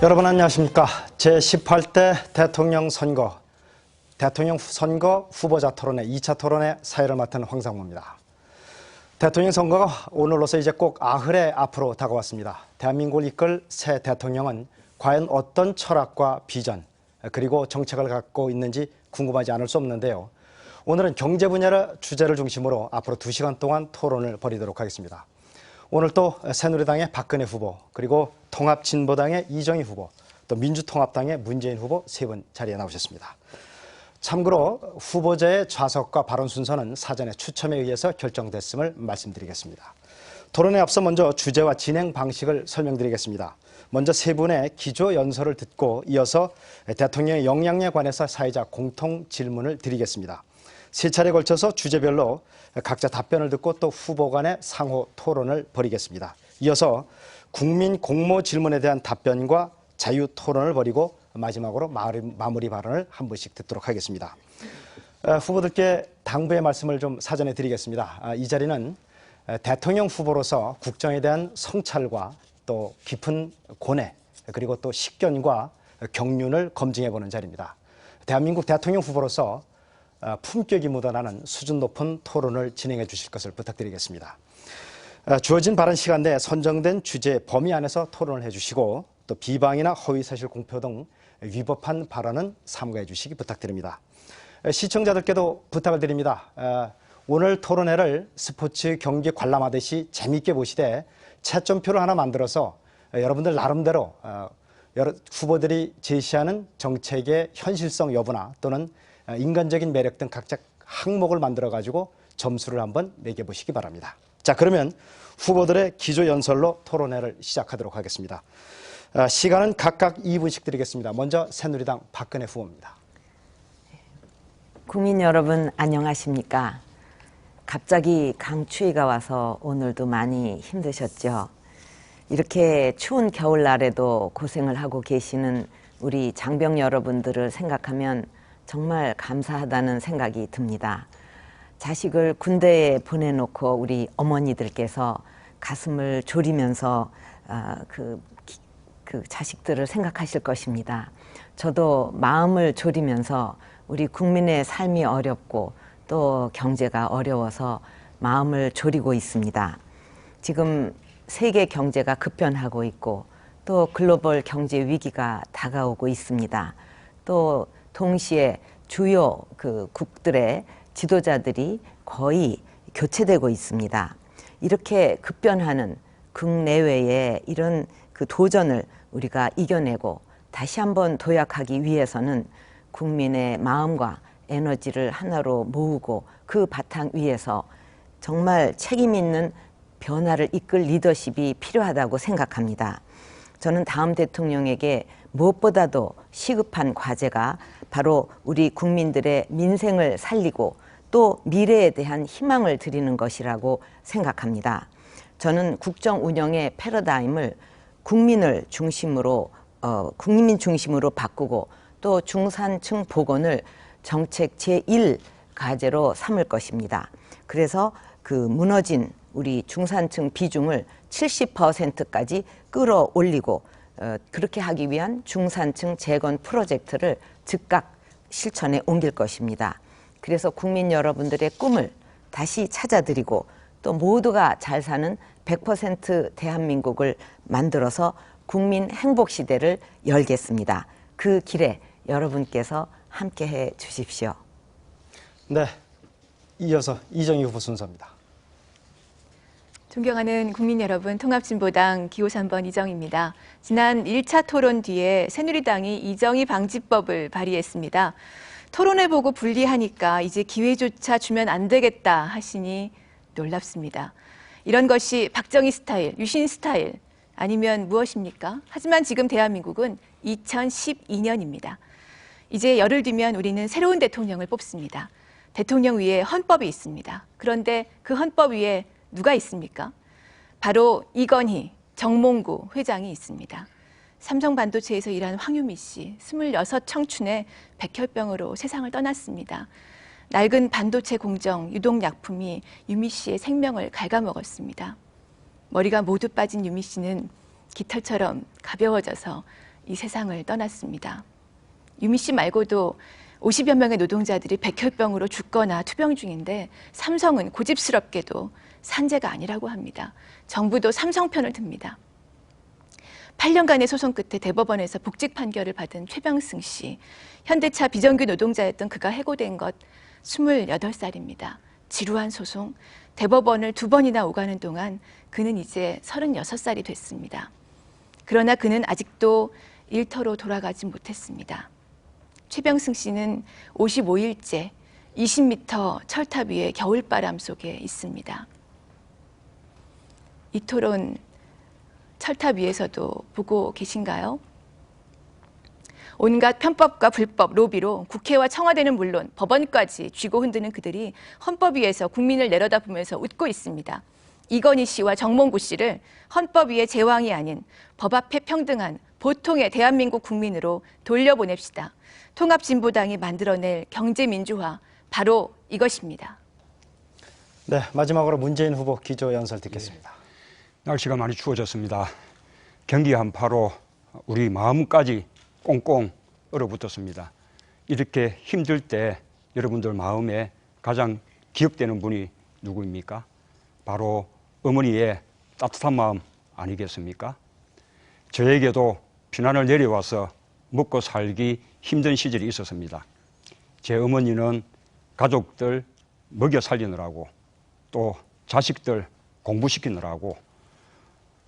여러분 안녕하십니까. 제18대 대통령 선거 후보자 토론회 2차 토론회 사회를 맡은 황상무입니다. 대통령 선거가 오늘로서 이제 꼭 90회 앞으로 다가왔습니다. 대한민국을 이끌 새 대통령은 과연 어떤 철학과 비전 그리고 정책을 갖고 있는지 궁금하지 않을 수 없는데요. 오늘은 경제 분야를 주제를 중심으로 앞으로 2시간 동안 토론을 벌이도록 하겠습니다. 오늘 또 새누리당의 박근혜 후보, 그리고 통합진보당의 이정희 후보, 또 민주통합당의 문재인 후보 세 분 자리에 나오셨습니다. 참고로 후보자의 좌석과 발언 순서는 사전에 추첨에 의해서 결정됐음을 말씀드리겠습니다. 토론에 앞서 먼저 주제와 진행 방식을 설명드리겠습니다. 먼저 세 분의 기조 연설을 듣고 이어서 대통령의 역량에 관해서 사회자 공통 질문을 드리겠습니다. 세 차례에 걸쳐서 주제별로 각자 답변을 듣고 또 후보 간의 상호 토론을 벌이겠습니다. 이어서 국민 공모 질문에 대한 답변과 자유 토론을 벌이고 마지막으로 마무리 발언을 한 분씩 듣도록 하겠습니다. 후보들께 당부의 말씀을 좀 사전에 드리겠습니다. 이 자리는 대통령 후보로서 국정에 대한 성찰과 또 깊은 고뇌 그리고 또 식견과 경륜을 검증해보는 자리입니다. 대한민국 대통령 후보로서 품격이 묻어나는 수준 높은 토론을 진행해 주실 것을 부탁드리겠습니다. 주어진 발언 시간 내에 선정된 주제 범위 안에서 토론을 해주시고 또 비방이나 허위사실 공표 등 위법한 발언은 삼가해 주시기 부탁드립니다. 시청자들께도 부탁을 드립니다. 오늘 토론회를 스포츠 경기 관람하듯이 재미있게 보시되 채점표를 하나 만들어서 여러분들 나름대로 후보들이 제시하는 정책의 현실성 여부나 또는 인간적인 매력 등 각자 항목을 만들어-가지고 점수를 한번 매겨보시기 바랍니다. 자, 그러면 후보들의 기조 연설로 토론회를 시작하도록 하겠습니다. 시간은 각각 2분씩 드리겠습니다. 먼저 새누리당 박근혜 후보입니다. 국민 여러분 안녕하십니까? 갑자기 강추위가 와서 오늘도 많이 힘드셨죠? 이렇게 추운 겨울날에도 고생을 하고 계시는 우리 장병 여러분들을 생각하면 정말 감사하다는 생각이 듭니다. 자식을 군대에 보내놓고 우리 어머니들께서 가슴을 졸이면서 그 자식들을 생각하실 것입니다. 저도 마음을 졸이면서 우리 국민의 삶이 어렵고 또 경제가 어려워서 마음을 졸이고 있습니다. 지금 세계 경제가 급변하고 있고 또 글로벌 경제 위기가 다가오고 있습니다. 또 동시에 주요 국들의 지도자들이 거의 교체되고 있습니다. 이렇게 급변하는 국내외의 이런 도전을 우리가 이겨내고 다시 한번 도약하기 위해서는 국민의 마음과 에너지를 하나로 모으고 그 바탕 위에서 정말 책임 있는 변화를 이끌 리더십이 필요하다고 생각합니다. 저는 다음 대통령에게 무엇보다도 시급한 과제가 바로 우리 국민들의 민생을 살리고 또 미래에 대한 희망을 드리는 것이라고 생각합니다. 저는 국정 운영의 패러다임을 국민 중심으로 바꾸고 또 중산층 복원을 정책 제1 과제로 삼을 것입니다. 그래서 무너진 우리 중산층 비중을 70%까지 끌어올리고 그렇게 하기 위한 중산층 재건 프로젝트를 즉각 실천에 옮길 것입니다. 그래서 국민 여러분들의 꿈을 다시 찾아드리고 또 모두가 잘 사는 100% 대한민국을 만들어서 국민 행복 시대를 열겠습니다. 그 길에 여러분께서 함께해 주십시오. 네, 이어서 이정희 후보 순서입니다. 존경하는 국민 여러분, 통합진보당 기호 3번 이정희입니다. 지난 1차 토론 뒤에 새누리당이 이정희 방지법을 발의했습니다. 토론을 보고 분리하니까 이제 기회조차 주면 안 되겠다 하시니 놀랍습니다. 이런 것이 박정희 스타일, 유신 스타일 아니면 무엇입니까? 하지만 지금 대한민국은 2012년입니다. 이제 열흘 뒤면 우리는 새로운 대통령을 뽑습니다. 대통령 위에 헌법이 있습니다. 그런데 그 헌법 위에 누가 있습니까? 바로 이건희, 정몽구 회장이 있습니다. 삼성 반도체에서 일한 황유미 씨, 26 청춘의 백혈병으로 세상을 떠났습니다. 낡은 반도체 공정, 유독약품이 유미 씨의 생명을 갉아먹었습니다. 머리가 모두 빠진 유미 씨는 깃털처럼 가벼워져서 이 세상을 떠났습니다. 유미 씨 말고도 50여 명의 노동자들이 백혈병으로 죽거나 투병 중인데 삼성은 고집스럽게도 산재가 아니라고 합니다. 정부도 삼성 편을 듭니다. 8년간의 소송 끝에 대법원에서 복직 판결을 받은 최병승 씨. 현대차 비정규 노동자였던 그가 해고된 것 28살입니다. 지루한 소송, 대법원을 2번이나 오가는 동안 그는 이제 36살이 됐습니다. 그러나 그는 아직도 일터로 돌아가지 못했습니다. 최병승 씨는 55일째 20m 철탑 위에 겨울바람 속에 있습니다. 이 토론 철탑 위에서도 보고 계신가요? 온갖 편법과 불법, 로비로 국회와 청와대는 물론 법원까지 쥐고 흔드는 그들이 헌법 위에서 국민을 내려다보면서 웃고 있습니다. 이건희 씨와 정몽구 씨를 헌법 위의 제왕이 아닌 법 앞에 평등한 보통의 대한민국 국민으로 돌려보냅시다. 통합진보당이 만들어낼 경제민주화, 바로 이것입니다. 네, 마지막으로 문재인 후보 기조연설 듣겠습니다. 날씨가 많이 추워졌습니다. 경기 한파로 우리 마음까지 꽁꽁 얼어붙었습니다. 이렇게 힘들 때 여러분들 마음에 가장 기억되는 분이 누구입니까? 바로 어머니의 따뜻한 마음 아니겠습니까? 저에게도 피난을 내려와서 먹고 살기 힘든 시절이 있었습니다. 제 어머니는 가족들 먹여 살리느라고 또 자식들 공부시키느라고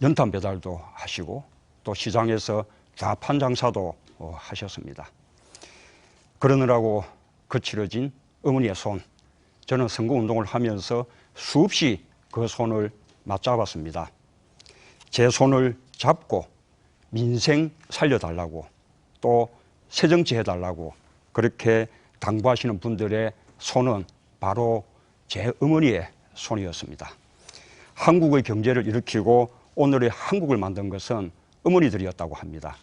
연탄 배달도 하시고 또 시장에서 자판 장사도 하셨습니다. 그러느라고 거칠어진 어머니의 손, 저는 선거운동을 하면서 수없이 그 손을 맞잡았습니다. 제 손을 잡고 민생 살려달라고 또 새정치 해달라고 그렇게 당부하시는 분들의 손은 바로 제 어머니의 손이었습니다. 한국의 경제를 일으키고 오늘의 한국을 만든 것은 어머니들이었다고 합니다.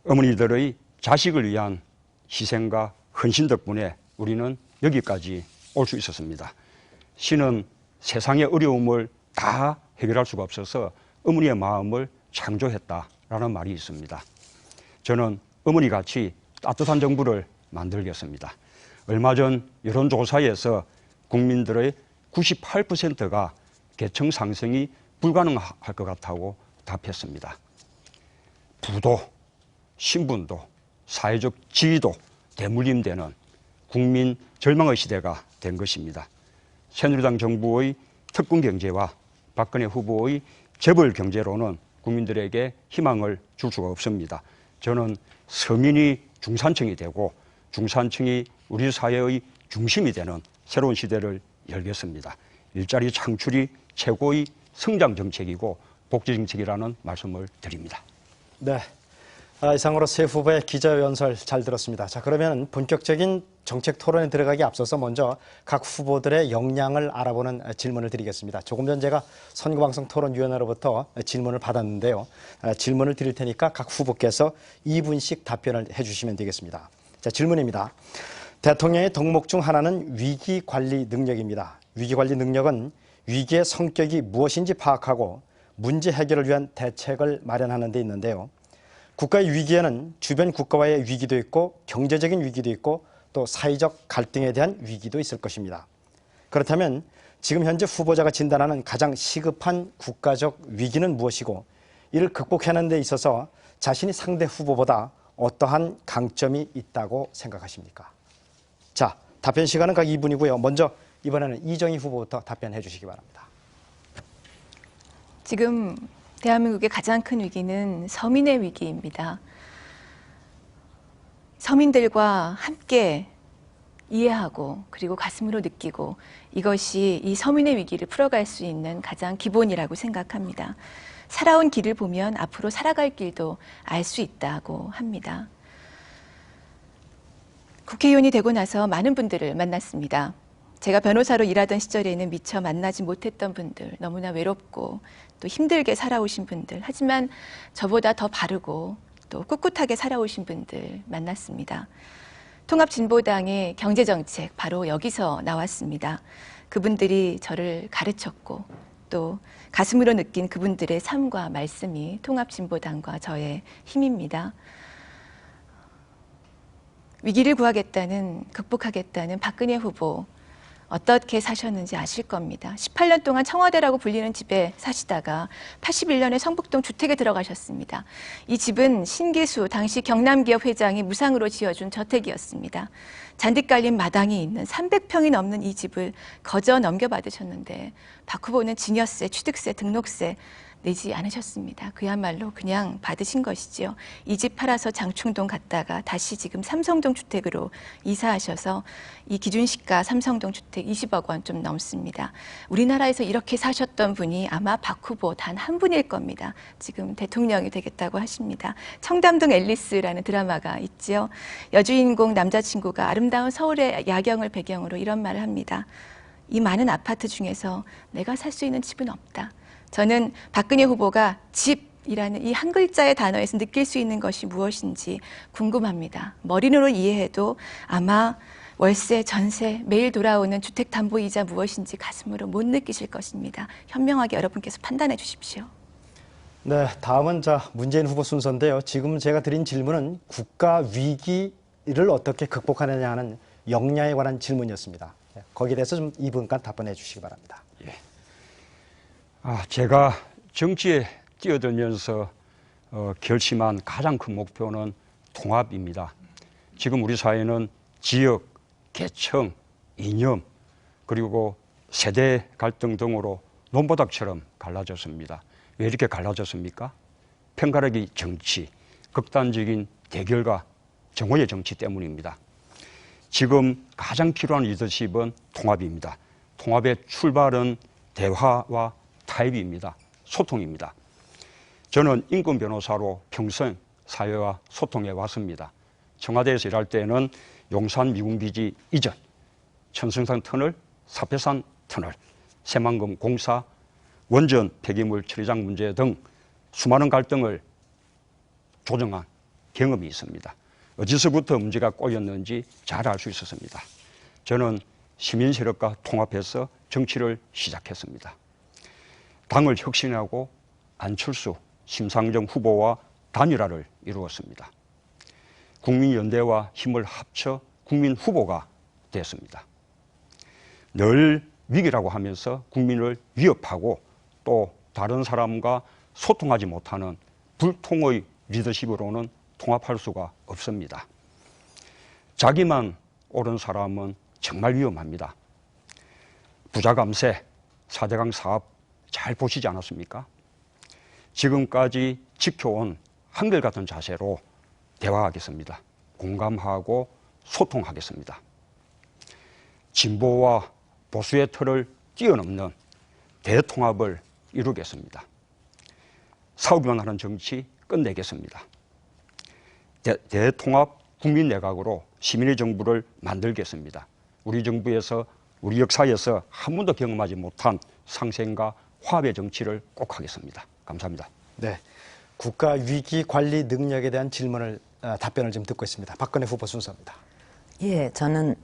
어머니들의 자식을 위한 희생과 헌신 덕분에 우리는 여기까지 올 수 있었습니다. 신은 세상의 어려움을 다 해결할 수가 없어서 어머니의 마음을 창조했다라는 말이 있습니다. 저는 어머니같이 따뜻한 정부를 만들겠습니다. 얼마 전 여론조사에서 국민들의 98%가 계층 상승이 불가능할 것 같다고 답했습니다. 부도, 신분도, 사회적 지위도 대물림되는 국민 절망의 시대가 된 것입니다. 새누리당 정부의 특권 경제와 박근혜 후보의 재벌 경제로는 국민들에게 희망을 줄 수가 없습니다. 저는 서민이 중산층이 되고 중산층이 우리 사회의 중심이 되는 새로운 시대를 열겠습니다. 일자리 창출이 최고의 성장 정책이고 복지 정책이라는 말씀을 드립니다. 네, 이상으로 세 후보의 기자연설 잘 들었습니다. 자, 그러면 본격적인 정책 토론에 들어가기 앞서서 먼저 각 후보들의 역량을 알아보는 질문을 드리겠습니다. 조금 전 제가 선거방송토론위원회로부터 질문을 받았는데요. 질문을 드릴 테니까 각 후보께서 2분씩 답변을 해주시면 되겠습니다. 자, 질문입니다. 대통령의 덕목 중 하나는 위기관리 능력입니다. 위기관리 능력은 위기의 성격이 무엇인지 파악하고 문제 해결을 위한 대책을 마련하는 데 있는데요. 국가의 위기에는 주변 국가와의 위기도 있고 경제적인 위기도 있고 또 사회적 갈등에 대한 위기도 있을 것입니다. 그렇다면 지금 현재 후보자가 진단하는 가장 시급한 국가적 위기는 무엇이고 이를 극복하는 데 있어서 자신이 상대 후보보다 어떠한 강점이 있다고 생각하십니까? 자, 답변 시간은 각 2분이고요. 먼저 이번에는 이정희 후보부터 답변해 주시기 바랍니다. 지금 대한민국의 가장 큰 위기는 서민의 위기입니다. 서민들과 함께 이해하고 그리고 가슴으로 느끼고 이것이 이 서민의 위기를 풀어갈 수 있는 가장 기본이라고 생각합니다. 살아온 길을 보면 앞으로 살아갈 길도 알 수 있다고 합니다. 국회의원이 되고 나서 많은 분들을 만났습니다. 제가 변호사로 일하던 시절에는 미처 만나지 못했던 분들, 너무나 외롭고 또 힘들게 살아오신 분들, 하지만 저보다 더 바르고 또 꿋꿋하게 살아오신 분들 만났습니다. 통합진보당의 경제정책 바로 여기서 나왔습니다. 그분들이 저를 가르쳤고 또 가슴으로 느낀 그분들의 삶과 말씀이 통합진보당과 저의 힘입니다. 위기를 구하겠다는, 극복하겠다는 박근혜 후보 어떻게 사셨는지 아실 겁니다. 18년 동안 청와대라고 불리는 집에 사시다가 81년에 성북동 주택에 들어가셨습니다. 이 집은 신기수 당시 경남기업 회장이 무상으로 지어준 저택이었습니다. 잔디 깔린 마당이 있는 300평이 넘는 이 집을 거저 넘겨받으셨는데 박 후보는 증여세, 취득세, 등록세 내지 않으셨습니다. 그야말로 그냥 받으신 것이지요. 이 집 팔아서 장충동 갔다가 다시 지금 삼성동 주택으로 이사하셔서 이 기준시가 삼성동 주택 20억 원 좀 넘습니다. 우리나라에서 이렇게 사셨던 분이 아마 박 후보 단 한 분일 겁니다. 지금 대통령이 되겠다고 하십니다. 청담동 앨리스라는 드라마가 있지요. 여주인공 남자친구가 아름다운 서울의 야경을 배경으로 이런 말을 합니다. 이 많은 아파트 중에서 내가 살 수 있는 집은 없다. 저는 박근혜 후보가 집이라는 이 한 글자의 단어에서 느낄 수 있는 것이 무엇인지 궁금합니다. 머리로 이해해도 아마 월세, 전세, 매일 돌아오는 주택담보이자 무엇인지 가슴으로 못 느끼실 것입니다. 현명하게 여러분께서 판단해 주십시오. 네, 다음은 문재인 후보 순서인데요. 지금 제가 드린 질문은 국가 위기를 어떻게 극복하느냐 하는 역량에 관한 질문이었습니다. 거기에 대해서 좀 2분간 답변해 주시기 바랍니다. 예. 제가 정치에 뛰어들면서 결심한 가장 큰 목표는 통합입니다. 지금 우리 사회는 지역, 계층, 이념, 그리고 세대 갈등 등으로 논바닥처럼 갈라졌습니다. 왜 이렇게 갈라졌습니까? 편가르기 정치, 극단적인 대결과 정오의 정치 때문입니다. 지금 가장 필요한 리더십은 통합입니다. 통합의 출발은 대화와 타협입니다. 소통입니다. 저는 인권 변호사로 평생 사회와 소통해 왔습니다. 청와대에서 일할 때는 용산 미군기지 이전, 천승산 터널, 사패산 터널, 새만금 공사, 원전 폐기물 처리장 문제 등 수많은 갈등을 조정한 경험이 있습니다. 어디서부터 문제가 꼬였는지 잘 알 수 있었습니다. 저는 시민 세력과 통합해서 정치를 시작했습니다. 당을 혁신하고 안철수, 심상정 후보와 단일화를 이루었습니다. 국민연대와 힘을 합쳐 국민 후보가 됐습니다. 늘 위기라고 하면서 국민을 위협하고 또 다른 사람과 소통하지 못하는 불통의 리더십으로는 통합할 수가 없습니다. 자기만 옳은 사람은 정말 위험합니다. 부자 감세, 4대강 사업 잘 보시지 않았습니까? 지금까지 지켜온 한결같은 자세로 대화하겠습니다. 공감하고 소통하겠습니다. 진보와 보수의 틀을 뛰어넘는 대통합을 이루겠습니다. 사업만 하는 정치 끝내겠습니다. 대통합 국민내각으로 시민의 정부를 만들겠습니다. 우리 정부에서 우리 역사에서 한 번도 경험하지 못한 상생과 화합의 정치를 꼭 하겠습니다. 감사합니다. 네, 국가 위기 관리 능력에 대한 답변을 지금 듣고 있습니다. 박근혜 후보 순서입니다. 예, 저는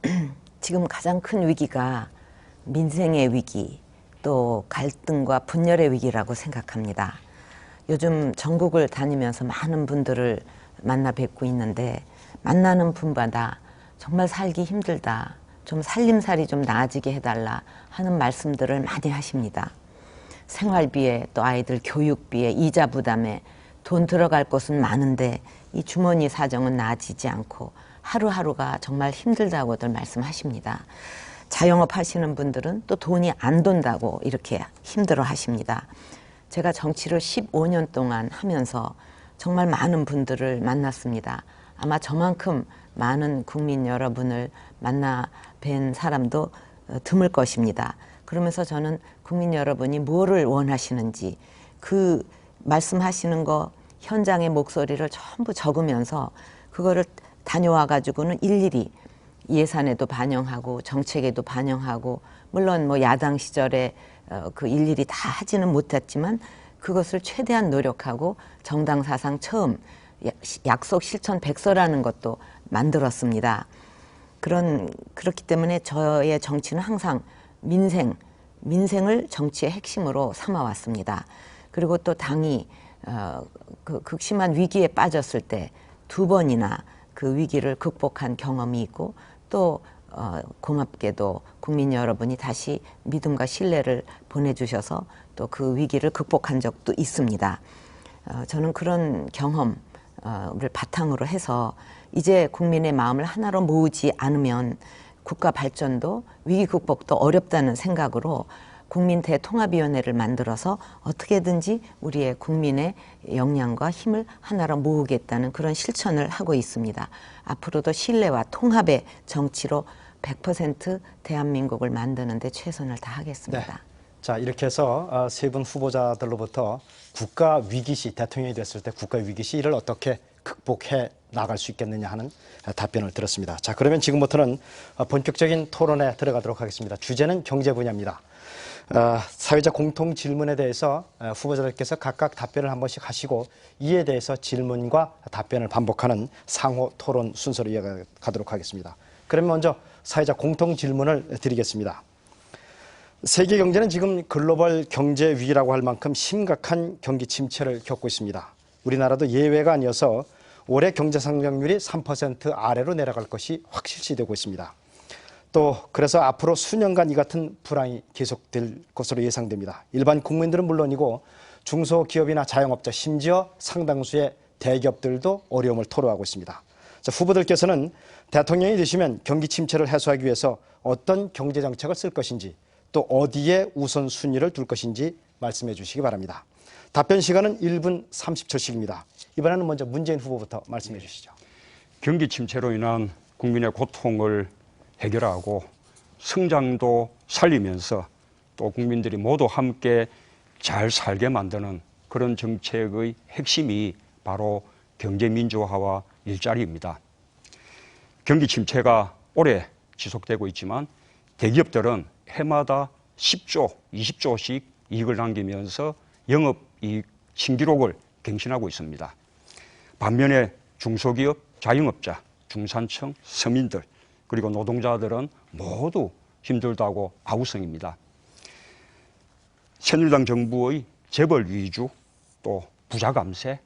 지금 가장 큰 위기가 민생의 위기, 또 갈등과 분열의 위기라고 생각합니다. 요즘 전국을 다니면서 많은 분들을 만나 뵙고 있는데 만나는 분마다 정말 살기 힘들다, 좀 살림살이 좀 나아지게 해달라 하는 말씀들을 많이 하십니다. 생활비에 또 아이들 교육비에 이자 부담에 돈 들어갈 곳은 많은데 이 주머니 사정은 나아지지 않고 하루하루가 정말 힘들다고들 말씀하십니다. 자영업 하시는 분들은 또 돈이 안 돈다고 이렇게 힘들어 하십니다. 제가 정치를 15년 동안 하면서 정말 많은 분들을 만났습니다. 아마 저만큼 많은 국민 여러분을 만나 뵌 사람도 드물 것입니다. 그러면서 저는 국민 여러분이 뭐를 원하시는지 그 말씀하시는 거 현장의 목소리를 전부 적으면서 그거를 다녀와 가지고는 일일이 예산에도 반영하고 정책에도 반영하고 물론 뭐 야당 시절에 그 일일이 다 하지는 못했지만 그것을 최대한 노력하고 정당 사상 처음 약속 실천 백서라는 것도 만들었습니다. 그렇기 때문에 저의 정치는 항상 민생, 민생을 정치의 핵심으로 삼아왔습니다. 그리고 또 당이 그 극심한 위기에 빠졌을 때 2번이나 그 위기를 극복한 경험이 있고 또 고맙게도 국민 여러분이 다시 믿음과 신뢰를 보내주셔서 또 그 위기를 극복한 적도 있습니다. 저는 그런 경험을 바탕으로 해서 이제 국민의 마음을 하나로 모으지 않으면 국가 발전도 위기 극복도 어렵다는 생각으로 국민 대통합위원회를 만들어서 어떻게든지 우리의 국민의 역량과 힘을 하나로 모으겠다는 그런 실천을 하고 있습니다. 앞으로도 신뢰와 통합의 정치로 100% 대한민국을 만드는 데 최선을 다하겠습니다. 네. 자, 이렇게 해서 세 분 후보자들로부터 국가 위기시, 대통령이 됐을 때 국가 위기시 이를 어떻게 극복해 나갈 수 있겠느냐 하는 답변을 들었습니다. 자, 그러면 지금부터는 본격적인 토론에 들어가도록 하겠습니다. 주제는 경제 분야입니다. 사회적 공통 질문에 대해서 후보자들께서 각각 답변을 한 번씩 하시고 이에 대해서 질문과 답변을 반복하는 상호 토론 순서로 이어가도록 하겠습니다. 그러면 먼저 사회적 공통 질문을 드리겠습니다. 세계 경제는 지금 글로벌 경제 위기라고 할 만큼 심각한 경기 침체를 겪고 있습니다. 우리나라도 예외가 아니어서 올해 경제 성장률이 3% 아래로 내려갈 것이 확실시되고 있습니다. 또 그래서 앞으로 수년간 이 같은 불황이 계속될 것으로 예상됩니다. 일반 국민들은 물론이고 중소기업이나 자영업자 심지어 상당수의 대기업들도 어려움을 토로하고 있습니다. 자, 후보들께서는 대통령이 되시면 경기 침체를 해소하기 위해서 어떤 경제 정책을 쓸 것인지 또 어디에 우선순위를 둘 것인지 말씀해 주시기 바랍니다. 답변 시간은 1분 30초씩입니다. 이번에는 먼저 문재인 후보부터 말씀해 주시죠. 경기 침체로 인한 국민의 고통을 해결하고 성장도 살리면서 또 국민들이 모두 함께 잘 살게 만드는 그런 정책의 핵심이 바로 경제민주화와 일자리입니다. 경기 침체가 오래 지속되고 있지만 대기업들은 해마다 10조, 20조씩 이익을 남기면서 영업이익 신기록을 갱신하고 있습니다. 반면에 중소기업, 자영업자, 중산층, 서민들 그리고 노동자들은 모두 힘들다고 아우성입니다. 새누리당 정부의 재벌 위주 또 부자 감세,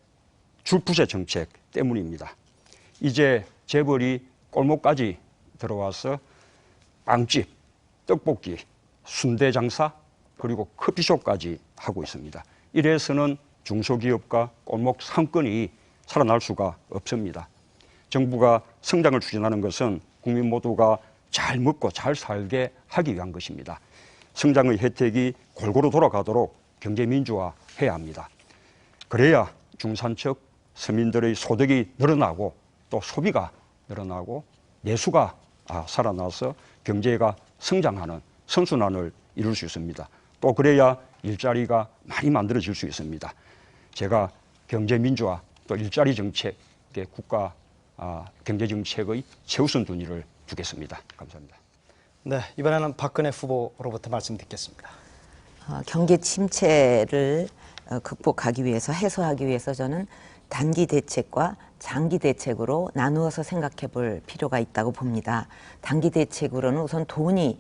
줄부세 정책 때문입니다. 이제 재벌이 골목까지 들어와서 빵집, 떡볶이, 순대 장사 그리고 커피숍까지 하고 있습니다. 이래서는 중소기업과 골목 상권이 살아날 수가 없습니다. 정부가 성장을 추진하는 것은 국민 모두가 잘 먹고 잘 살게 하기 위한 것입니다. 성장의 혜택이 골고루 돌아가도록 경제 민주화해야 합니다. 그래야 중산층 서민들의 소득이 늘어나고 또 소비가 늘어나고 내수가 살아나서 경제가 성장하는 선순환을 이룰 수 있습니다. 또 그래야 일자리가 많이 만들어질 수 있습니다. 제가 경제 민주화 또 일자리 정책에 국가 경제 정책의 최우선 순위를 두겠습니다. 감사합니다. 네, 이번에는 박근혜 후보로부터 말씀 듣겠습니다. 경기 침체를 극복하기 위해서 해소하기 위해서 저는 단기 대책과 장기 대책으로 나누어서 생각해 볼 필요가 있다고 봅니다. 단기 대책으로는 우선 돈이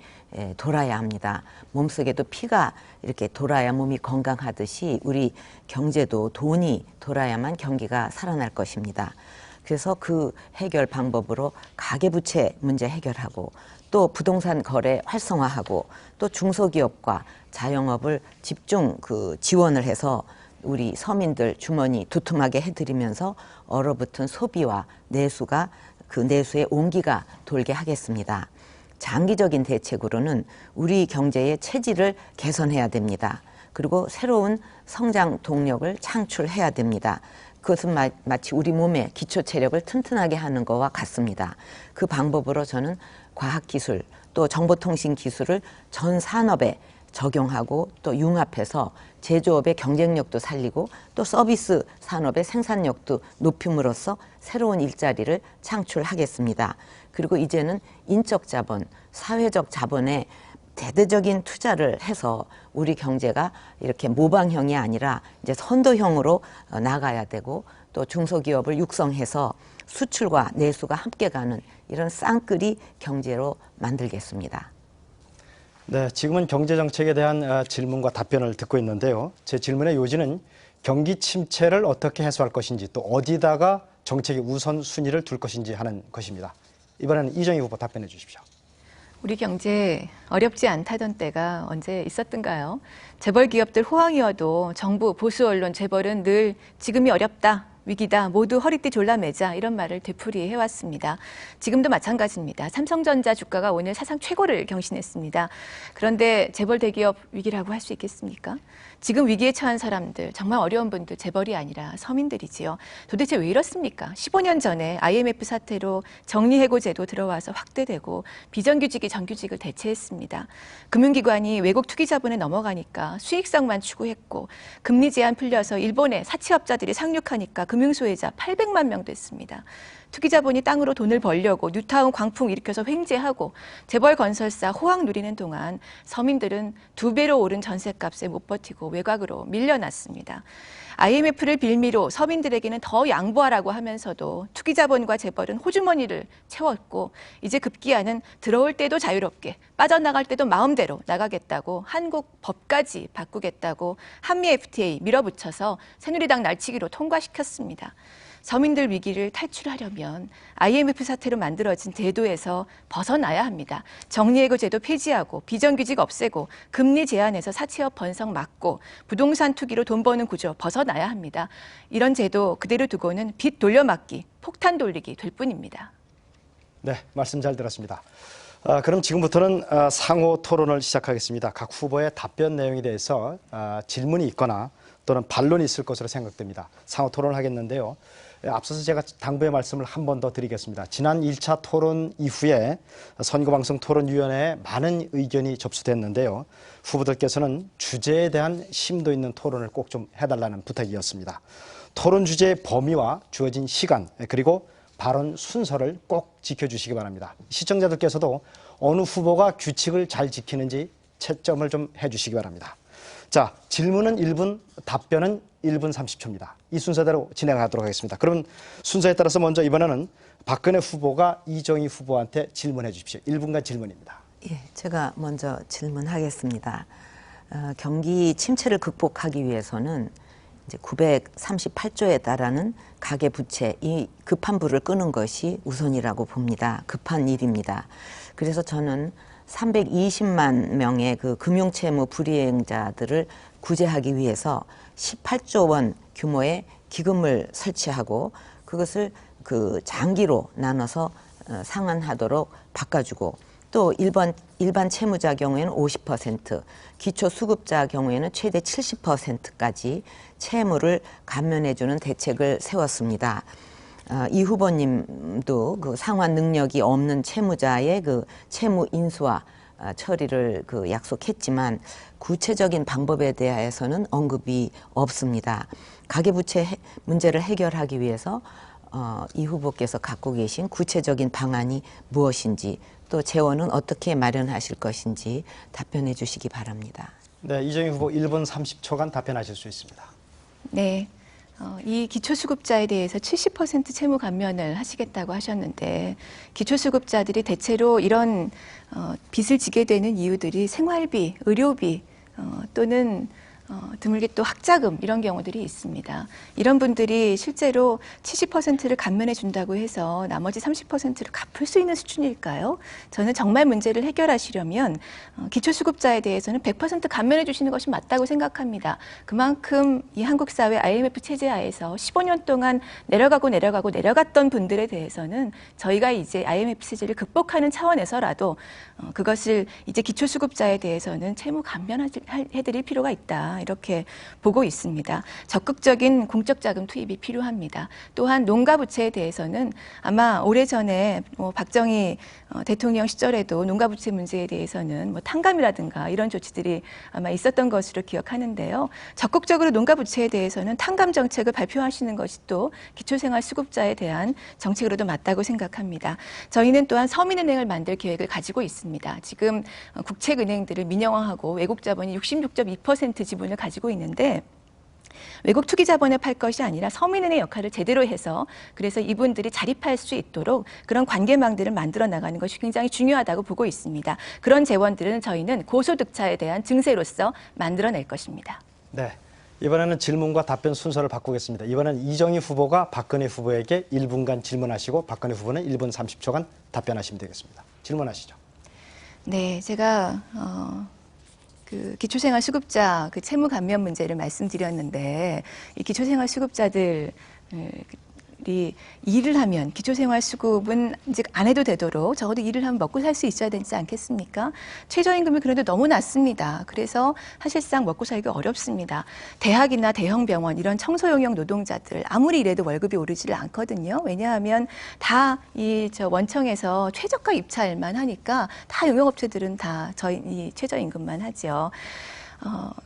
돌아야 합니다. 몸속에도 피가 이렇게 돌아야 몸이 건강하듯이 우리 경제도 돈이 돌아야만 경기가 살아날 것입니다. 그래서 그 해결 방법으로 가계부채 문제 해결하고 또 부동산 거래 활성화하고 또 중소기업과 자영업을 집중 지원을 해서 우리 서민들 주머니 두툼하게 해드리면서 얼어붙은 소비와 내수가 그 내수의 온기가 돌게 하겠습니다. 장기적인 대책으로는 우리 경제의 체질을 개선해야 됩니다. 그리고 새로운 성장 동력을 창출해야 됩니다. 그것은 마치 우리 몸의 기초 체력을 튼튼하게 하는 것과 같습니다. 그 방법으로 저는 과학기술 또 정보통신기술을 전 산업에 적용하고 또 융합해서 제조업의 경쟁력도 살리고 또 서비스 산업의 생산력도 높임으로써 새로운 일자리를 창출하겠습니다. 그리고 이제는 인적 자본, 사회적 자본에 대대적인 투자를 해서 우리 경제가 이렇게 모방형이 아니라 이제 선도형으로 나가야 되고 또 중소기업을 육성해서 수출과 내수가 함께 가는 이런 쌍끌이 경제로 만들겠습니다. 네, 지금은 경제 정책에 대한 질문과 답변을 듣고 있는데요. 제 질문의 요지는 경기 침체를 어떻게 해소할 것인지 또 어디다가 정책의 우선순위를 둘 것인지 하는 것입니다. 이번에는 이정희 후보 답변해 주십시오. 우리 경제 어렵지 않다던 때가 언제 있었던가요? 재벌 기업들 호황이어도 정부, 보수 언론, 재벌은 늘 지금이 어렵다, 위기다, 모두 허리띠 졸라매자 이런 말을 되풀이해왔습니다. 지금도 마찬가지입니다. 삼성전자 주가가 오늘 사상 최고를 경신했습니다. 그런데 재벌 대기업 위기라고 할 수 있겠습니까? 지금 위기에 처한 사람들, 정말 어려운 분들 재벌이 아니라 서민들이지요. 도대체 왜 이렇습니까? 15년 전에 IMF 사태로 정리해고제도 들어와서 확대되고 비정규직이 정규직을 대체했습니다. 금융기관이 외국 투기 자본에 넘어가니까 수익성만 추구했고 금리 제한 풀려서 일본의 사채업자들이 상륙하니까 금융소외자 800만 명 됐습니다. 투기자본이 땅으로 돈을 벌려고 뉴타운 광풍 일으켜서 횡재하고 재벌 건설사 호황 누리는 동안 서민들은 2배로 오른 전셋값에 못 버티고 외곽으로 밀려났습니다. IMF를 빌미로 서민들에게는 더 양보하라고 하면서도 투기자본과 재벌은 호주머니를 채웠고 이제 급기야는 들어올 때도 자유롭게 빠져나갈 때도 마음대로 나가겠다고 한국 법까지 바꾸겠다고 한미 FTA 밀어붙여서 새누리당 날치기로 통과시켰습니다. 서민들 위기를 탈출하려면 IMF 사태로 만들어진 제도에서 벗어나야 합니다. 정리해고 제도 폐지하고 비정규직 없애고 금리 제한에서 사채업 번성 막고 부동산 투기로 돈 버는 구조 벗어나야 합니다. 이런 제도 그대로 두고는 빚 돌려막기, 폭탄 돌리기 될 뿐입니다. 네, 말씀 잘 들었습니다. 그럼 지금부터는 상호 토론을 시작하겠습니다. 각 후보의 답변 내용에 대해서 질문이 있거나 또는 반론이 있을 것으로 생각됩니다. 상호 토론을 하겠는데요. 앞서서 제가 당부의 말씀을 한 번 더 드리겠습니다. 지난 1차 토론 이후에 선거방송토론위원회에 많은 의견이 접수됐는데요. 후보들께서는 주제에 대한 심도 있는 토론을 꼭 좀 해달라는 부탁이었습니다. 토론 주제의 범위와 주어진 시간 그리고 발언 순서를 꼭 지켜주시기 바랍니다. 시청자들께서도 어느 후보가 규칙을 잘 지키는지 채점을 좀 해주시기 바랍니다. 자, 질문은 1분, 답변은 1분 30초입니다. 이 순서대로 진행하도록 하겠습니다. 그럼 순서에 따라서 먼저 이번에는 박근혜 후보가 이정희 후보한테 질문해 주십시오. 1분간 질문입니다. 예, 제가 먼저 질문하겠습니다. 경기 침체를 극복하기 위해서는 이제 938조에 달하는 가계부채, 이 급한 불을 끄는 것이 우선이라고 봅니다. 급한 일입니다. 그래서 저는 320만 명의 그 금융채무 불이행자들을 구제하기 위해서 18조 원 규모의 기금을 설치하고 그것을 그 장기로 나눠서 상환하도록 바꿔주고 또 일반 채무자 경우에는 50%, 기초수급자 경우에는 최대 70%까지 채무를 감면해주는 대책을 세웠습니다. 이 후보님도 그 상환 능력이 없는 채무자의 그 채무 인수와 처리를 그 약속했지만 구체적인 방법에 대해서는 언급이 없습니다. 가계부채 문제를 해결하기 위해서 이 후보께서 갖고 계신 구체적인 방안이 무엇인지 또 재원은 어떻게 마련하실 것인지 답변해 주시기 바랍니다. 네, 이정희 후보 1분 30초간 답변하실 수 있습니다. 네. 이 기초수급자에 대해서 70% 채무 감면을 하시겠다고 하셨는데 기초수급자들이 대체로 이런 빚을 지게 되는 이유들이 생활비, 의료비 또는 드물게 또 학자금 이런 경우들이 있습니다. 이런 분들이 실제로 70%를 감면해 준다고 해서 나머지 30%를 갚을 수 있는 수준일까요? 저는 정말 문제를 해결하시려면 기초수급자에 대해서는 100% 감면해 주시는 것이 맞다고 생각합니다. 그만큼 이 한국 사회 IMF 체제 하에서 15년 동안 내려갔던 분들에 대해서는 저희가 이제 IMF 체제를 극복하는 차원에서라도 그것을 이제 기초수급자에 대해서는 채무 감면해드릴 필요가 있다. 이렇게 보고 있습니다. 적극적인 공적 자금 투입이 필요합니다. 또한 농가 부채에 대해서는 아마 오래전에 박정희 대통령 시절에도 농가 부채 문제에 대해서는 탕감이라든가 이런 조치들이 아마 있었던 것으로 기억하는데요. 적극적으로 농가 부채에 대해서는 탕감 정책을 발표하시는 것이 또 기초생활수급자에 대한 정책으로도 맞다고 생각합니다. 저희는 또한 서민은행을 만들 계획을 가지고 있습니다. 지금 국책은행들을 민영화하고 외국 자본이 66.2% 지분을 가지고 있는데 외국 투기 자본에 팔 것이 아니라 서민은의 역할을 제대로 해서 그래서 이분들이 자립할 수 있도록 그런 관계망들을 만들어 나가는 것이 굉장히 중요하다고 보고 있습니다. 그런 재원들은 저희는 고소득자에 대한 증세로서 만들어낼 것입니다. 네. 이번에는 질문과 답변 순서를 바꾸겠습니다. 이번에는 이정희 후보가 박근혜 후보에게 1분간 질문하시고 박근혜 후보는 1분 30초간 답변하시면 되겠습니다. 질문하시죠. 네, 제가 그 기초생활수급자 그 채무 감면 문제를 말씀드렸는데 이 기초생활수급자들이 일을 하면 기초생활수급은 이제 안 해도 되도록 적어도 일을 하면 먹고 살 수 있어야 되지 않겠습니까? 최저임금이 그런데 너무 낮습니다. 그래서 사실상 먹고 살기 어렵습니다. 대학이나 대형 병원 이런 청소용역 노동자들 아무리 일해도 월급이 오르지를 않거든요. 왜냐하면 다 이 원청에서 최저가 입찰만 하니까 다 용역업체들은 다 이 최저임금만 하죠.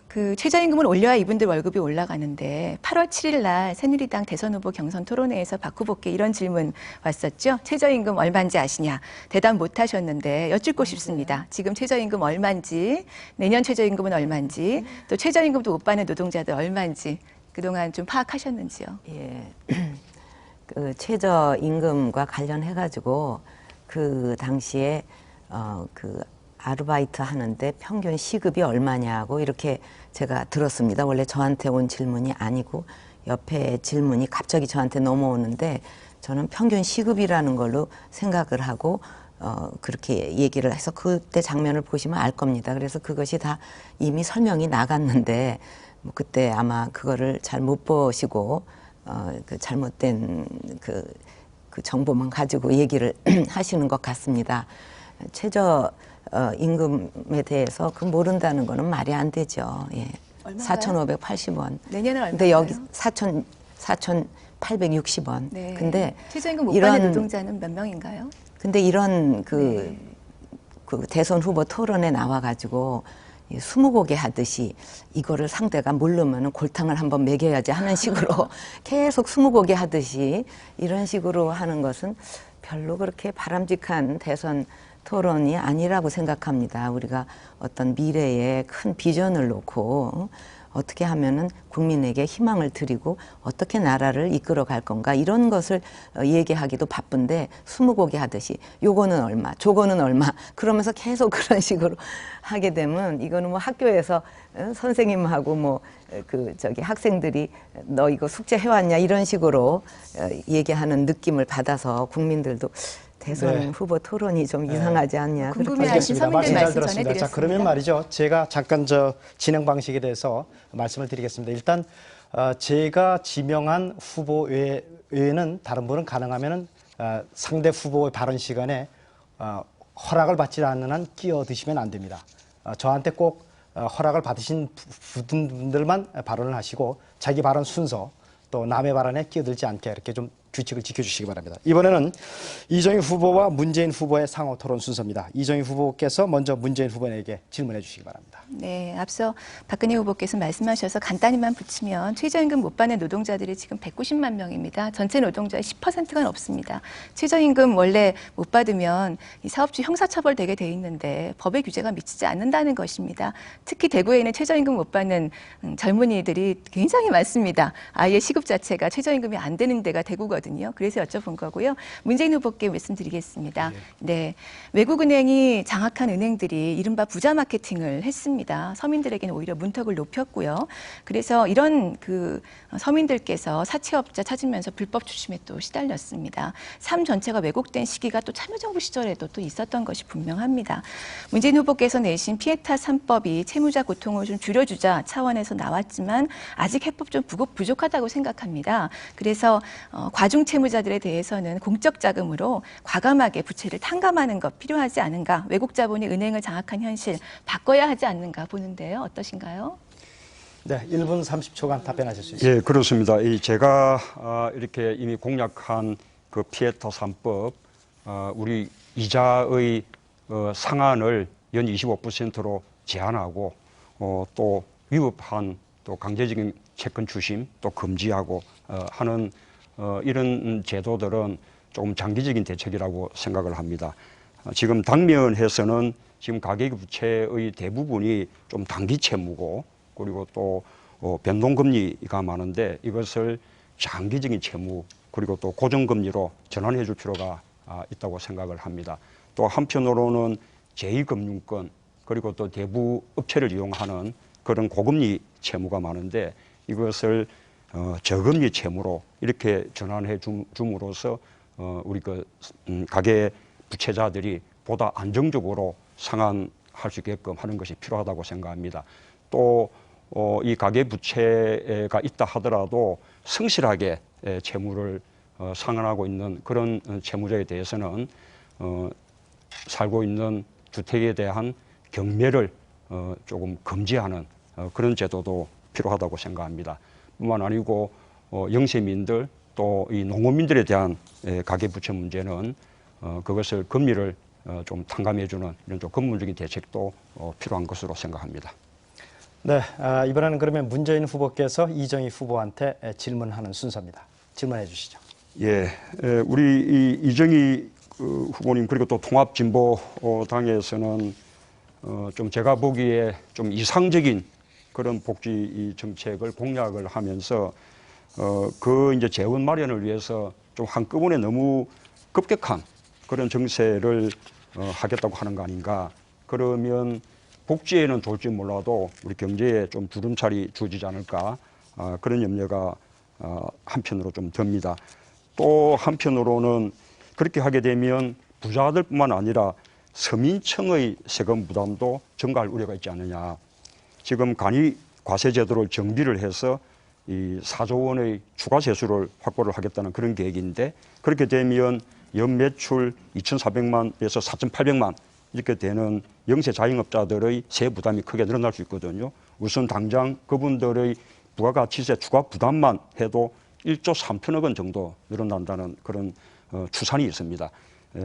그 최저임금을 올려야 이분들 월급이 올라가는데 8월 7일 날 새누리당 대선 후보 경선 토론회에서 박 후보께 이런 질문 왔었죠. 최저임금 얼마인지 아시냐? 대답 못 하셨는데 여쭙고 싶습니다. 지금 최저임금 얼마인지, 내년 최저임금은 얼마인지, 또 최저임금도 못 받는 노동자들 얼마인지 그동안 좀 파악하셨는지요? 예. 그 최저임금과 관련해가지고 그 당시에 그 아르바이트 하는데 평균 시급이 얼마냐고 이렇게 제가 들었습니다. 원래 저한테 온 질문이 아니고 옆에 질문이 갑자기 저한테 넘어오는데 저는 평균 시급이라는 걸로 생각을 하고 그렇게 얘기를 해서 그때 장면을 보시면 알 겁니다. 그래서 그것이 다 이미 설명이 나갔는데 뭐 그때 아마 그거를 잘 못 보시고 그 잘못된 그 정보만 가지고 얘기를 하시는 것 같습니다. 최저 임금에 대해서 그 모른다는 거는 말이 안 되죠. 예. 4,580원. 내년은 얼마인가요? 근데 여기 4,860원. 네. 근데 최저임금 못 받는 노동자는 몇 명인가요? 근데 이런 그 대선 후보 토론에 나와가지고 스무고개 하듯이 이거를 상대가 모르면은 골탕을 한번 먹여야지 하는 식으로 계속 스무고개 하듯이 이런 식으로 하는 것은 별로 그렇게 바람직한 대선 토론이 아니라고 생각합니다. 우리가 어떤 미래에 큰 비전을 놓고 어떻게 하면은 국민에게 희망을 드리고 어떻게 나라를 이끌어 갈 건가 이런 것을 얘기하기도 바쁜데 스무고개 하듯이 요거는 얼마, 저거는 얼마 그러면서 계속 그런 식으로 하게 되면 이거는 뭐 학교에서 선생님하고 뭐 그 저기 학생들이 너 이거 숙제 해왔냐 이런 식으로 얘기하는 느낌을 받아서 국민들도 대선 후보 토론이 좀 이상하지 않냐. 궁금해하신 알겠습니다. 서민들 잘 말씀 들었습니다. 전해드렸습니다. 자, 그러면 말이죠. 제가 잠깐 진행 방식에 대해서 말씀을 드리겠습니다. 일단 제가 지명한 후보 외에는 다른 분은 가능하면은 상대 후보의 발언 시간에 허락을 받지 않는 한 끼어드시면 안 됩니다. 저한테 꼭 허락을 받으신 분들만 발언을 하시고 자기 발언 순서 또 남의 발언에 끼어들지 않게 이렇게 좀 규칙을 지켜주시기 바랍니다. 이번에는 이정희 후보와 문재인 후보의 상호 토론 순서입니다. 이정희 후보께서 먼저 문재인 후보에게 질문해 주시기 바랍니다. 네, 앞서 박근혜 후보께서 말씀하셔서 간단히만 붙이면 최저임금 못 받는 노동자들이 지금 190만 명입니다. 전체 노동자의 10%가 넘습니다. 최저임금 원래 못 받으면 이 사업주 형사처벌되게 돼 있는데 법의 규제가 미치지 않는다는 것입니다. 특히 대구에 있는 최저임금 못 받는 젊은이들이 굉장히 많습니다. 아예 시급 자체가 최저임금이 안 되는 데가 대구거든요. 그래서 여쭤본 거고요. 문재인 후보께 말씀드리겠습니다. 네, 외국은행이 장악한 은행들이 이른바 부자 마케팅을 했습니다. 서민들에게는 오히려 문턱을 높였고요. 그래서 이런 그 서민들께서 사채업자 찾으면서 불법 추심에 또 시달렸습니다. 삶 전체가 왜곡된 시기가 또 참여정부 시절에도 또 있었던 것이 분명합니다. 문재인 후보께서 내신 피에타 3법이 채무자 고통을 좀 줄여주자 차원에서 나왔지만 아직 해법 좀 부족하다고 생각합니다. 그래서 과중 채무자들에 대해서는 공적 자금으로 과감하게 부채를 탕감하는 것 필요하지 않은가, 외국 자본이 은행을 장악한 현실 바꿔야 하지 않는가 보는데요. 어떠신가요? 네, 1분 30초간 답변하실 수 있습니다. 예, 그렇습니다. 제가 이렇게 이미 공약한 그 피에타 3법, 우리 이자의 상한을 연 25%로 제한하고 또 위법한 또 강제적인 채권 추심 또 금지하고 하는 이런 제도들은 조금 장기적인 대책이라고 생각을 합니다. 지금 당면에서는 지금 가계부채의 대부분이 좀 단기 채무고 그리고 또 변동금리가 많은데 이것을 장기적인 채무 그리고 또 고정금리로 전환해 줄 필요가 있다고 생각을 합니다. 또 한편으로는 제2금융권 그리고 또 대부 업체를 이용하는 그런 고금리 채무가 많은데 이것을 저금리 채무로 이렇게 전환해 줌으로써 우리 가계 부채자들이 보다 안정적으로 상환할 수 있게끔 하는 것이 필요하다고 생각합니다. 또 이 가계 부채가 있다 하더라도 성실하게 채무를 상환하고 있는 그런 채무자에 대해서는 살고 있는 주택에 대한 경매를 조금 금지하는 그런 제도도 필요하다고 생각합니다. 뿐만 아니고 영세민들 또 이 농어민들에 대한 가계부채 문제는 그것을 금리를 좀 탕감해주는 이런 좀 근본적인 대책도 필요한 것으로 생각합니다. 네, 이번에는 그러면 문재인 후보께서 이정희 후보한테 질문하는 순서입니다. 질문해 주시죠. 예, 우리 이정희 후보님 그리고 또 통합진보당에서는 좀 제가 보기에 좀 이상적인 그런 복지 정책을 공약을 하면서 그 이제 재원 마련을 위해서 좀 한꺼번에 너무 급격한 그런 정세를 하겠다고 하는 거 아닌가. 그러면 복지에는 좋을지 몰라도 우리 경제에 좀 주름살이 주어지지 않을까 그런 염려가 한편으로 좀 듭니다. 또 한편으로는 그렇게 하게 되면 부자들뿐만 아니라 서민층의 세금 부담도 증가할 우려가 있지 않느냐. 지금 간이과세 제도를 정비를 해서 이 4조 원의 추가 세수를 확보를 하겠다는 그런 계획인데 그렇게 되면 연매출 2,400만에서 4,800만 이렇게 되는 영세 자영업자들의 세 부담이 크게 늘어날 수 있거든요. 우선 당장 그분들의 부가가치세 추가 부담만 해도 1조 3천억 원 정도 늘어난다는 그런 추산이 있습니다.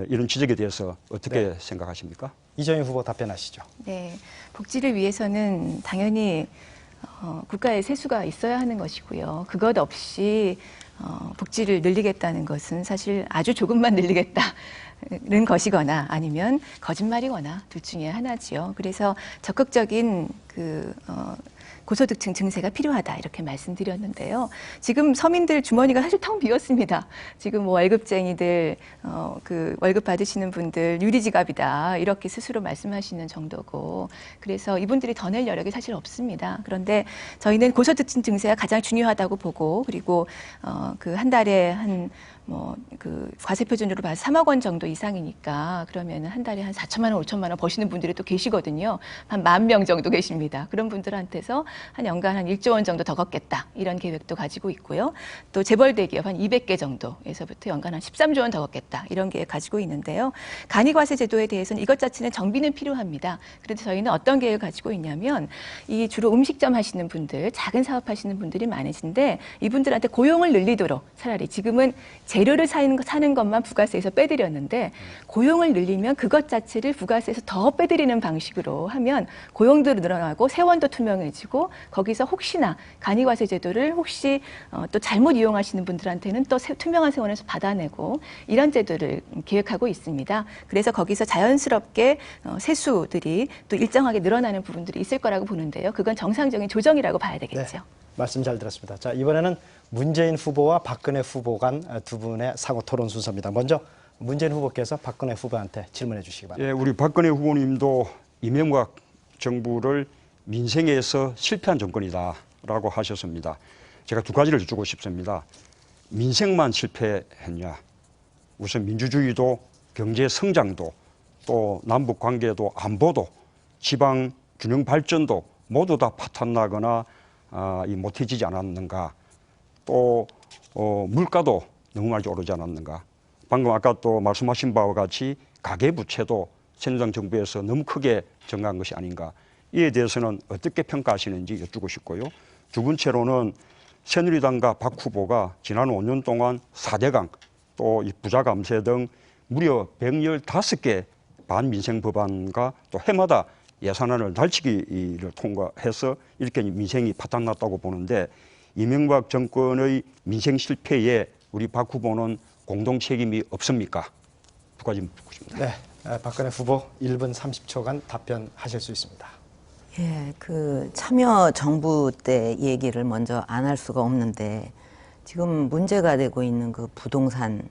이런 지적에 대해서 어떻게 생각하십니까? 이정희 후보 답변하시죠. 네, 복지를 위해서는 당연히 국가의 세수가 있어야 하는 것이고요. 그것 없이 복지를 늘리겠다는 것은 사실 아주 조금만 늘리겠다는 것이거나 아니면 거짓말이거나 둘 중에 하나지요. 그래서 적극적인 고소득층 증세가 필요하다 이렇게 말씀드렸는데요. 지금 서민들 주머니가 사실 텅 비었습니다. 지금 뭐 월급쟁이들 그 월급 받으시는 분들 유리지갑이다 이렇게 스스로 말씀하시는 정도고 그래서 이분들이 더 낼 여력이 사실 없습니다. 그런데 저희는 고소득층 증세가 가장 중요하다고 보고 그리고 그 한 달에 그 과세 표준으로 봐서 3억 원 정도 이상이니까 그러면 한 달에 한 4천만 원, 5천만 원 버시는 분들이 또 계시거든요. 한 10,000명 정도 계십니다. 그런 분들한테서 한 연간 한 1조 원 정도 더 걷겠다 이런 계획도 가지고 있고요. 또 재벌 대기업 한 200개 정도에서부터 연간 한 13조 원 더 걷겠다 이런 계획 가지고 있는데요. 간이과세 제도에 대해서는 이것 자체는 정비는 필요합니다. 그런데 저희는 어떤 계획을 가지고 있냐면 이 주로 음식점 하시는 분들, 작은 사업 하시는 분들이 많으신데 이분들한테 고용을 늘리도록 차라리 지금은 재료를 사는 것만 부가세에서 빼드렸는데 고용을 늘리면 그것 자체를 부가세에서 더 빼드리는 방식으로 하면 고용도 늘어나고 세원도 투명해지고 거기서 혹시나 간이과세 제도를 혹시 또 잘못 이용하시는 분들한테는 또 투명한 세원에서 받아내고 이런 제도를 계획하고 있습니다. 그래서 거기서 자연스럽게 세수들이 또 일정하게 늘어나는 부분들이 있을 거라고 보는데요. 그건 정상적인 조정이라고 봐야 되겠죠. 네, 말씀 잘 들었습니다. 자, 이번에는 문재인 후보와 박근혜 후보 간 두 분의 상호 토론 순서입니다. 먼저 문재인 후보께서 박근혜 후보한테 질문해 주시기 바랍니다. 예, 우리 박근혜 후보님도 이명박 정부를 민생에서 실패한 정권이다라고 하셨습니다. 제가 두 가지를 여쭙고 싶습니다. 민생만 실패했냐? 우선 민주주의도 경제 성장도 또 남북 관계도 안보도 지방 균형 발전도 모두 다 파탄나거나 못해지지 않았는가? 또 물가도 너무 많이 오르지 않았는가? 방금 아까 또 말씀하신 바와 같이 가계부채도 새누리당 정부에서 너무 크게 증가한 것이 아닌가? 이에 대해서는 어떻게 평가하시는지 여쭙고 싶고요. 두 번째로는 새누리당과 박 후보가 지난 5년 동안 4대강 또 이 부자 감세 등 무려 115개 반민생 법안과 또 해마다 예산안을 날치기를 통과해서 이렇게 민생이 파탄났다고 보는데 이명박 정권의 민생 실패에 우리 박 후보는 공동 책임이 없습니까? 두 가지 묻고 싶습니다. 네, 박근혜 후보 1분 30초간 답변하실 수 있습니다. 예, 그 참여 정부 때 얘기를 먼저 안 할 수가 없는데 지금 문제가 되고 있는 그 부동산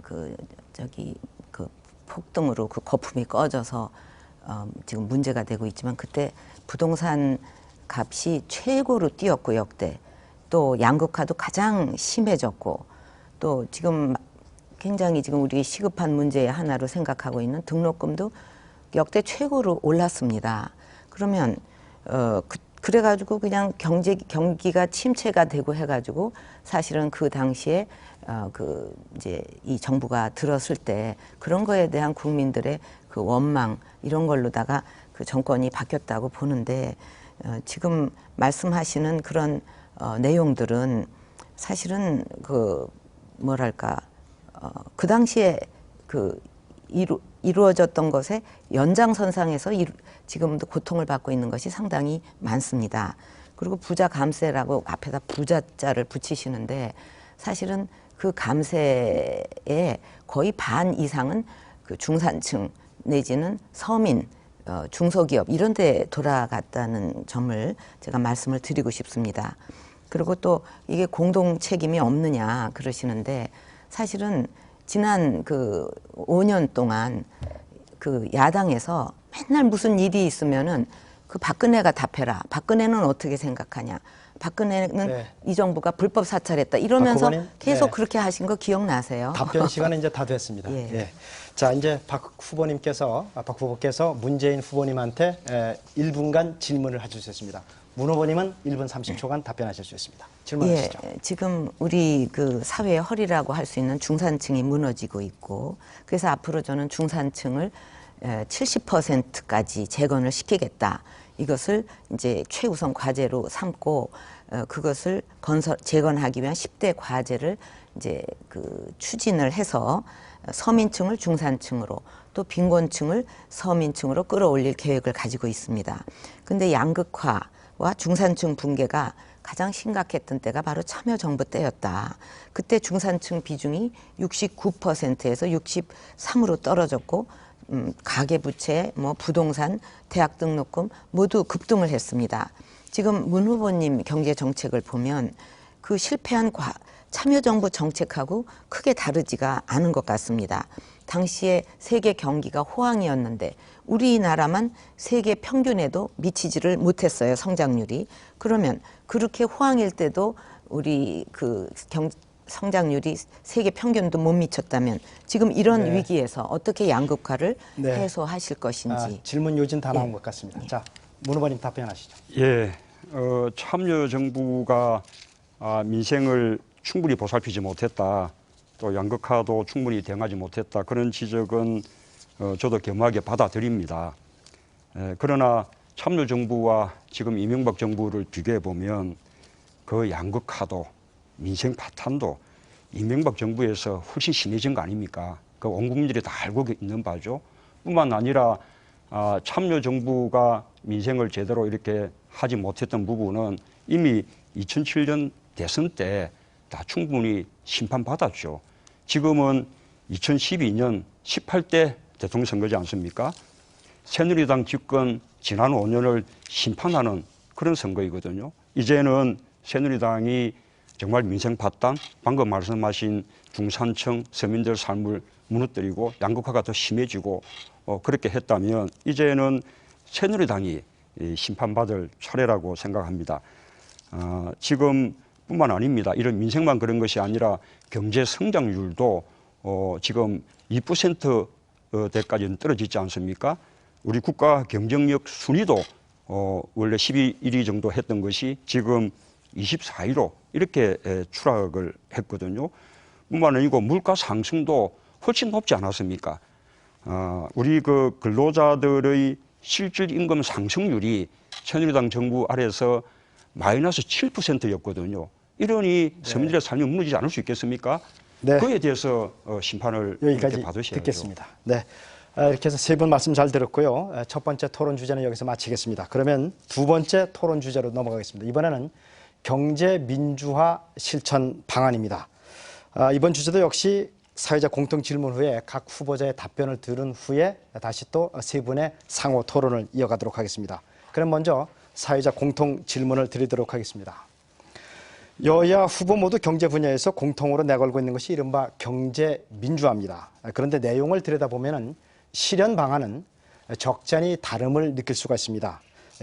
그 폭등으로 그 거품이 꺼져서 지금 문제가 되고 있지만 그때 부동산 값이 최고로 뛰었고 역대 또 양극화도 가장 심해졌고 또 지금 굉장히 지금 우리 시급한 문제의 하나로 생각하고 있는 등록금도 역대 최고로 올랐습니다. 그러면 그래가지고 그냥 경기가 침체가 되고 해가지고 사실은 그 당시에 그 이제 이 정부가 들었을 때 그런 거에 대한 국민들의 그 원망 이런 걸로다가 그 정권이 바뀌었다고 보는데 지금 말씀하시는 그런 내용들은 사실은 그 뭐랄까 그 당시에 그 이루어졌던 것의 연장선상에서 지금도 고통을 받고 있는 것이 상당히 많습니다. 그리고 부자 감세라고 앞에다 부자자를 붙이시는데 사실은 그 감세의 거의 반 이상은 그 중산층 내지는 서민, 중소기업 이런 데 돌아갔다는 점을 제가 말씀을 드리고 싶습니다. 그리고 또 이게 공동 책임이 없느냐 그러시는데 사실은 지난 그 5년 동안 그 야당에서 맨날 무슨 일이 있으면은 그 박근혜가 답해라. 박근혜는 어떻게 생각하냐. 박근혜는 네. 이 정부가 불법 사찰했다. 이러면서 박 후보님, 계속 네. 그렇게 하신 거 기억나세요? 답변 시간은 이제 다 됐습니다. 예. 예. 자, 이제 박 후보께서 문재인 후보님한테 1분간 질문을 해줄 수 있습니다. 문 후보님은 1분 30초간 답변하실 수 있습니다. 질문하시죠. 예, 지금 우리 그 사회의 허리라고 할 수 있는 중산층이 무너지고 있고 그래서 앞으로 저는 중산층을 70%까지 재건을 시키겠다. 이것을 이제 최우선 과제로 삼고 그것을 재건하기 위한 10대 과제를 이제 그 추진을 해서 서민층을 중산층으로 또 빈곤층을 서민층으로 끌어올릴 계획을 가지고 있습니다. 근데 양극화와 중산층 붕괴가 가장 심각했던 때가 바로 참여정부 때였다. 그때 중산층 비중이 69%에서 63으로 떨어졌고 가계부채, 뭐 부동산, 대학 등록금 모두 급등을 했습니다. 지금 문 후보님 경제 정책을 보면 그 실패한 참여정부 정책하고 크게 다르지가 않은 것 같습니다. 당시에 세계 경기가 호황이었는데 우리나라만 세계 평균에도 미치지를 못했어요, 성장률이. 그러면 그렇게 호황일 때도 우리 그 성장률이 세계 평균도 못 미쳤다면 지금 이런 네. 위기에서 어떻게 양극화를 네. 해소하실 것인지. 질문 요진 다 나온 예. 것 같습니다. 자, 문 후보님 답변하시죠. 예, 참여정부가 민생을 충분히 보살피지 못했다. 또 양극화도 충분히 대응하지 못했다. 그런 지적은 저도 겸허하게 받아들입니다. 그러나 참여정부와 지금 이명박 정부를 비교해 보면 그 양극화도 민생 파탄도 이명박 정부에서 훨씬 심해진 거 아닙니까? 그 온 국민들이 다 알고 있는 바죠. 뿐만 아니라 참여정부가 민생을 제대로 이렇게 하지 못했던 부분은 이미 2007년 대선 때 다 충분히 심판받았죠. 지금은 2012년 18대 대통령 선거지 않습니까? 새누리당 집권 지난 5년을 심판하는 그런 선거이거든요. 이제는 새누리당이 정말 민생 파탄, 방금 말씀하신 중산층 서민들 삶을 무너뜨리고 양극화가 더 심해지고 그렇게 했다면 이제는 새누리당이 심판받을 차례라고 생각합니다. 지금 뿐만 아닙니다. 이런 민생만 그런 것이 아니라 경제 성장률도 지금 2%대까지는 떨어지지 않습니까? 우리 국가 경쟁력 순위도 원래 11위 정도 했던 것이 지금 24위로 이렇게 추락을 했거든요. 뿐만 아니고 물가 상승도 훨씬 높지 않았습니까? 우리 그 근로자들의 실질 임금 상승률이 새누리당 정부 아래에서 마이너스 7%였거든요. 이러니 서민들의 삶이 무너지지 않을 수 있겠습니까? 네. 그에 대해서 심판을 여기까지 이렇게 받으셔야죠. 듣겠습니다. 네. 이렇게 해서 세 분 말씀 잘 들었고요. 첫 번째 토론 주제는 여기서 마치겠습니다. 그러면 두 번째 토론 주제로 넘어가겠습니다. 이번에는 경제 민주화 실천 방안입니다. 이번 주제도 역시 사회적 공통 질문 후에 각 후보자의 답변을 들은 후에 다시 또 세 분의 상호 토론을 이어가도록 하겠습니다. 그럼 먼저 사회자 공통 질문을 드리도록 하겠습니다. 여야 후보 모두 경제 분야에서 공통으로 내걸고 있는 것이 이른바 경제 민주화입니다. 그런데 내용을 들여다보면 실현 방안은 적잖이 다름을 느낄 수가 있습니다.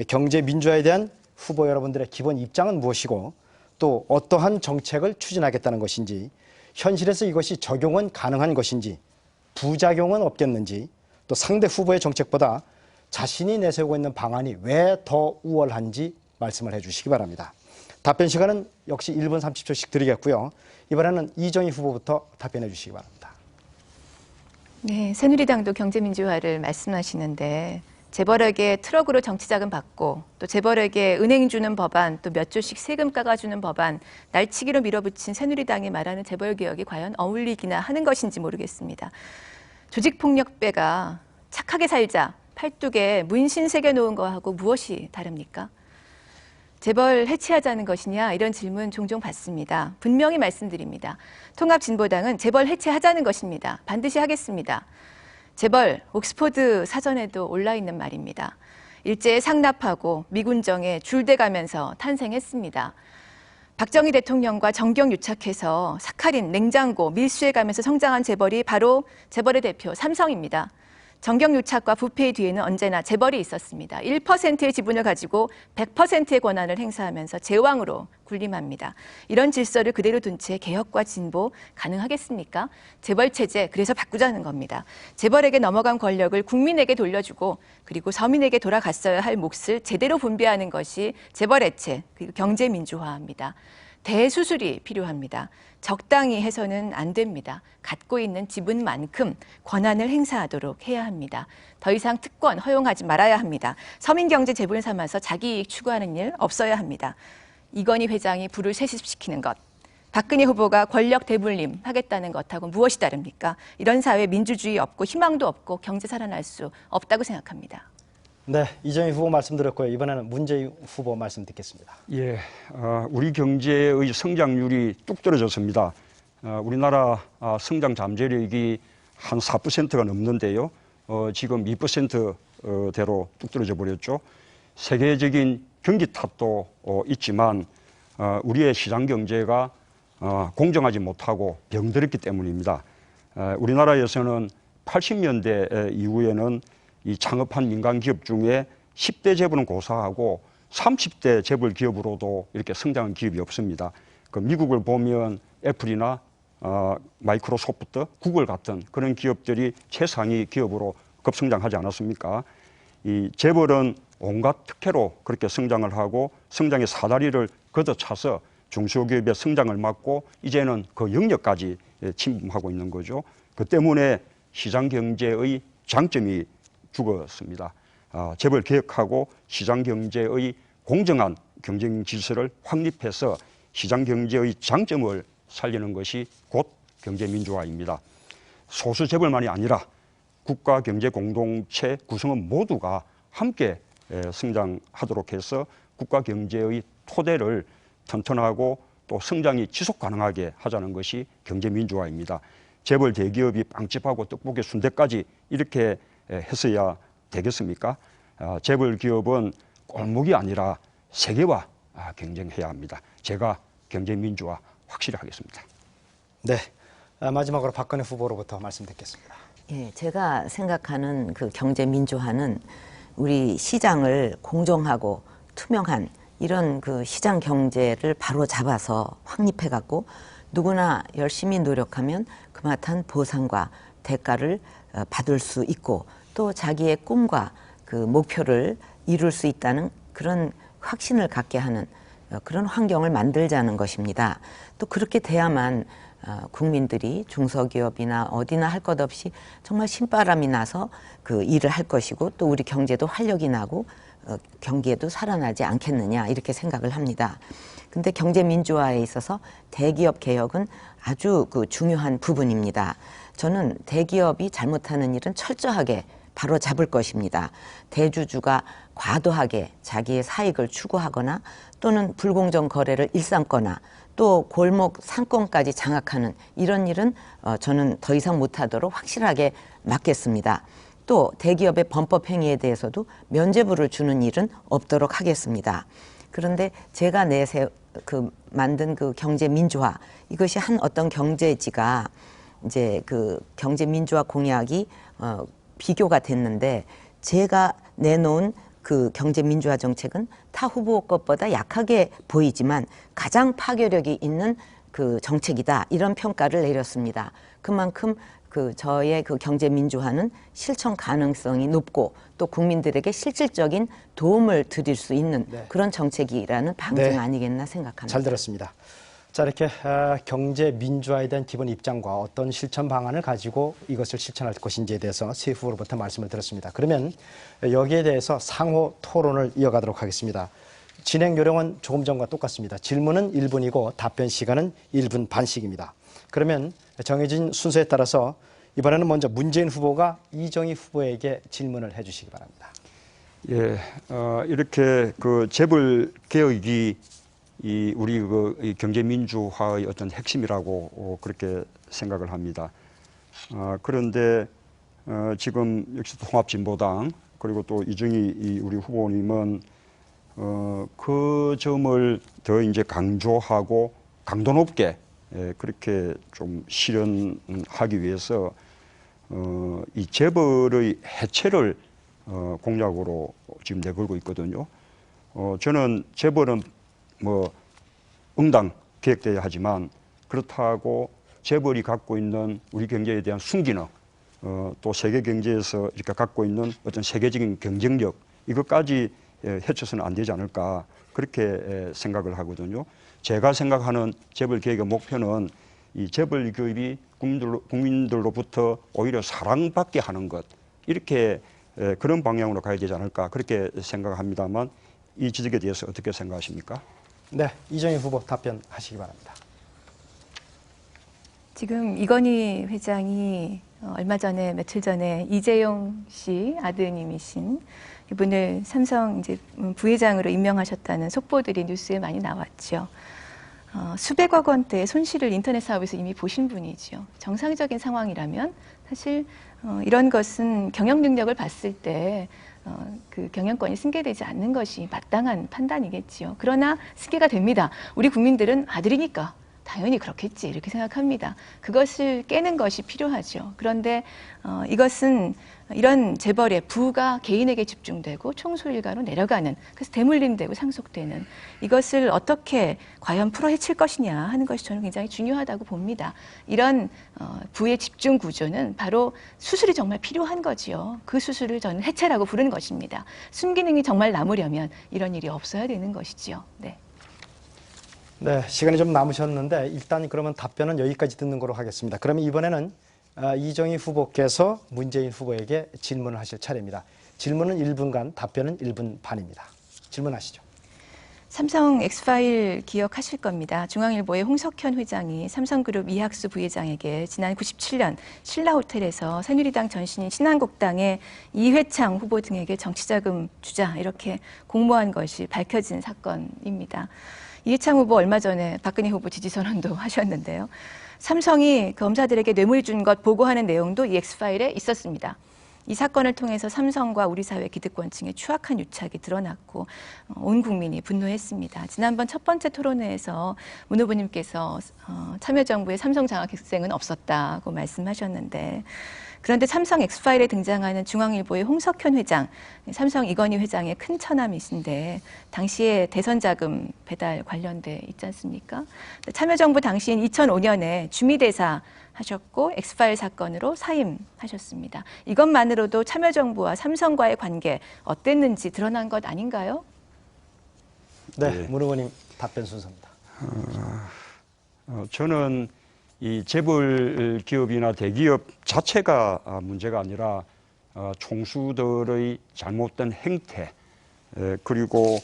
경제 민주화에 대한 후보 여러분들의 기본 입장은 무엇이고 또 어떠한 정책을 추진하겠다는 것인지, 현실에서 이것이 적용은 가능한 것인지, 부작용은 없겠는지, 또 상대 후보의 정책보다 자신이 내세우고 있는 방안이 왜 더 우월한지 말씀을 해주시기 바랍니다. 답변 시간은 역시 1분 30초씩 드리겠고요. 이번에는 이정희 후보부터 답변해 주시기 바랍니다. 네, 새누리당도 경제민주화를 말씀하시는데 재벌에게 트럭으로 정치자금 받고 또 재벌에게 은행 주는 법안, 또 몇 조씩 세금 깎아주는 법안, 날치기로 밀어붙인 새누리당이 말하는 재벌개혁이 과연 어울리기나 하는 것인지 모르겠습니다. 조직폭력배가 착하게 살자 팔뚝에 문신 새겨놓은 거하고 무엇이 다릅니까? 재벌 해체하자는 것이냐, 이런 질문 종종 받습니다. 분명히 말씀드립니다. 통합진보당은 재벌 해체하자는 것입니다. 반드시 하겠습니다. 재벌, 옥스퍼드 사전에도 올라있는 말입니다. 일제에 상납하고 미군정에 줄대가면서 탄생했습니다. 박정희 대통령과 정경 유착해서 사카린, 냉장고, 밀수해가면서 성장한 재벌이 바로 재벌의 대표 삼성입니다. 정경 유착과 부패의 뒤에는 언제나 재벌이 있었습니다. 1%의 지분을 가지고 100%의 권한을 행사하면서 제왕으로 군림합니다. 이런 질서를 그대로 둔 채 개혁과 진보 가능하겠습니까? 재벌 체제, 그래서 바꾸자는 겁니다. 재벌에게 넘어간 권력을 국민에게 돌려주고 그리고 서민에게 돌아갔어야 할 몫을 제대로 분배하는 것이 재벌 해체, 그리고 경제 민주화입니다. 대수술이 필요합니다. 적당히 해서는 안 됩니다. 갖고 있는 지분만큼 권한을 행사하도록 해야 합니다. 더 이상 특권 허용하지 말아야 합니다. 서민경제 재분 삼아서 자기 이익 추구하는 일 없어야 합니다. 이건희 회장이 부를 세습시키는 것, 박근혜 후보가 권력 대물림 하겠다는 것하고 무엇이 다릅니까? 이런 사회 민주주의 없고 희망도 없고 경제 살아날 수 없다고 생각합니다. 네, 이정희 후보 말씀드렸고요. 이번에는 문재인 후보 말씀 듣겠습니다. 예, 우리 경제의 성장률이 뚝 떨어졌습니다. 우리나라 성장 잠재력이 한 4%가 넘는데요. 지금 2%대로 뚝 떨어져 버렸죠. 세계적인 경기 탓도 있지만 우리의 시장 경제가 공정하지 못하고 병들었기 때문입니다. 우리나라에서는 80년대 이후에는 이 창업한 민간 기업 중에 10대 재벌은 고사하고 30대 재벌 기업으로도 이렇게 성장한 기업이 없습니다. 그 미국을 보면 애플이나 마이크로소프트, 구글 같은 그런 기업들이 최상위 기업으로 급성장하지 않았습니까? 이 재벌은 온갖 특혜로 그렇게 성장을 하고 성장의 사다리를 걷어차서 중소기업의 성장을 막고 이제는 그 영역까지 침범하고 있는 거죠. 그 때문에 시장 경제의 장점이 죽었습니다. 재벌 개혁하고 시장 경제의 공정한 경쟁 질서를 확립해서 시장 경제의 장점을 살리는 것이 곧 경제 민주화입니다. 소수 재벌만이 아니라 국가 경제 공동체 구성원 모두가 함께 성장하도록 해서 국가 경제의 토대를 튼튼하고 또 성장이 지속 가능하게 하자는 것이 경제 민주화입니다. 재벌 대기업이 빵집하고 떡볶이 순대까지 이렇게 했어야 되겠습니까? 재벌 기업은 꼴목이 아니라 세계와 경쟁해야 합니다. 제가 경제 민주화 확실히 하겠습니다. 네, 마지막으로 박근혜 후보로부터 말씀 듣겠습니다. 예, 제가 생각하는 그 경제 민주화는 우리 시장을 공정하고 투명한 이런 그 시장 경제를 바로 잡아서 확립해 갖고 누구나 열심히 노력하면 그마탄 보상과 대가를 받을 수 있고 또 자기의 꿈과 그 목표를 이룰 수 있다는 그런 확신을 갖게 하는 그런 환경을 만들자는 것입니다. 또 그렇게 돼야만 국민들이 중소기업이나 어디나 할 것 없이 정말 신바람이 나서 그 일을 할 것이고 또 우리 경제도 활력이 나고 경기에도 살아나지 않겠느냐 이렇게 생각을 합니다. 근데 경제 민주화에 있어서 대기업 개혁은 아주 그 중요한 부분입니다. 저는 대기업이 잘못하는 일은 철저하게 바로 잡을 것입니다. 대주주가 과도하게 자기의 사익을 추구하거나 또는 불공정 거래를 일삼거나 또 골목 상권까지 장악하는 이런 일은 저는 더 이상 못하도록 확실하게 막겠습니다. 또 대기업의 범법 행위에 대해서도 면죄부를 주는 일은 없도록 하겠습니다. 그런데 제가 만든 그 경제 민주화, 이것이 한 어떤 경제지가 이제 그 경제 민주화 공약이 비교가 됐는데, 제가 내놓은 그 경제 민주화 정책은 타 후보 것보다 약하게 보이지만 가장 파괴력이 있는 그 정책이다, 이런 평가를 내렸습니다. 그만큼 그 저의 그 경제 민주화는 실천 가능성이 높고 또 국민들에게 실질적인 도움을 드릴 수 있는 그런 정책이라는 방증 아니겠나 생각합니다. 잘 들었습니다. 자, 이렇게 경제 민주화에 대한 기본 입장과 어떤 실천 방안을 가지고 이것을 실천할 것인지에 대해서 세 후보로부터 말씀을 들었습니다. 그러면 여기에 대해서 상호 토론을 이어가도록 하겠습니다. 진행 요령은 조금 전과 똑같습니다. 질문은 1분이고 답변 시간은 1분 반씩입니다. 그러면 정해진 순서에 따라서 이번에는 먼저 문재인 후보가 이정희 후보에게 질문을 해주시기 바랍니다. 예, 이렇게 그 재벌 개혁이 우리 이 경제 민주화의 어떤 핵심이라고 그렇게 생각을 합니다. 그런데 지금 역시 통합진보당 그리고 또 이정희 우리 후보님은 그 점을 더 이제 강조하고 강도 높게 그렇게 좀 실현하기 위해서 이 재벌의 해체를 공약으로 지금 내걸고 있거든요. 저는 재벌은 뭐 응당 계획돼야 하지만, 그렇다고 재벌이 갖고 있는 우리 경제에 대한 순기능, 또 세계 경제에서 이렇게 갖고 있는 어떤 세계적인 경쟁력, 이것까지 해쳐서는 안 되지 않을까, 그렇게 생각을 하거든요. 제가 생각하는 재벌 개혁의 목표는 이 재벌 기업이 국민들로부터 오히려 사랑받게 하는 것, 이렇게 그런 방향으로 가야 되지 않을까, 그렇게 생각합니다만, 이 지적에 대해서 어떻게 생각하십니까? 네, 이정희 후보 답변하시기 바랍니다. 지금 이건희 회장이 며칠 전에 이재용 씨 아드님이신 이분을 삼성 이제 부회장으로 임명하셨다는 속보들이 뉴스에 많이 나왔죠. 수백억 원대의 손실을 인터넷 사업에서 이미 보신 분이죠. 정상적인 상황이라면 사실 이런 것은 경영 능력을 봤을 때 그 경영권이 승계되지 않는 것이 마땅한 판단이겠지요. 그러나 승계가 됩니다. 우리 국민들은 아들이니까 당연히 그렇겠지 이렇게 생각합니다. 그것을 깨는 것이 필요하죠. 그런데 이것은 이런 재벌의 부가 개인에게 집중되고 총수일가로 내려가는, 그래서 대물림되고 상속되는 이것을 어떻게 과연 풀어헤칠 것이냐 하는 것이 저는 굉장히 중요하다고 봅니다. 이런 부의 집중 구조는 바로 수술이 정말 필요한 거지요. 그 수술을 저는 해체라고 부르는 것입니다. 순기능이 정말 남으려면 이런 일이 없어야 되는 것이지요. 네. 네, 시간이 좀 남으셨는데 일단 그러면 답변은 여기까지 듣는 거로 하겠습니다. 그러면 이번에는 이정희 후보께서 문재인 후보에게 질문을 하실 차례입니다. 질문은 1분간, 답변은 1분 반입니다. 질문하시죠. 삼성 엑스파일 기억하실 겁니다. 중앙일보의 홍석현 회장이 삼성그룹 이학수 부회장에게 지난 97년 신라호텔에서 새누리당 전신인 신한국당의 이회창 후보 등에게 정치자금 주자 이렇게 공모한 것이 밝혀진 사건입니다. 이회창 후보 얼마 전에 박근혜 후보 지지선언도 하셨는데요. 삼성이 검사들에게 뇌물 준 것 보고하는 내용도 이 엑스파일에 있었습니다. 이 사건을 통해서 삼성과 우리 사회 기득권층의 추악한 유착이 드러났고 온 국민이 분노했습니다. 지난번 첫 번째 토론회에서 문 후보님께서 참여정부의 삼성 장학생은 없었다고 말씀하셨는데, 그런데 삼성 엑스파일에 등장하는 중앙일보의 홍석현 회장, 삼성 이건희 회장의 큰 처남이신데 당시에 대선 자금 배달 관련돼 있지 않습니까? 참여정부 당시인 2005년에 주미대사 하셨고 엑스파일 사건으로 사임하셨습니다. 이것만으로도 참여정부와 삼성과의 관계 어땠는지 드러난 것 아닌가요? 네, 문 후보님 답변 순서입니다. 저는 이 재벌 기업이나 대기업 자체가 문제가 아니라 총수들의 잘못된 행태, 그리고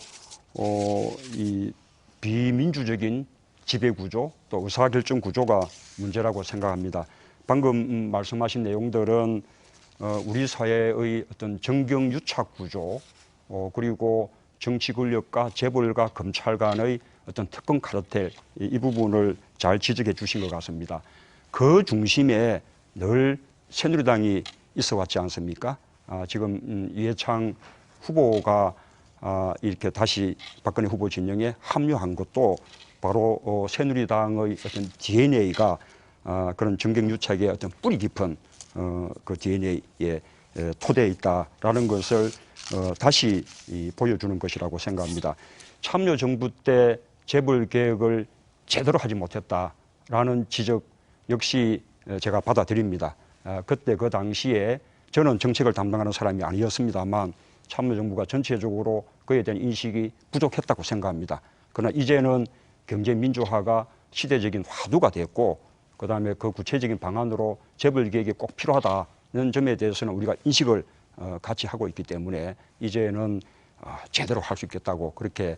이 비민주적인 지배구조, 또 의사결정 구조가 문제라고 생각합니다. 방금 말씀하신 내용들은 우리 사회의 어떤 정경유착 구조, 그리고 정치 권력과 재벌과 검찰 간의 어떤 특권 카르텔, 이 부분을 잘 지적해 주신 것 같습니다. 그 중심에 늘 새누리당이 있어 왔지 않습니까? 지금 이해창 후보가 이렇게 다시 박근혜 후보 진영에 합류한 것도 바로 새누리당의 어떤 DNA가 그런 정경유착의 어떤 뿌리 깊은 그 DNA에 토대에 있다라는 것을 다시 보여주는 것이라고 생각합니다. 참여정부 때 재벌 개혁을 제대로 하지 못했다라는 지적 역시 제가 받아들입니다. 그때 그 당시에 저는 정책을 담당하는 사람이 아니었습니다만 참여정부가 전체적으로 그에 대한 인식이 부족했다고 생각합니다. 그러나 이제는 경제민주화가 시대적인 화두가 됐고 그다음에 그 구체적인 방안으로 재벌 개혁이 꼭 필요하다는 점에 대해서는 우리가 인식을 같이 하고 있기 때문에 이제는 제대로 할 수 있겠다고 그렇게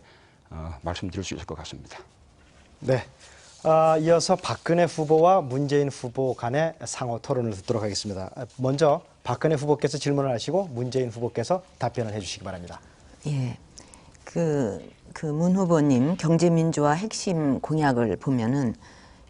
말씀드릴 수 있을 것 같습니다. 네. 이어서 박근혜 후보와 문재인 후보 간의 상호 토론을 듣도록 하겠습니다. 먼저 박근혜 후보께서 질문을 하시고 문재인 후보께서 답변을 해주시기 바랍니다. 예. 문 후보님 경제민주화 핵심 공약을 보면은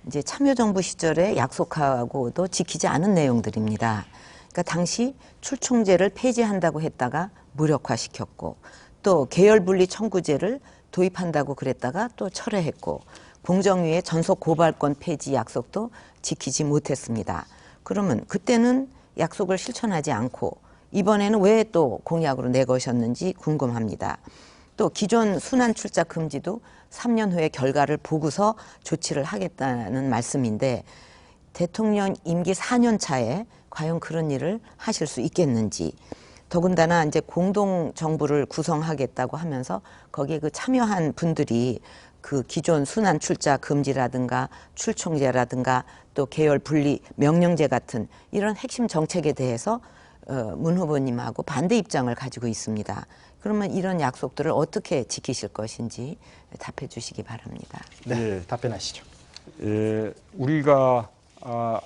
이제 참여정부 시절에 약속하고도 지키지 않은 내용들입니다. 그러니까 당시 출총제를 폐지한다고 했다가 무력화시켰고 또 계열분리 청구제를 도입한다고 그랬다가 또 철회했고 공정위의 전속 고발권 폐지 약속도 지키지 못했습니다. 그러면 그때는 약속을 실천하지 않고 이번에는 왜 또 공약으로 내거셨는지 궁금합니다. 또 기존 순환 출자 금지도 3년 후에 결과를 보고서 조치를 하겠다는 말씀인데 대통령 임기 4년 차에 과연 그런 일을 하실 수 있겠는지 더군다나 이제 공동 정부를 구성하겠다고 하면서 거기에 그 참여한 분들이 그 기존 순환 출자 금지라든가 출총제라든가 또 계열 분리 명령제 같은 이런 핵심 정책에 대해서 문 후보님하고 반대 입장을 가지고 있습니다. 그러면 이런 약속들을 어떻게 지키실 것인지 답해 주시기 바랍니다. 네, 답변하시죠. 우리가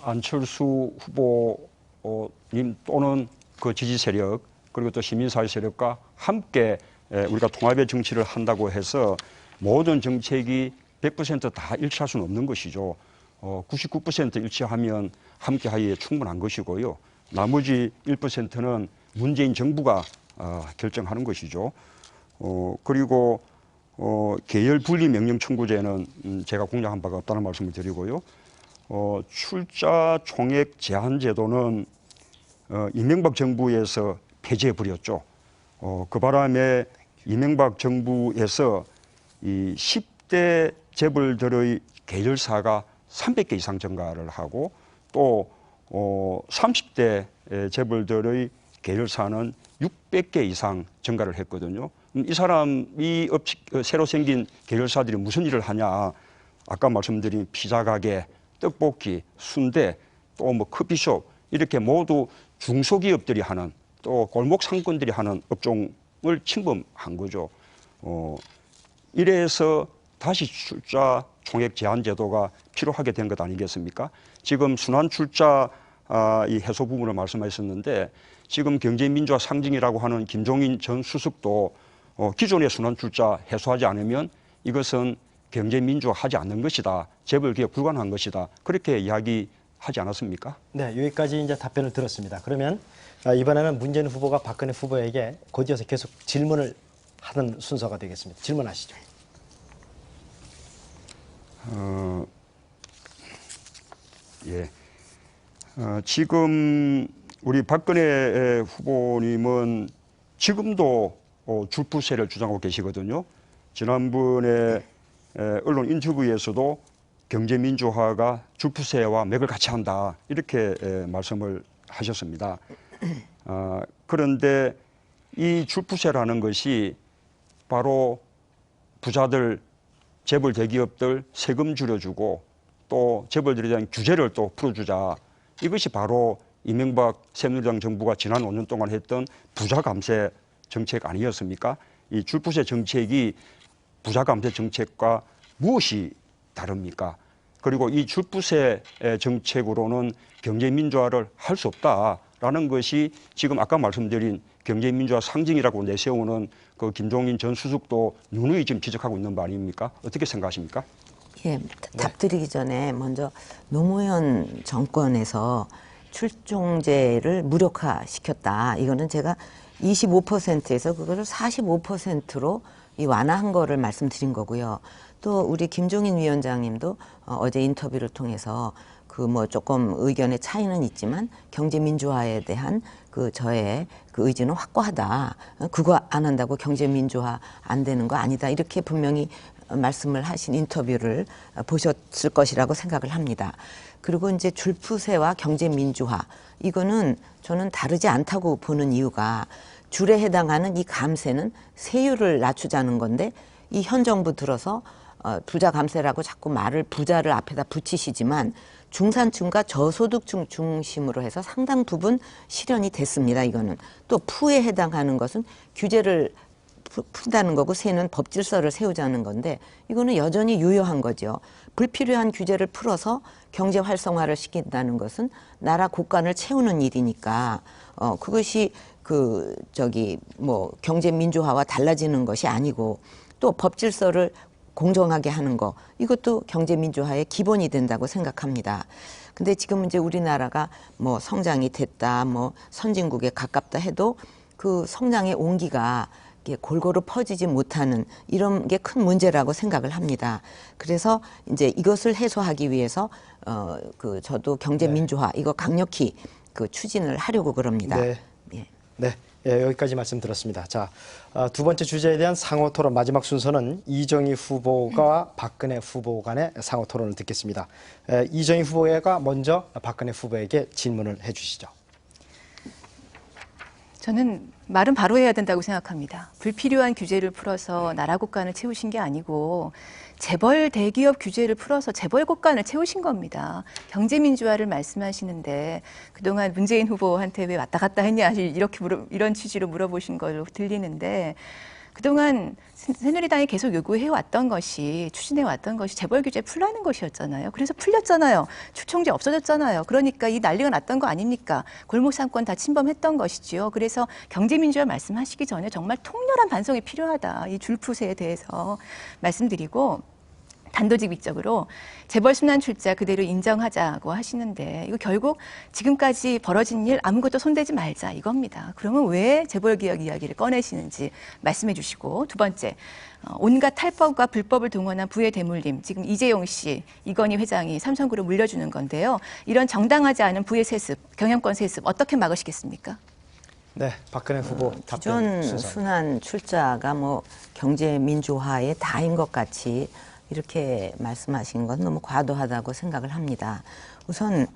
안철수 후보님 또는 그 지지 세력 그리고 또 시민사회 세력과 함께 우리가 통합의 정치를 한다고 해서 모든 정책이 100%다 일치할 수는 없는 것이죠. 99% 일치하면 함께하기에 충분한 것이고요. 나머지 1%는 문재인 정부가 결정하는 것이죠. 그리고 계열 분리 명령 청구제는 제가 공략한 바가 없다는 말씀을 드리고요. 출자 총액 제한 제도는 이명박 정부에서 폐지해 버렸죠. 그 바람에 이명박 정부에서 이 10대 재벌들의 계열사가 300개 이상 증가를 하고 또 30대 재벌들의 계열사는 600개 이상 증가를 했거든요. 이 사람이 새로 생긴 계열사들이 무슨 일을 하냐. 아까 말씀드린 피자 가게, 떡볶이, 순대, 또 뭐 커피숍 이렇게 모두 중소기업들이 하는 또 골목 상권들이 하는 업종을 침범한 거죠. 이래서 다시 출자 총액 제한 제도가 필요하게 된 것 아니겠습니까? 지금 순환 출자 이 해소 부분을 말씀하셨는데 지금 경제민주화 상징이라고 하는 김종인 전 수석도 기존의 순환 출자 해소하지 않으면 이것은 경제민주화하지 않는 것이다. 재벌개혁 불가능한 것이다. 그렇게 이야기하지 않았습니까? 네, 여기까지 이제 답변을 들었습니다. 그러면 이번에는 문재인 후보가 박근혜 후보에게 곧이어서 계속 질문을 하는 순서가 되겠습니다. 질문하시죠. 예. 지금 우리 박근혜 후보님은 지금도 줄부세를 주장하고 계시거든요. 지난번에 언론 인터뷰에서도 경제민주화가 줄부세와 맥을 같이 한다 이렇게 말씀을 하셨습니다. 그런데 이 줄부세라는 것이 바로 부자들, 재벌 대기업들 세금 줄여주고 또 재벌들에 대한 규제를 또 풀어주자. 이것이 바로 이명박 새누리당 정부가 지난 5년 동안 했던 부자 감세 정책 아니었습니까? 이 줄부세 정책이 부자 감세 정책과 무엇이 다릅니까? 그리고 이 줄부세 정책으로는 경제민주화를 할 수 없다라는 것이 지금 아까 말씀드린 경제민주화 상징이라고 내세우는 그 김종인 전 수석도 누누이 지금 지적하고 있는 바 아닙니까? 어떻게 생각하십니까? 예, 답 드리기 전에 먼저 노무현 정권에서 출종제를 무력화시켰다. 이거는 제가 25%에서 그거를 45%로 이 완화한 거를 말씀드린 거고요. 또 우리 김종인 위원장님도 어제 인터뷰를 통해서 그 뭐 조금 의견의 차이는 있지만 경제 민주화에 대한 그 저의 그 의지는 확고하다. 그거 안 한다고 경제 민주화 안 되는 거 아니다. 이렇게 분명히 말씀을 하신 인터뷰를 보셨을 것이라고 생각을 합니다. 그리고 이제 줄푸세와 경제 민주화, 이거는 저는 다르지 않다고 보는 이유가, 줄에 해당하는 이 감세는 세율을 낮추자는 건데, 이 현 정부 들어서 부자 감세라고 자꾸 말을, 부자를 앞에다 붙이시지만 중산층과 저소득층 중심으로 해서 상당 부분 실현이 됐습니다. 이거는 또 푸에 해당하는 것은 규제를 푼다는 거고, 세는 법 질서를 세우자는 건데, 이거는 여전히 유효한 거죠. 불필요한 규제를 풀어서 경제 활성화를 시킨다는 것은 나라 곳간을 채우는 일이니까 그것이 경제 민주화와 달라지는 것이 아니고, 또 법 질서를 공정하게 하는 거, 이것도 경제 민주화의 기본이 된다고 생각합니다. 근데 지금 이제 우리나라가 뭐 성장이 됐다, 뭐 선진국에 가깝다 해도 그 성장의 온기가 골고루 퍼지지 못하는 이런 게 큰 문제라고 생각을 합니다. 그래서 이제 이것을 해소하기 위해서 저도 경제 민주화 이거 강력히 추진을 하려고 그럽니다. 네. 예. 네. 예, 여기까지 말씀 들었습니다. 자, 두 번째 주제에 대한 상호 토론, 마지막 순서는 이정희 후보가 박근혜 후보 간의 상호 토론을 듣겠습니다. 이정희 후보가 먼저 박근혜 후보에게 질문을 해주시죠. 저는 말은 바로 해야 된다고 생각합니다. 불필요한 규제를 풀어서 나라 곳간을 채우신 게 아니고 재벌 대기업 규제를 풀어서 재벌 곳간을 채우신 겁니다. 경제민주화를 말씀하시는데 그동안 문재인 후보한테 왜 왔다 갔다 했냐, 이렇게 이런 취지로 물어보신 걸로 들리는데, 그동안 새누리당이 계속 요구해왔던 것이, 추진해왔던 것이 재벌 규제 풀라는 것이었잖아요. 그래서 풀렸잖아요. 추총제 없어졌잖아요. 그러니까 이 난리가 났던 거 아닙니까? 골목 상권 다 침범했던 것이지요. 그래서 경제민주화 말씀하시기 전에 정말 통렬한 반성이 필요하다. 이 줄푸세에 대해서 말씀드리고, 단도직입적으로 재벌 순환 출자 그대로 인정하자고 하시는데, 이거 결국 지금까지 벌어진 일 아무것도 손대지 말자 이겁니다. 그러면 왜 재벌 개혁 이야기를 꺼내시는지 말씀해 주시고, 두 번째, 온갖 탈법과 불법을 동원한 부의 대물림, 지금 이재용 씨, 이건희 회장이 삼성그룹 물려주는 건데요. 이런 정당하지 않은 부의 세습, 경영권 세습 어떻게 막으시겠습니까? 네, 박근혜 후보 답변 기존 순서. 순환 출자가 뭐 경제 민주화의 다인 것 같이 이렇게 말씀하신 건 너무 과도하다고 생각을 합니다. 우선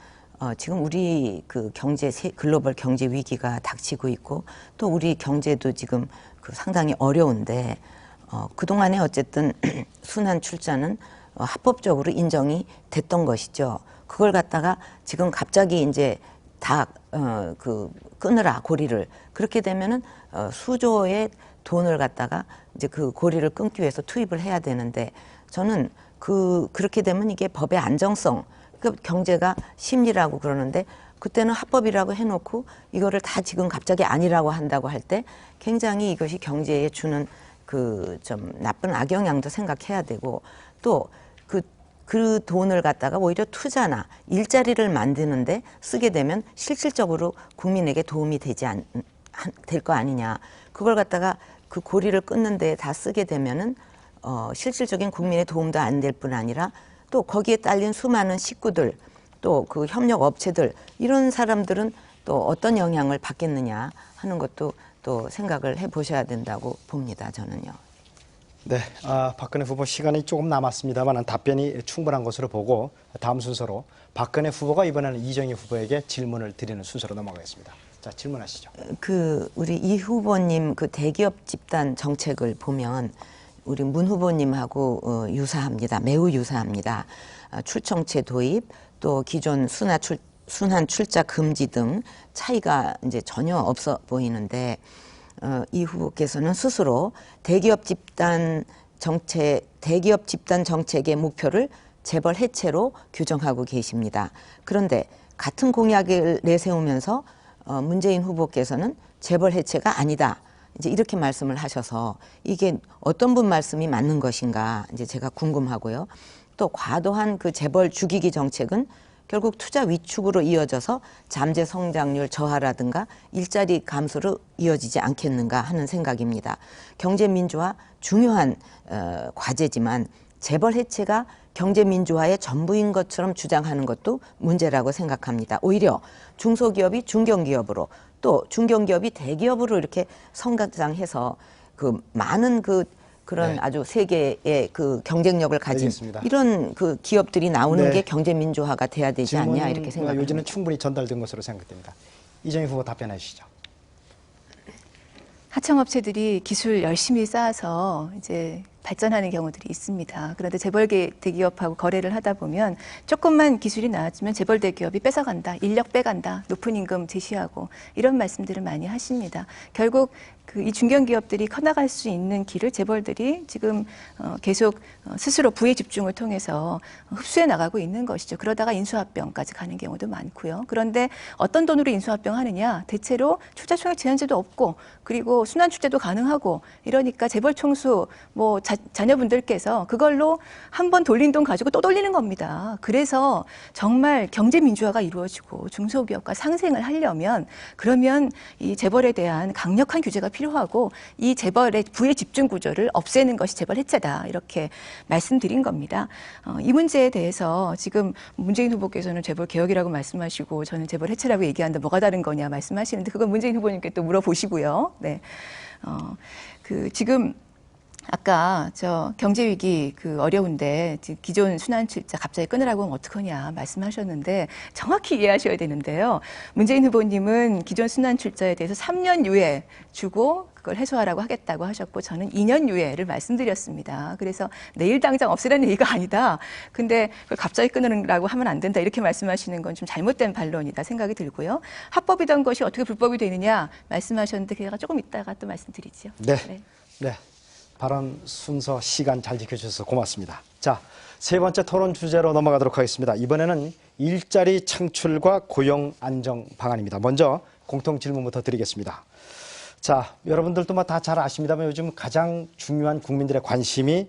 지금 우리 글로벌 경제 위기가 닥치고 있고, 또 우리 경제도 지금 상당히 어려운데, 그동안에 어쨌든 순환 출자는 합법적으로 인정이 됐던 것이죠. 그걸 갖다가 지금 갑자기 이제 다 끊으라, 고리를. 그렇게 되면은 수조의 돈을 갖다가 이제 그 고리를 끊기 위해서 투입을 해야 되는데, 저는 그렇게 되면 이게 법의 안정성, 경제가 심리라고 그러는데, 그때는 합법이라고 해놓고 이거를 다 지금 갑자기 아니라고 한다고 할 때 굉장히 이것이 경제에 주는 좀 나쁜 악영향도 생각해야 되고, 또 그 돈을 갖다가 오히려 투자나 일자리를 만드는데 쓰게 되면 실질적으로 국민에게 도움이 될 거 아니냐. 그걸 갖다가 그 고리를 끊는 데에 다 쓰게 되면은 실질적인 국민의 도움도 안 될 뿐 아니라, 또 거기에 딸린 수많은 식구들, 또 그 협력 업체들, 이런 사람들은 또 어떤 영향을 받겠느냐 하는 것도 또 생각을 해보셔야 된다고 봅니다, 저는요. 네, 박근혜 후보 시간이 조금 남았습니다만 답변이 충분한 것으로 보고, 다음 순서로 박근혜 후보가 이번에는 이정희 후보에게 질문을 드리는 순서로 넘어가겠습니다. 자, 질문하시죠. 우리 이 후보님 대기업 집단 정책을 보면 우리 문 후보님하고 유사합니다. 매우 유사합니다. 출청제 도입, 또 기존 순환 출자 금지 등 차이가 이제 전혀 없어 보이는데, 이 후보께서는 스스로 대기업 집단 정책의 목표를 재벌 해체로 규정하고 계십니다. 그런데 같은 공약을 내세우면서 문재인 후보께서는 재벌 해체가 아니다, 이제 이렇게 말씀을 하셔서, 이게 어떤 분 말씀이 맞는 것인가 이제 제가 궁금하고요. 또 과도한 재벌 죽이기 정책은 결국 투자 위축으로 이어져서 잠재 성장률 저하라든가 일자리 감소로 이어지지 않겠는가 하는 생각입니다. 경제 민주화 중요한 과제지만 재벌 해체가 경제 민주화의 전부인 것처럼 주장하는 것도 문제라고 생각합니다. 오히려 중소기업이 중견기업으로 또 중견기업이 대기업으로 이렇게 성장해서 그 많은 그런 네. 아주 세계의 그 경쟁력을 가진 알겠습니다. 이런 그 기업들이 나오는 네. 게 경제 민주화가 돼야 되지 않냐 이렇게 생각합니다. 요지는 충분히 전달된 것으로 생각됩니다. 이정희 후보 답변해 주시죠. 하청업체들이 기술 열심히 쌓아서 이제 발전하는 경우들이 있습니다. 그런데 재벌 대기업하고 거래를 하다 보면 조금만 기술이 나아지면 재벌 대기업이 뺏어간다, 인력 빼간다, 높은 임금 제시하고 이런 말씀들을 많이 하십니다. 결국 이 중견기업들이 커나갈 수 있는 길을 재벌들이 지금 계속 스스로 부의 집중을 통해서 흡수해 나가고 있는 것이죠. 그러다가 인수합병까지 가는 경우도 많고요. 그런데 어떤 돈으로 인수합병 하느냐? 대체로 투자총액 제한제도 없고 그리고 순환출자도 가능하고 이러니까 재벌 총수 자녀분들께서 그걸로 한 번 돌린 돈 가지고 또 돌리는 겁니다. 그래서 정말 경제 민주화가 이루어지고 중소기업과 상생을 하려면 그러면 이 재벌에 대한 강력한 규제가 필요하고 이 재벌의 부의 집중 구조를 없애는 것이 재벌 해체다 이렇게 말씀드린 겁니다. 이 문제에 대해서 지금 문재인 후보께서는 재벌 개혁이라고 말씀하시고 저는 재벌 해체라고 얘기하는데 뭐가 다른 거냐 말씀하시는데 그건 문재인 후보님께 또 물어보시고요. 네, 지금 아까 경제 위기 어려운데 기존 순환출자 갑자기 끊으라고 하면 어떡하냐 말씀하셨는데 정확히 이해하셔야 되는데요. 문재인 후보님은 기존 순환출자에 대해서 3년 유예 주고 그걸 해소하라고 하겠다고 하셨고 저는 2년 유예를 말씀드렸습니다. 그래서 내일 당장 없애라는 얘기가 아니다. 근데 그걸 갑자기 끊으라고 하면 안 된다 이렇게 말씀하시는 건 좀 잘못된 반론이다 생각이 들고요. 합법이던 것이 어떻게 불법이 되느냐 말씀하셨는데 제가 조금 이따가 또 말씀드리죠. 네. 네. 발언 순서 시간 잘 지켜주셔서 고맙습니다. 자, 세 번째 토론 주제로 넘어가도록 하겠습니다. 이번에는 일자리 창출과 고용 안정 방안입니다. 먼저 공통 질문부터 드리겠습니다. 자, 여러분들도 다 잘 아십니다만 요즘 가장 중요한 국민들의 관심이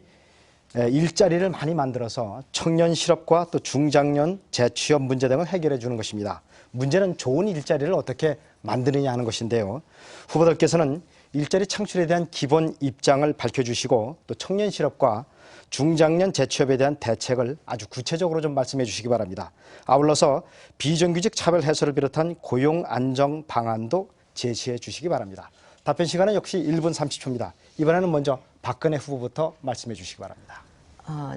일자리를 많이 만들어서 청년 실업과 또 중장년 재취업 문제 등을 해결해 주는 것입니다. 문제는 좋은 일자리를 어떻게 만드느냐 하는 것인데요. 후보들께서는 일자리 창출에 대한 기본 입장을 밝혀주시고 또 청년 실업과 중장년 재취업에 대한 대책을 아주 구체적으로 좀 말씀해 주시기 바랍니다. 아울러서 비정규직 차별 해소를 비롯한 고용 안정 방안도 제시해 주시기 바랍니다. 답변 시간은 역시 1분 30초입니다. 이번에는 먼저 박근혜 후보부터 말씀해 주시기 바랍니다.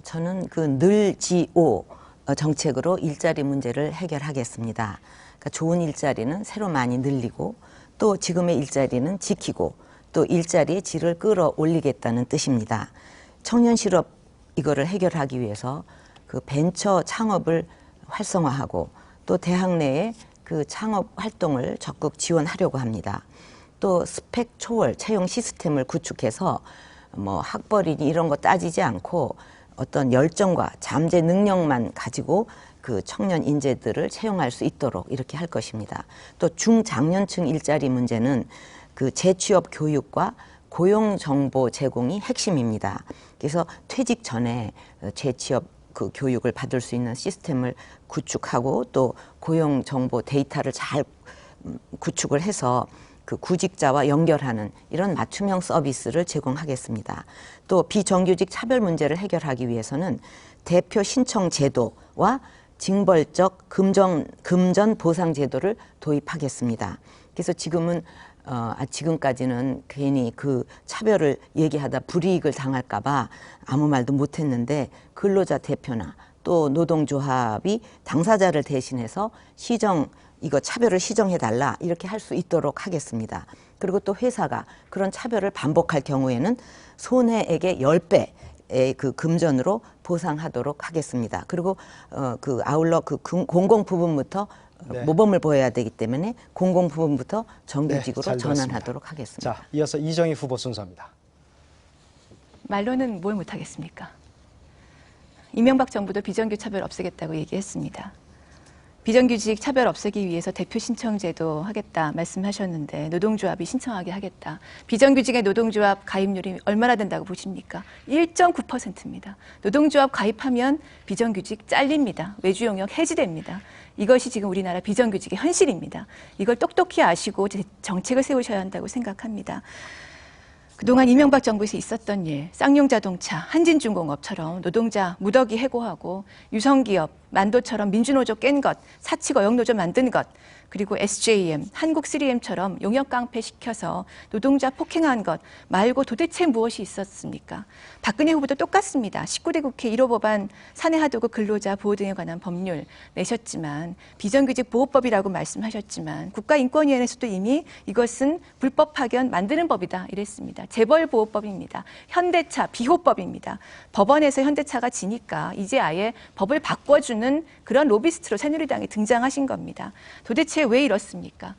저는 늘지오 정책으로 일자리 문제를 해결하겠습니다. 그러니까 좋은 일자리는 새로 많이 늘리고 또 지금의 일자리는 지키고 또 일자리의 질을 끌어올리겠다는 뜻입니다. 청년 실업 이거를 해결하기 위해서 벤처 창업을 활성화하고 또 대학 내에 창업 활동을 적극 지원하려고 합니다. 또 스펙 초월 채용 시스템을 구축해서 학벌이니 이런 거 따지지 않고 어떤 열정과 잠재 능력만 가지고 청년 인재들을 채용할 수 있도록 이렇게 할 것입니다. 또 중장년층 일자리 문제는 재취업 교육과 고용 정보 제공이 핵심입니다. 그래서 퇴직 전에 재취업 교육을 받을 수 있는 시스템을 구축하고 또 고용 정보 데이터를 잘 구축을 해서 구직자와 연결하는 이런 맞춤형 서비스를 제공하겠습니다. 또 비정규직 차별 문제를 해결하기 위해서는 대표 신청 제도와 징벌적 금전 보상 제도를 도입하겠습니다. 그래서 지금까지는 괜히 차별을 얘기하다 불이익을 당할까 봐 아무 말도 못 했는데 근로자 대표나 또 노동조합이 당사자를 대신해서 이거 차별을 시정해달라 이렇게 할 수 있도록 하겠습니다. 그리고 또 회사가 그런 차별을 반복할 경우에는 손해액의 10배의 금전으로 보상하도록 하겠습니다. 그리고 아울러 공공 부분부터 네. 모범을 보여야 되기 때문에 공공 부분부터 정규직으로 네, 전환하도록 하겠습니다. 자, 이어서 이정희 후보 순서입니다. 말로는 뭘 못하겠습니까? 이명박 정부도 비정규 차별 없애겠다고 얘기했습니다. 비정규직 차별 없애기 위해서 대표 신청제도 하겠다 말씀하셨는데 노동조합이 신청하게 하겠다. 비정규직의 노동조합 가입률이 얼마나 된다고 보십니까? 1.9%입니다. 노동조합 가입하면 비정규직 잘립니다. 외주 용역 해지됩니다. 이것이 지금 우리나라 비정규직의 현실입니다. 이걸 똑똑히 아시고 정책을 세우셔야 한다고 생각합니다. 그동안 이명박 정부에서 있었던 일, 쌍용자동차, 한진중공업처럼 노동자 무더기 해고하고 유성기업, 만도처럼 민주노조 깬 것, 사치거역노조 만든 것, 그리고 SJM, 한국 3M처럼 용역 깡패시켜서 노동자 폭행한 것 말고 도대체 무엇이 있었습니까? 박근혜 후보도 똑같습니다. 19대 국회 1호 법안 사내 하도급 근로자 보호 등에 관한 법률 내셨지만 비정규직 보호법이라고 말씀하셨지만 국가인권위원회에서도 이미 이것은 불법 파견 만드는 법이다 이랬습니다. 재벌보호법입니다. 현대차 비호법입니다. 법원에서 현대차가 지니까 이제 아예 법을 바꿔주는 그런 로비스트로 새누리당이 등장하신 겁니다. 도대체 왜 이렇습니까?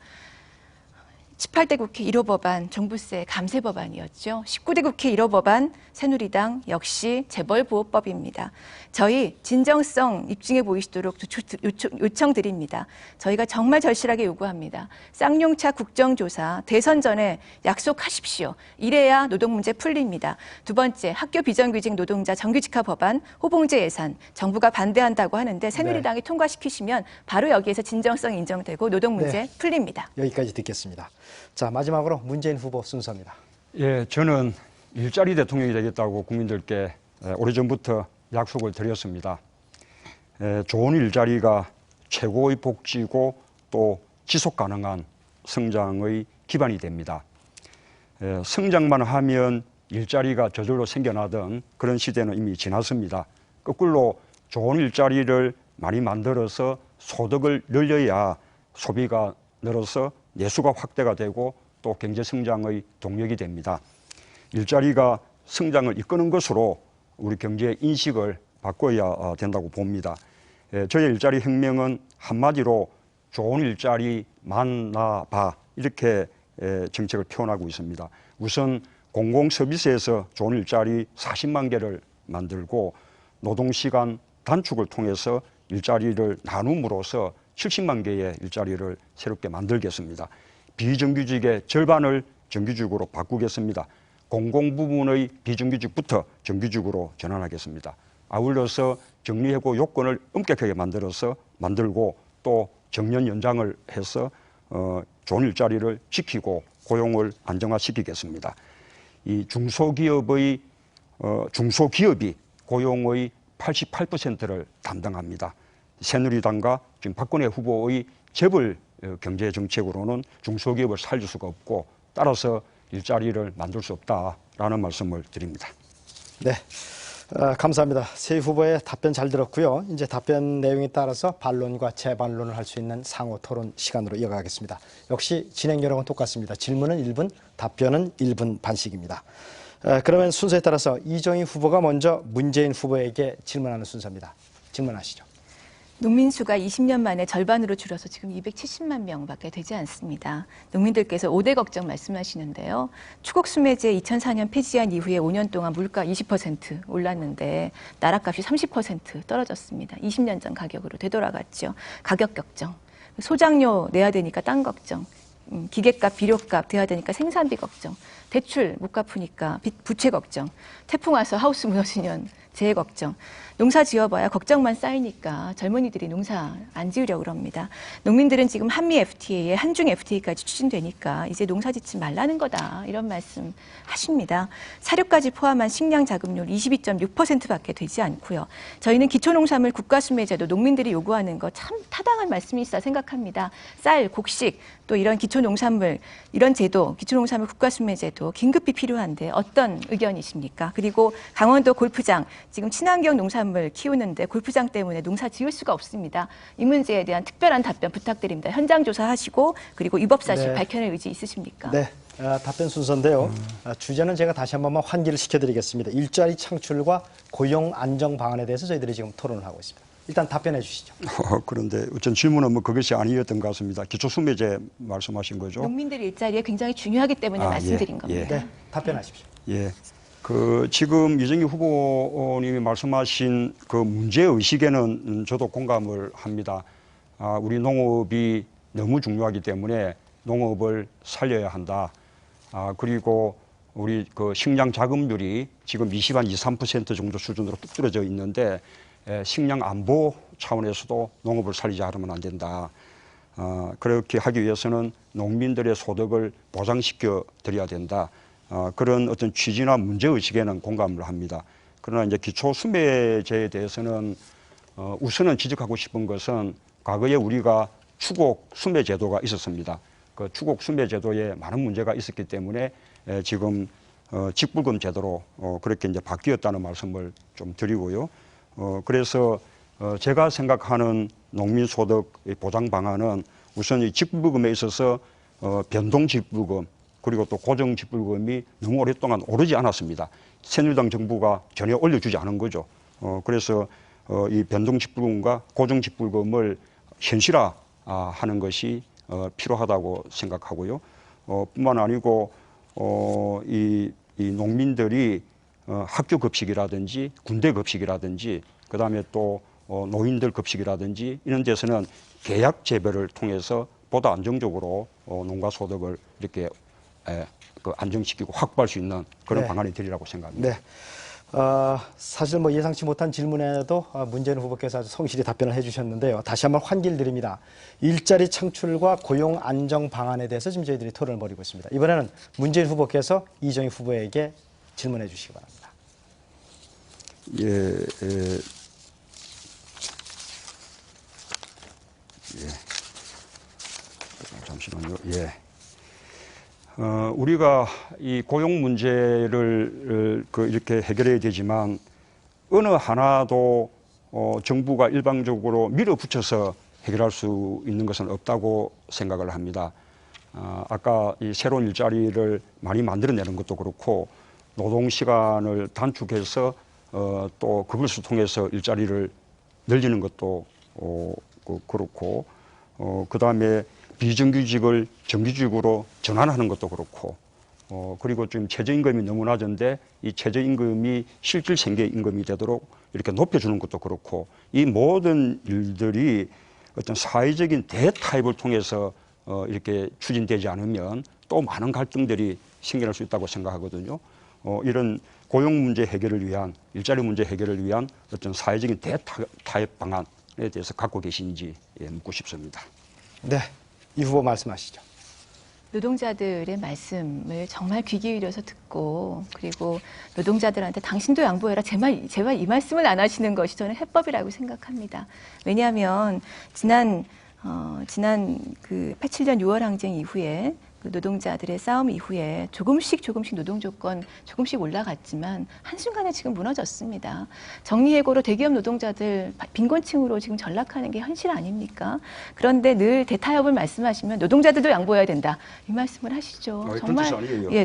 18대 국회 1호 법안 종부세 감세 법안이었죠. 19대 국회 1호 법안 새누리당 역시 재벌보호법입니다. 저희 진정성 입증해 보이시도록 요청드립니다. 저희가 정말 절실하게 요구합니다. 쌍용차 국정조사 대선 전에 약속하십시오. 이래야 노동 문제 풀립니다. 두 번째, 학교 비정규직 노동자 정규직화 법안 호봉제 예산 정부가 반대한다고 하는데 새누리당이 통과시키시면 바로 여기에서 진정성이 인정되고 노동 문제 풀립니다. 여기까지 듣겠습니다. 자, 마지막으로 문재인 후보 순서입니다. 예, 저는 일자리 대통령이 되겠다고 국민들께 오래전부터 약속을 드렸습니다. 좋은 일자리가 최고의 복지고 또 지속 가능한 성장의 기반이 됩니다. 성장만 하면 일자리가 저절로 생겨나던 그런 시대는 이미 지났습니다. 거꾸로 좋은 일자리를 많이 만들어서 소득을 늘려야 소비가 늘어서 내수가 확대가 되고 또 경제 성장의 동력이 됩니다. 일자리가 성장을 이끄는 것으로 우리 경제 인식을 바꿔야 된다고 봅니다. 저의 일자리 혁명은 한마디로 좋은 일자리 만나봐 이렇게 정책을 표현하고 있습니다. 우선 공공서비스에서 좋은 일자리 40만 개를 만들고 노동시간 단축을 통해서 일자리를 나눔으로써 70만 개의 일자리를 새롭게 만들겠습니다. 비정규직의 절반을 정규직으로 바꾸겠습니다. 공공 부문의 비정규직부터 정규직으로 전환하겠습니다. 아울러서 정리해고 요건을 엄격하게 만들고 또 정년 연장을 해서 좋은 일자리를 지키고 고용을 안정화시키겠습니다. 이 중소기업이 고용의 88%를 담당합니다. 새누리당과 지금 박근혜 후보의 재벌 경제 정책으로는 중소기업을 살릴 수가 없고 따라서 일자리를 만들 수 없다라는 말씀을 드립니다. 네, 감사합니다. 세 후보의 답변 잘 들었고요. 이제 답변 내용에 따라서 반론과 재반론을 할 수 있는 상호 토론 시간으로 이어가겠습니다. 역시 진행 요령은 똑같습니다. 질문은 1분, 답변은 1분 반씩입니다. 그러면 순서에 따라서 이정희 후보가 먼저 문재인 후보에게 질문하는 순서입니다. 질문하시죠. 농민 수가 20년 만에 절반으로 줄어서 지금 270만 명밖에 되지 않습니다. 농민들께서 5대 걱정 말씀하시는데요. 추곡수매제 2004년 폐지한 이후에 5년 동안 물가 20% 올랐는데 나라값이 30% 떨어졌습니다. 20년 전 가격으로 되돌아갔죠. 가격 걱정, 소장료 내야 되니까 땅 걱정, 기계값, 비료값 돼야 되니까 생산비 걱정, 대출 못 갚으니까 부채 걱정, 태풍 와서 하우스 무너지면 재해 걱정, 농사 지어봐야 걱정만 쌓이니까 젊은이들이 농사 안 지으려고 그럽니다. 농민들은 지금 한미 FTA에 한중 FTA까지 추진되니까 이제 농사 짓지 말라는 거다 이런 말씀 하십니다. 사료까지 포함한 식량 자급률 22.6%밖에 되지 않고요. 저희는 기초농산물 국가수매제도 농민들이 요구하는 거 참 타당한 말씀이시다 생각합니다. 쌀, 곡식 또 이런 기초농산물 이런 제도 기초농산물 국가수매제도 긴급히 필요한데 어떤 의견이십니까? 그리고 강원도 골프장 지금 친환경 농산물 키우는데 골프장 때문에 농사 지을 수가 없습니다. 이 문제에 대한 특별한 답변 부탁드립니다. 현장 조사하시고 그리고 위법 사실 밝혀낼 의지 있으십니까? 네, 답변 순서인데요. 주제는 제가 다시 한 번만 환기를 시켜드리겠습니다. 일자리 창출과 고용 안정 방안에 대해서 저희들이 지금 토론을 하고 있습니다. 일단 답변해 주시죠. 그런데 어쩐 질문은 뭐 그것이 아니었던 것 같습니다. 기초수매제 말씀하신 거죠? 농민들 일자리에 굉장히 중요하기 때문에 말씀드린 겁니다. 네, 답변하십시오. 예. 지금 이정희 후보님이 말씀하신 그 문제의식에는 저도 공감을 합니다. 우리 농업이 너무 중요하기 때문에 농업을 살려야 한다. 그리고 우리 그 식량 자급률이 지금 23% 정도 수준으로 뚝 떨어져 있는데 식량 안보 차원에서도 농업을 살리자 하면 안 된다. 그렇게 하기 위해서는 농민들의 소득을 보장시켜 드려야 된다. 그런 어떤 취지나 문제의식에는 공감을 합니다. 그러나 이제 기초수매제에 대해서는 우선은 지적하고 싶은 것은 과거에 우리가 추곡 수매 제도가 있었습니다. 그 추곡 수매 제도에 많은 문제가 있었기 때문에 지금 직불금 제도로 그렇게 이제 바뀌었다는 말씀을 좀 드리고요. 그래서 제가 생각하는 농민소득 보장 방안은 우선 이 직불금에 있어서 변동 직불금 그리고 또 고정 직불금이 너무 오랫동안 오르지 않았습니다. 새누리당 정부가 전혀 올려주지 않은 거죠. 그래서 이 변동 직불금과 고정 직불금을 현실화하는 것이 필요하다고 생각하고요. 뿐만 아니고 이 농민들이 학교 급식이라든지 군대 급식이라든지 그다음에 또 노인들 급식이라든지 이런 데서는 계약 재배를 통해서 보다 안정적으로 농가 소득을 이렇게 안정시키고 확보할 수 있는 그런 네. 방안이 되리라고 생각합니다. 네. 사실 뭐 예상치 못한 질문에도 문재인 후보께서 아주 성실히 답변을 해주셨는데요. 다시 한번 환기를 드립니다. 일자리 창출과 고용 안정 방안에 대해서 지금 저희들이 토론을 벌이고 있습니다. 이번에는 문재인 후보께서 이정희 후보에게 질문해 주시기 바랍니다. 잠시만요. 우리가 이 고용 문제를 이렇게 해결해야 되지만 어느 하나도 정부가 일방적으로 밀어붙여서 해결할 수 있는 것은 없다고 생각을 합니다. 아까 이 새로운 일자리를 많이 만들어내는 것도 그렇고 노동 시간을 단축해서 또 그것을 통해서 일자리를 늘리는 것도 그렇고 그다음에 비정규직을 정규직으로 전환하는 것도 그렇고 그리고 지금 최저임금이 너무 낮은데 이 최저임금이 실질 생계 임금이 되도록 이렇게 높여주는 것도 그렇고 이 모든 일들이 어떤 사회적인 대타협을 통해서 이렇게 추진되지 않으면 또 많은 갈등들이 생겨날 수 있다고 생각하거든요. 이런 고용 문제 해결을 위한 일자리 문제 해결을 위한 어떤 사회적인 대타협 방안에 대해서 갖고 계신지 묻고 싶습니다. 네, 이 후보 말씀하시죠. 노동자들의 말씀을 정말 귀 기울여서 듣고 그리고 노동자들한테 당신도 양보해라 제발 이 말씀을 안 하시는 것이 저는 해법이라고 생각합니다. 왜냐하면 지난 그 87년 6월 항쟁 이후에 그 노동자들의 싸움 이후에 조금씩 노동 조건 조금씩 올라갔지만 한순간에 지금 무너졌습니다. 정리해고로 대기업 노동자들 빈곤층으로 지금 전락하는 게 현실 아닙니까? 그런데 늘 대타협을 말씀하시면 노동자들도 양보해야 된다. 이 말씀을 하시죠. 정말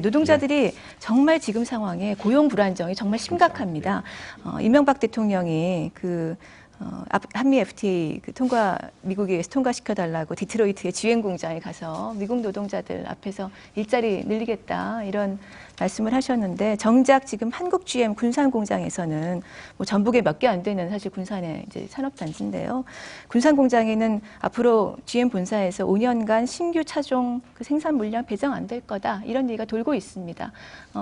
노동자들이 정말 지금 상황에 고용 불안정이 정말 심각합니다. 이명박 대통령이 한미 FTA 미국에서 통과시켜달라고 디트로이트의 GM 공장에 가서 미국 노동자들 앞에서 일자리 늘리겠다 이런 말씀을 하셨는데 정작 지금 한국 GM 군산 공장에서는 뭐 전북에 몇 개 안 되는 사실 군산의 이제 산업단지인데요. 군산 공장에는 앞으로 GM 본사에서 5년간 신규 차종 그 생산 물량 배정 안 될 거다 이런 얘기가 돌고 있습니다.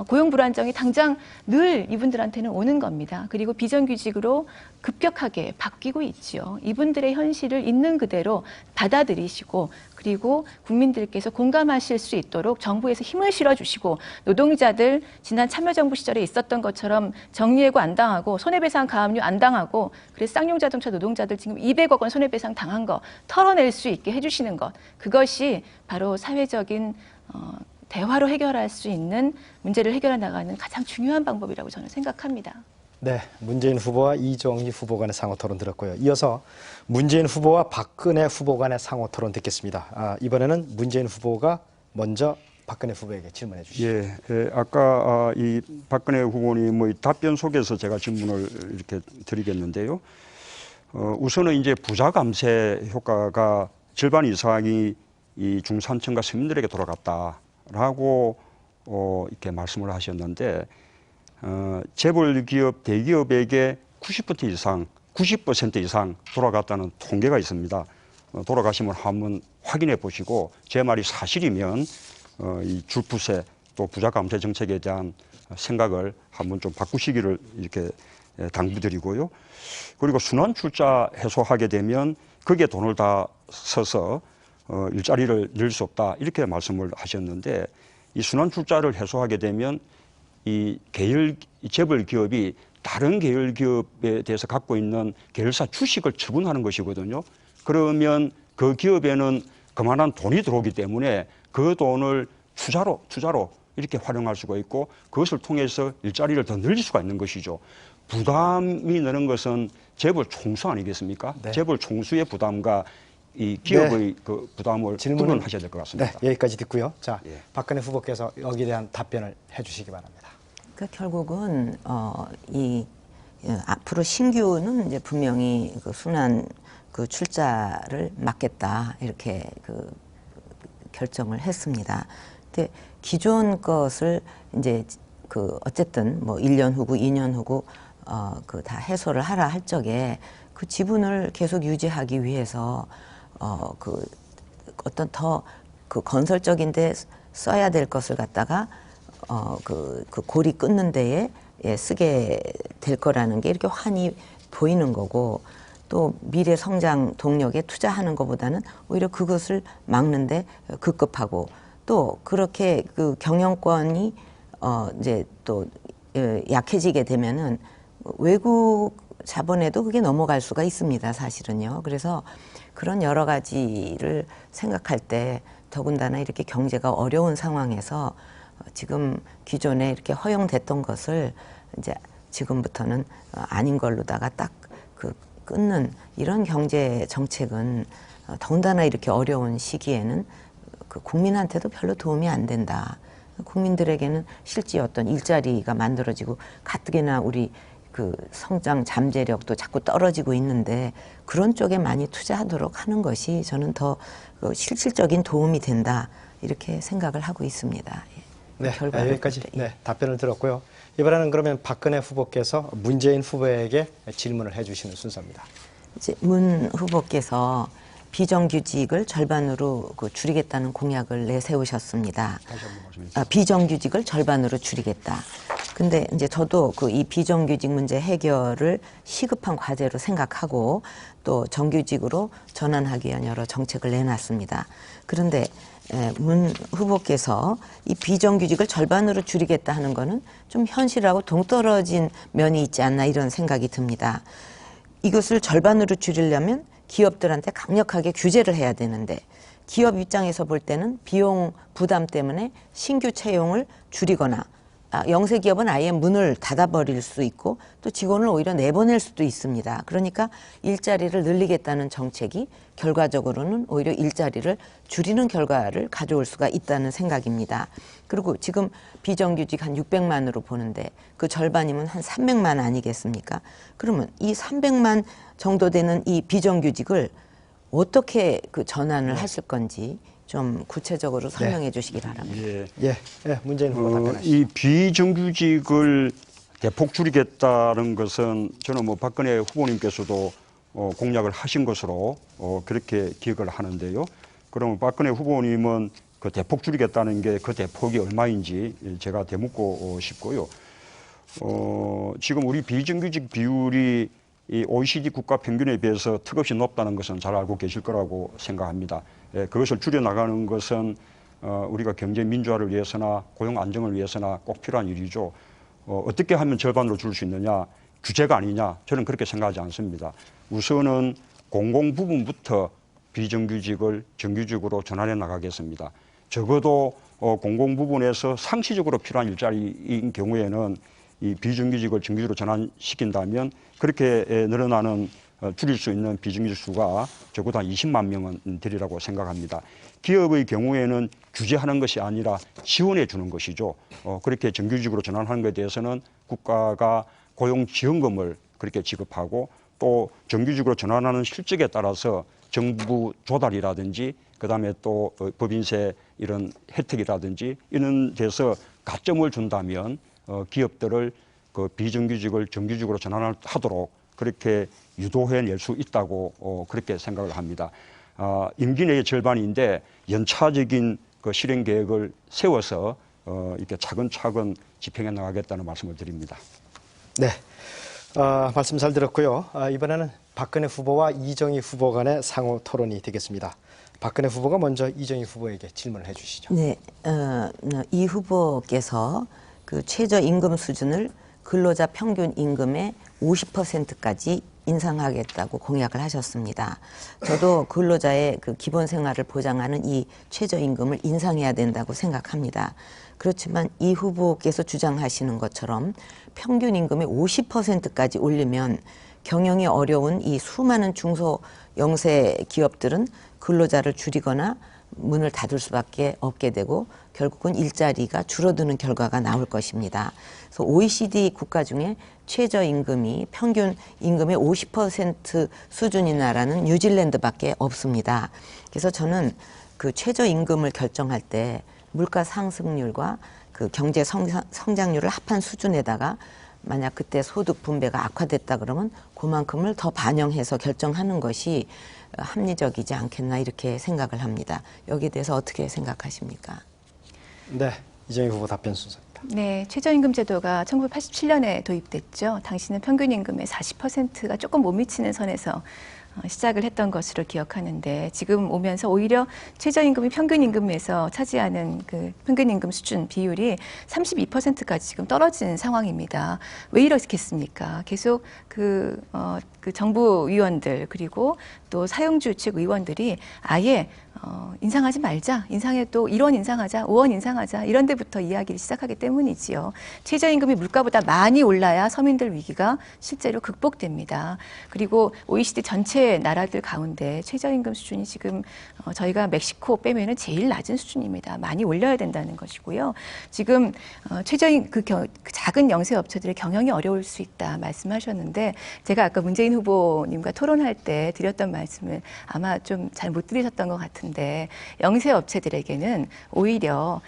고용 불안정이 당장 늘 이분들한테는 오는 겁니다. 그리고 비정규직으로 급격하게 바뀌고 있지요. 이분들의 현실을 있는 그대로 받아들이시고 그리고 국민들께서 공감하실 수 있도록 정부에서 힘을 실어주시고 노동자들 지난 참여정부 시절에 있었던 것처럼 정리해고 안 당하고 손해배상 가압류 안 당하고 그래서 쌍용자동차 노동자들 지금 200억 원 손해배상 당한 거 털어낼 수 있게 해주시는 것 그것이 바로 사회적인 대화로 해결할 수 있는 문제를 해결해 나가는 가장 중요한 방법이라고 저는 생각합니다. 네, 문재인 후보와 이정희 후보 간의 상호 토론 들었고요. 이어서 문재인 후보와 박근혜 후보 간의 상호 토론 듣겠습니다. 이번에는 문재인 후보가 먼저 박근혜 후보에게 질문해 주시죠. 아까 이 박근혜 후보님의 답변 속에서 제가 질문을 이렇게 드리겠는데요. 우선은 이제 부자 감세 효과가 절반 이상이 이 중산층과 서민들에게 돌아갔다라고 이렇게 말씀을 하셨는데. 재벌 기업, 대기업에게 90% 이상 돌아갔다는 통계가 있습니다. 돌아가시면 한번 확인해 보시고 제 말이 사실이면 이 줄부세 또 부자 감세 정책에 대한 생각을 한번 좀 바꾸시기를 이렇게 당부드리고요. 그리고 순환 출자 해소하게 되면 거기에 돈을 다 써서 일자리를 늘 수 없다 이렇게 말씀을 하셨는데 이 순환 출자를 해소하게 되면 이 재벌 기업이 다른 계열 기업에 대해서 갖고 있는 계열사 주식을 처분하는 것이거든요. 그러면 그 기업에는 그만한 돈이 들어오기 때문에 그 돈을 투자로 이렇게 활용할 수가 있고 그것을 통해서 일자리를 더 늘릴 수가 있는 것이죠. 부담이 느는 것은 재벌 총수 아니겠습니까? 네. 재벌 총수의 부담과 이 기업의 그 부담을 구분하셔야 될 것 같습니다. 네, 여기까지 듣고요. 자, 예. 박근혜 후보께서 여기에 대한 답변을 해주시기 바랍니다. 그 결국은 앞으로 신규는 이제 분명히 그 순환 그 출자를 막겠다 이렇게 그 결정을 했습니다. 근데 기존 것을 이제 그 어쨌든 뭐 1년 후고 2년 후고 그 다 해소를 하라 할 적에 그 지분을 계속 유지하기 위해서 그 어떤 더 그 건설적인데 써야 될 것을 갖다가 그 고리 끊는 데에 쓰게 될 거라는 게 이렇게 환히 보이는 거고 또 미래 성장 동력에 투자하는 것보다는 오히려 그것을 막는데 급급하고 또 그렇게 그 경영권이 이제 또 약해지게 되면은 외국 자본에도 그게 넘어갈 수가 있습니다, 사실은요. 그래서 그런 여러 가지를 생각할 때 더군다나 이렇게 경제가 어려운 상황에서 지금 기존에 이렇게 허용됐던 것을 이제 지금부터는 아닌 걸로다가 딱 그 끊는 이런 경제 정책은 더군다나 이렇게 어려운 시기에는 그 국민한테도 별로 도움이 안 된다. 국민들에게는 실제 어떤 일자리가 만들어지고 가뜩이나 우리 그 성장 잠재력도 자꾸 떨어지고 있는데 그런 쪽에 많이 투자하도록 하는 것이 저는 더 실질적인 도움이 된다 이렇게 생각을 하고 있습니다. 네, 여기까지 답변을 들었고요. 이번에는 그러면 박근혜 후보께서 문재인 후보에게 질문을 해주시는 순서입니다. 이제 문 후보께서 비정규직을 절반으로 줄이겠다는 공약을 내세우셨습니다. 다시 한번 말씀해 주세요. 비정규직을 절반으로 줄이겠다. 근데 이제 저도 이 비정규직 문제 해결을 시급한 과제로 생각하고 또 정규직으로 전환하기 위한 여러 정책을 내놨습니다. 그런데 문 후보께서 이 비정규직을 절반으로 줄이겠다 하는 거는 좀 현실하고 동떨어진 면이 있지 않나 이런 생각이 듭니다. 이것을 절반으로 줄이려면 기업들한테 강력하게 규제를 해야 되는데 기업 입장에서 볼 때는 비용 부담 때문에 신규 채용을 줄이거나 영세 기업은 아예 문을 닫아버릴 수 있고 또 직원을 오히려 내보낼 수도 있습니다. 그러니까 일자리를 늘리겠다는 정책이 결과적으로는 오히려 일자리를 줄이는 결과를 가져올 수가 있다는 생각입니다. 그리고 지금 비정규직 한 600만으로 보는데 그 절반이면 한 300만 아니겠습니까? 그러면 이 300만 정도 되는 이 비정규직을 어떻게 그 전환을 하실 건지 좀 구체적으로 설명해 주시기 바랍니다. 예. 문재인 후보 답변하시죠. 이 비정규직을 대폭 줄이겠다는 것은 저는 뭐 박근혜 후보님께서도 공약을 하신 것으로 그렇게 기억을 하는데요. 그러면 박근혜 후보님은 그 대폭 줄이겠다는 게 그 대폭이 얼마인지 제가 되묻고 싶고요. 지금 우리 비정규직 비율이 이 OECD 국가 평균에 비해서 턱없이 높다는 것은 잘 알고 계실 거라고 생각합니다. 그것을 줄여나가는 것은 우리가 경제 민주화를 위해서나 고용 안정을 위해서나 꼭 필요한 일이죠. 어떻게 하면 절반으로 줄일 수 있느냐? 규제가 아니냐? 저는 그렇게 생각하지 않습니다. 우선은 공공 부분부터 비정규직을 정규직으로 전환해 나가겠습니다. 적어도 공공 부분에서 상시적으로 필요한 일자리인 경우에는 이 비정규직을 정규직으로 전환시킨다면 그렇게 늘어나는 줄일 수 있는 비정규직 수가 적어도 한 20만 명은 되리라고 생각합니다. 기업의 경우에는 규제하는 것이 아니라 지원해 주는 것이죠. 그렇게 정규직으로 전환하는 것에 대해서는 국가가 고용지원금을 그렇게 지급하고 또 정규직으로 전환하는 실적에 따라서 정부 조달이라든지 그다음에 또 법인세 이런 혜택이라든지 이런 데서 가점을 준다면 기업들을 그 비정규직을 정규직으로 전환하도록 그렇게 유도해 낼 수 있다고 그렇게 생각을 합니다. 임기 내의 절반인데 연차적인 그 실행 계획을 세워서 이렇게 차근차근 집행해 나가겠다는 말씀을 드립니다. 네, 말씀 잘 들었고요. 이번에는 박근혜 후보와 이정희 후보 간의 상호 토론이 되겠습니다. 박근혜 후보가 먼저 이정희 후보에게 질문을 해주시죠. 네, 이 후보께서 그 최저임금 수준을 근로자 평균 임금의 50%까지 인상하겠다고 공약을 하셨습니다. 저도 근로자의 그 기본 생활을 보장하는 이 최저임금을 인상해야 된다고 생각합니다. 그렇지만 이 후보께서 주장하시는 것처럼 평균 임금의 50%까지 올리면 경영이 어려운 이 수많은 중소 영세 기업들은 근로자를 줄이거나 문을 닫을 수밖에 없게 되고 결국은 일자리가 줄어드는 결과가 나올 것입니다. 그래서 OECD 국가 중에 최저임금이 평균 임금의 50% 수준인 나라는 뉴질랜드밖에 없습니다. 그래서 저는 그 최저임금을 결정할 때 물가 상승률과 그 경제 성장률을 합한 수준에다가 만약 그때 소득 분배가 악화됐다 그러면 그만큼을 더 반영해서 결정하는 것이 합리적이지 않겠나 이렇게 생각을 합니다. 여기에 대해서 어떻게 생각하십니까? 네, 이정희 후보 답변 순서입니다. 네, 최저임금 제도가 1987년에 도입됐죠. 당시는 평균 임금의 40%가 조금 못 미치는 선에서 시작을 했던 것으로 기억하는데 지금 오면서 오히려 최저임금이 평균임금에서 차지하는 그 평균임금 수준 비율이 32%까지 지금 떨어진 상황입니다. 왜 이렇겠습니까? 계속 그 정부 위원들 그리고 또 사용주 측 의원들이 아예 인상하지 말자, 인상해도 1원 인상하자, 5원 인상하자 이런 데부터 이야기를 시작하기 때문이지요. 최저임금이 물가보다 많이 올라야 서민들 위기가 실제로 극복됩니다. 그리고 OECD 전체 나라들 가운데 최저임금 수준이 지금 저희가 멕시코 빼면은 제일 낮은 수준입니다. 많이 올려야 된다는 것이고요. 지금 그 작은 영세 업체들의 경영이 어려울 수 있다 말씀하셨는데 제가 아까 문재인 후보님과 토론할 때 드렸던 말씀을 아마 좀 잘 못 들으셨던 것 같은데 영세 업체들에게는 오히려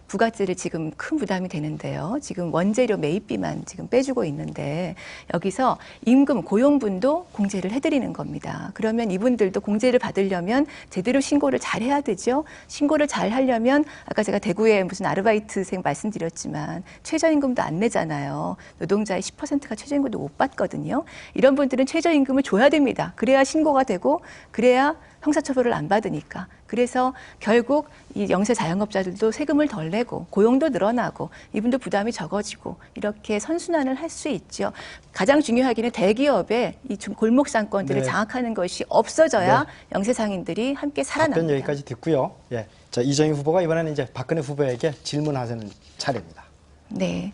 부가세를 지금 큰 부담이 되는데요. 지금 원재료 매입비만 지금 빼주고 있는데 여기서 임금 고용분도 공제를 해드리는 겁니다. 그러면 이분들도 공제를 받으려면 제대로 신고를 잘 해야 되죠. 신고를 잘 하려면 아까 제가 대구에 무슨 아르바이트생 말씀드렸지만 최저임금도 안 내잖아요. 노동자의 10%가 최저임금도 못 받거든요. 이런 분들은 최저임금을 줘야 됩니다. 그래야 신고가 되고 그래야 형사처벌을 안 받으니까. 그래서 결국 이 영세 자영업자들도 세금을 덜 내고 고용도 늘어나고 이분도 부담이 적어지고 이렇게 선순환을 할 수 있죠. 가장 중요하기는 대기업의 이 골목 상권들을 네. 장악하는 것이 없어져야 네. 영세 상인들이 함께 살아납니다. 답변 여기까지 듣고요. 예, 자 이정희 후보가 이번에는 이제 박근혜 후보에게 질문하시는 차례입니다. 네.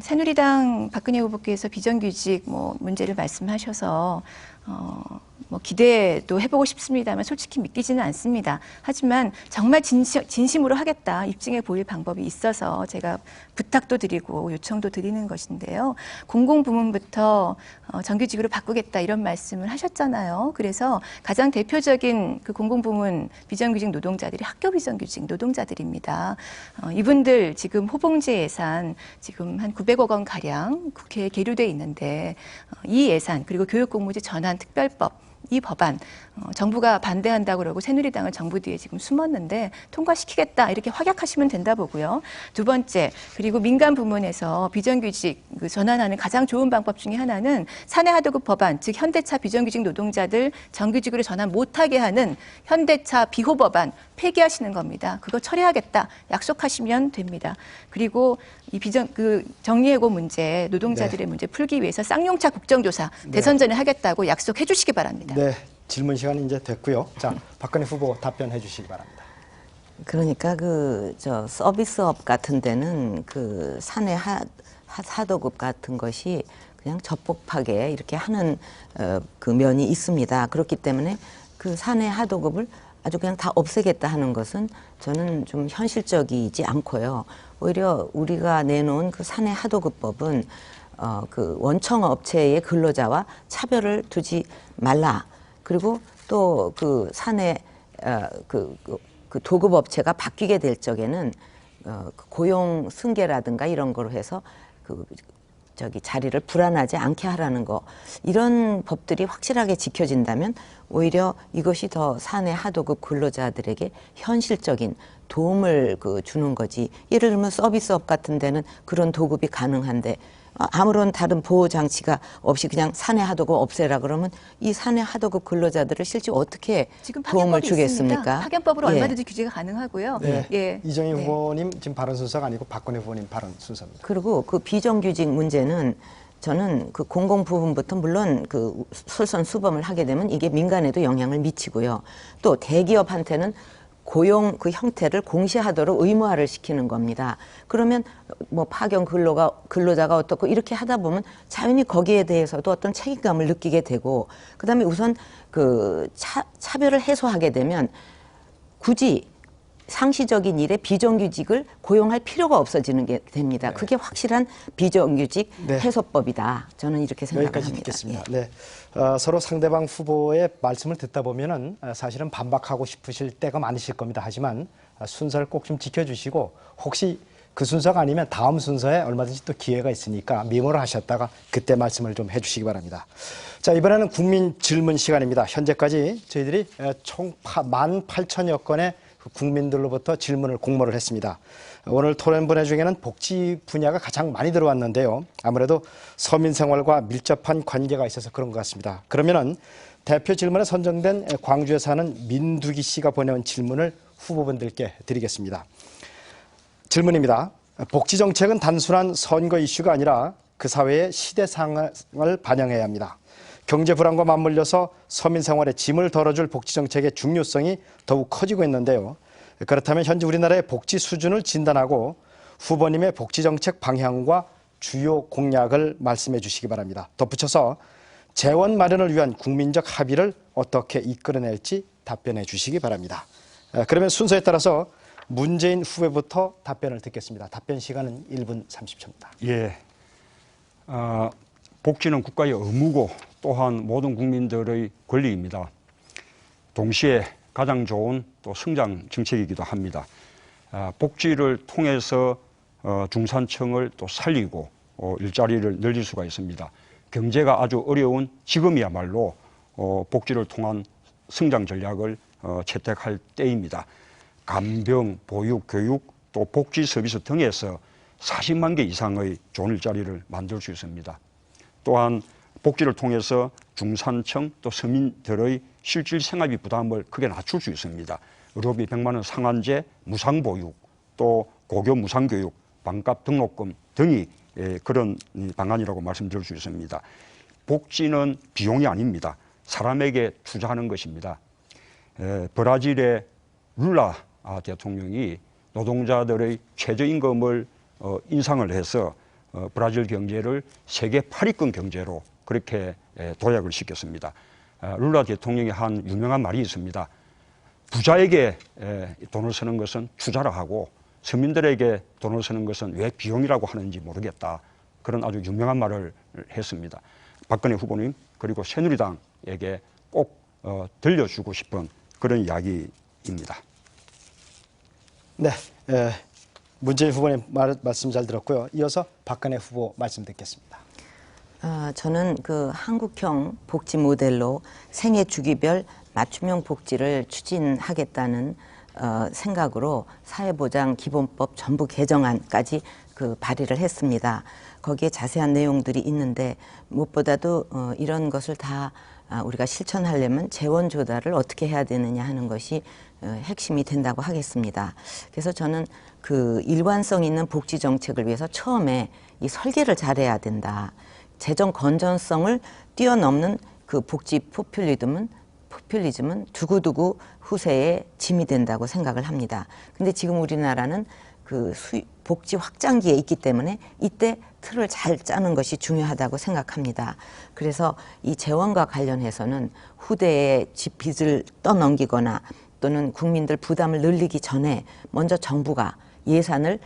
새누리당 박근혜 후보께서 비정규직 문제를 말씀하셔서 뭐 기대도 해보고 싶습니다만 솔직히 믿기지는 않습니다. 하지만 정말 진심으로 하겠다 입증해 보일 방법이 있어서 제가 부탁도 드리고 요청도 드리는 것인데요. 공공부문부터 정규직으로 바꾸겠다 이런 말씀을 하셨잖아요. 그래서 가장 대표적인 그 공공부문 비정규직 노동자들이 학교 비정규직 노동자들입니다. 이분들 지금 호봉제 예산 지금 한 900억 원 가량 국회에 계류돼 있는데 이 예산 그리고 교육공무제 전환 특별법 이 법안 정부가 반대한다고 그러고 새누리당은 정부 뒤에 지금 숨었는데 통과시키겠다 이렇게 확약하시면 된다 보고요. 두 번째 그리고 민간 부문에서 비정규직 전환하는 가장 좋은 방법 중에 하나는 사내 하도급 법안 즉 현대차 비정규직 노동자들 정규직으로 전환 못하게 하는 현대차 비호 법안 폐기하시는 겁니다. 그거 처리하겠다 약속하시면 됩니다. 그리고 이 정리해고 문제 노동자들의 문제 풀기 위해서 쌍용차 국정조사 대선 전에 하겠다고 약속해 주시기 바랍니다. 네, 질문 시간이 이제 됐고요. 자, 박근혜 후보 답변해 주시기 바랍니다. 그러니까 서비스업 같은 데는 그 사내 하도급 같은 것이 그냥 적법하게 이렇게 하는 그 면이 있습니다. 그렇기 때문에 그 사내 하도급을 아주 그냥 다 없애겠다 하는 것은 저는 좀 현실적이지 않고요. 오히려 우리가 내놓은 그 사내 하도급법은 그 원청 업체의 근로자와 차별을 두지 말라. 그리고 또 그 사내 그 도급 업체가 바뀌게 될 적에는 고용 승계라든가 이런 거로 해서 그 자리를 불안하지 않게 하라는 거, 이런 법들이 확실하게 지켜진다면 오히려 이것이 더 사내 하도급 근로자들에게 현실적인 도움을 주는 거지. 예를 들면 서비스업 같은 데는 그런 도급이 가능한데 아무런 다른 보호 장치가 없이 그냥 사내 하도급 없애라 그러면 이 사내 하도급 근로자들을 실제 어떻게 지금 도움을 파견법이 주겠습니까? 있습니다. 파견법으로 예. 얼마든지 규제가 가능하고요. 네. 예. 이정희 네. 후보님 지금 발언 순서가 아니고 박근혜 후보님 발언 순서입니다. 그리고 그 비정규직 문제는 저는 그 공공 부분부터 물론 그 솔선수범을 하게 되면 이게 민간에도 영향을 미치고요. 또 대기업한테는 고용 그 형태를 공시하도록 의무화를 시키는 겁니다. 그러면 뭐 파견 근로자가 어떻고 이렇게 하다 보면 자연히 거기에 대해서도 어떤 책임감을 느끼게 되고, 그다음에 우선 그 차별을 해소하게 되면 굳이 상시적인 일에 비정규직을 고용할 필요가 없어지는 게 됩니다. 네. 그게 확실한 비정규직 네. 해소법이다. 저는 이렇게 생각을 여기까지 합니다. 듣겠습니다. 예. 네, 서로 상대방 후보의 말씀을 듣다 보면은 사실은 반박하고 싶으실 때가 많으실 겁니다. 하지만 순서를 꼭 좀 지켜주시고, 혹시 그 순서가 아니면 다음 순서에 얼마든지 또 기회가 있으니까 미모를 하셨다가 그때 말씀을 좀 해주시기 바랍니다. 자, 이번에는 국민 질문 시간입니다. 현재까지 저희들이 총 18,000여 건의 국민들로부터 질문을 공모를 했습니다. 오늘 토론 분야 중에는 복지 분야가 가장 많이 들어왔는데요. 아무래도 서민 생활과 밀접한 관계가 있어서 그런 것 같습니다. 그러면은 대표 질문에 선정된 광주에 사는 민두기 씨가 보내온 질문을 후보분들께 드리겠습니다. 질문입니다. 복지 정책은 단순한 선거 이슈가 아니라 그 사회의 시대상을 반영해야 합니다. 경제 불안과 맞물려서 서민 생활에 짐을 덜어줄 복지 정책의 중요성이 더욱 커지고 있는데요. 그렇다면 현재 우리나라의 복지 수준을 진단하고 후보님의 복지 정책 방향과 주요 공약을 말씀해 주시기 바랍니다. 덧붙여서 재원 마련을 위한 국민적 합의를 어떻게 이끌어낼지 답변해 주시기 바랍니다. 그러면 순서에 따라서 문재인 후보부터 답변을 듣겠습니다. 답변 시간은 1분 30초입니다. 예. 복지는 국가의 의무고 또한 모든 국민들의 권리입니다. 동시에 가장 좋은 또 성장 정책이기도 합니다. 복지를 통해서 중산층을 또 살리고 일자리를 늘릴 수가 있습니다. 경제가 아주 어려운 지금이야말로 복지를 통한 성장 전략을 채택할 때입니다. 간병, 보육, 교육, 또 복지 서비스 등에서 40만 개 이상의 좋은 일자리를 만들 수 있습니다. 또한 복지를 통해서 중산층 또 서민들의 실질 생활비 부담을 크게 낮출 수 있습니다. 의료비 100만 원 상한제, 무상보육, 또 고교 무상교육, 반값 등록금 등이 그런 방안이라고 말씀드릴 수 있습니다. 복지는 비용이 아닙니다. 사람에게 투자하는 것입니다. 브라질의 룰라 대통령이 노동자들의 최저임금을 인상을 해서 브라질 경제를 세계 8위권 경제로 그렇게 도약을 시켰습니다. 룰라 대통령이 한 유명한 말이 있습니다. 부자에게 돈을 쓰는 것은 투자라 하고 서민들에게 돈을 쓰는 것은 왜 비용이라고 하는지 모르겠다. 그런 아주 유명한 말을 했습니다. 박근혜 후보님 그리고 새누리당에게 꼭 들려주고 싶은 그런 이야기입니다. 네, 문재인 후보님 말씀 잘 들었고요. 이어서 박근혜 후보 말씀 듣겠습니다. 저는 그 한국형 복지 모델로 생애 주기별 맞춤형 복지를 추진하겠다는 생각으로 사회보장기본법 전부 개정안까지 그 발의를 했습니다. 거기에 자세한 내용들이 있는데 무엇보다도 이런 것을 다 우리가 실천하려면 재원 조달을 어떻게 해야 되느냐 하는 것이 핵심이 된다고 하겠습니다. 그래서 저는 그 일관성 있는 복지 정책을 위해서 처음에 이 설계를 잘해야 된다. 재정 건전성을 뛰어넘는 그 복지 포퓰리즘은 두고두고 후세에 짐이 된다고 생각을 합니다. 근데 지금 우리나라는 그 복지 확장기에 있기 때문에 이때 틀을 잘 짜는 것이 중요하다고 생각합니다. 그래서 이 재원과 관련해서는 후대에 빚을 떠넘기거나 또는 국민들 부담을 늘리기 전에 먼저 정부가 예산을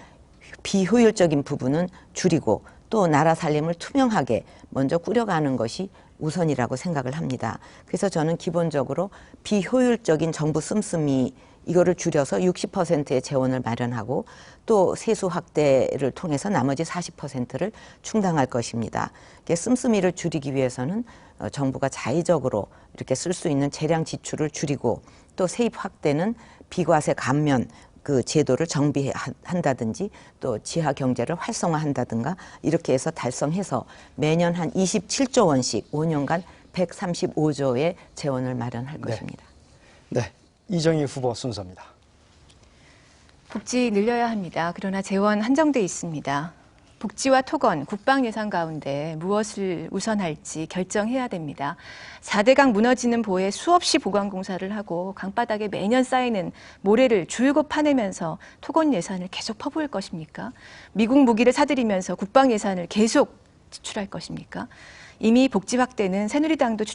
비효율적인 부분은 줄이고 또 나라 살림을 투명하게 먼저 꾸려가는 것이 우선이라고 생각을 합니다. 그래서 저는 기본적으로 비효율적인 정부 씀씀이 이거를 줄여서 60%의 재원을 마련하고 또 세수 확대를 통해서 나머지 40%를 충당할 것입니다. 씀씀이를 줄이기 위해서는 정부가 자의적으로 이렇게 쓸 수 있는 재량 지출을 줄이고 또 세입 확대는 비과세 감면 그 제도를 정비한다든지 또 지하 경제를 활성화한다든가 이렇게 해서 달성해서 매년 한 27조 원씩 5년간 135조의 재원을 마련할 것입니다. 네, 이정희 후보 순서입니다. 복지 늘려야 합니다. 그러나 재원 한정돼 있습니다. 복지와 토건, 국방 예산 가운데 무엇을 우선할지 결정해야 됩니다. 4대강 무너지는 보에 수없이 보강공사를 하고 강바닥에 매년 쌓이는 모래를 줄곧 파내면서 토건 예산을 계속 퍼부을 것입니까? 미국 무기를 사들이면서 국방 예산을 계속 지출할 것입니까? 이미 복지 확대는 새누리당도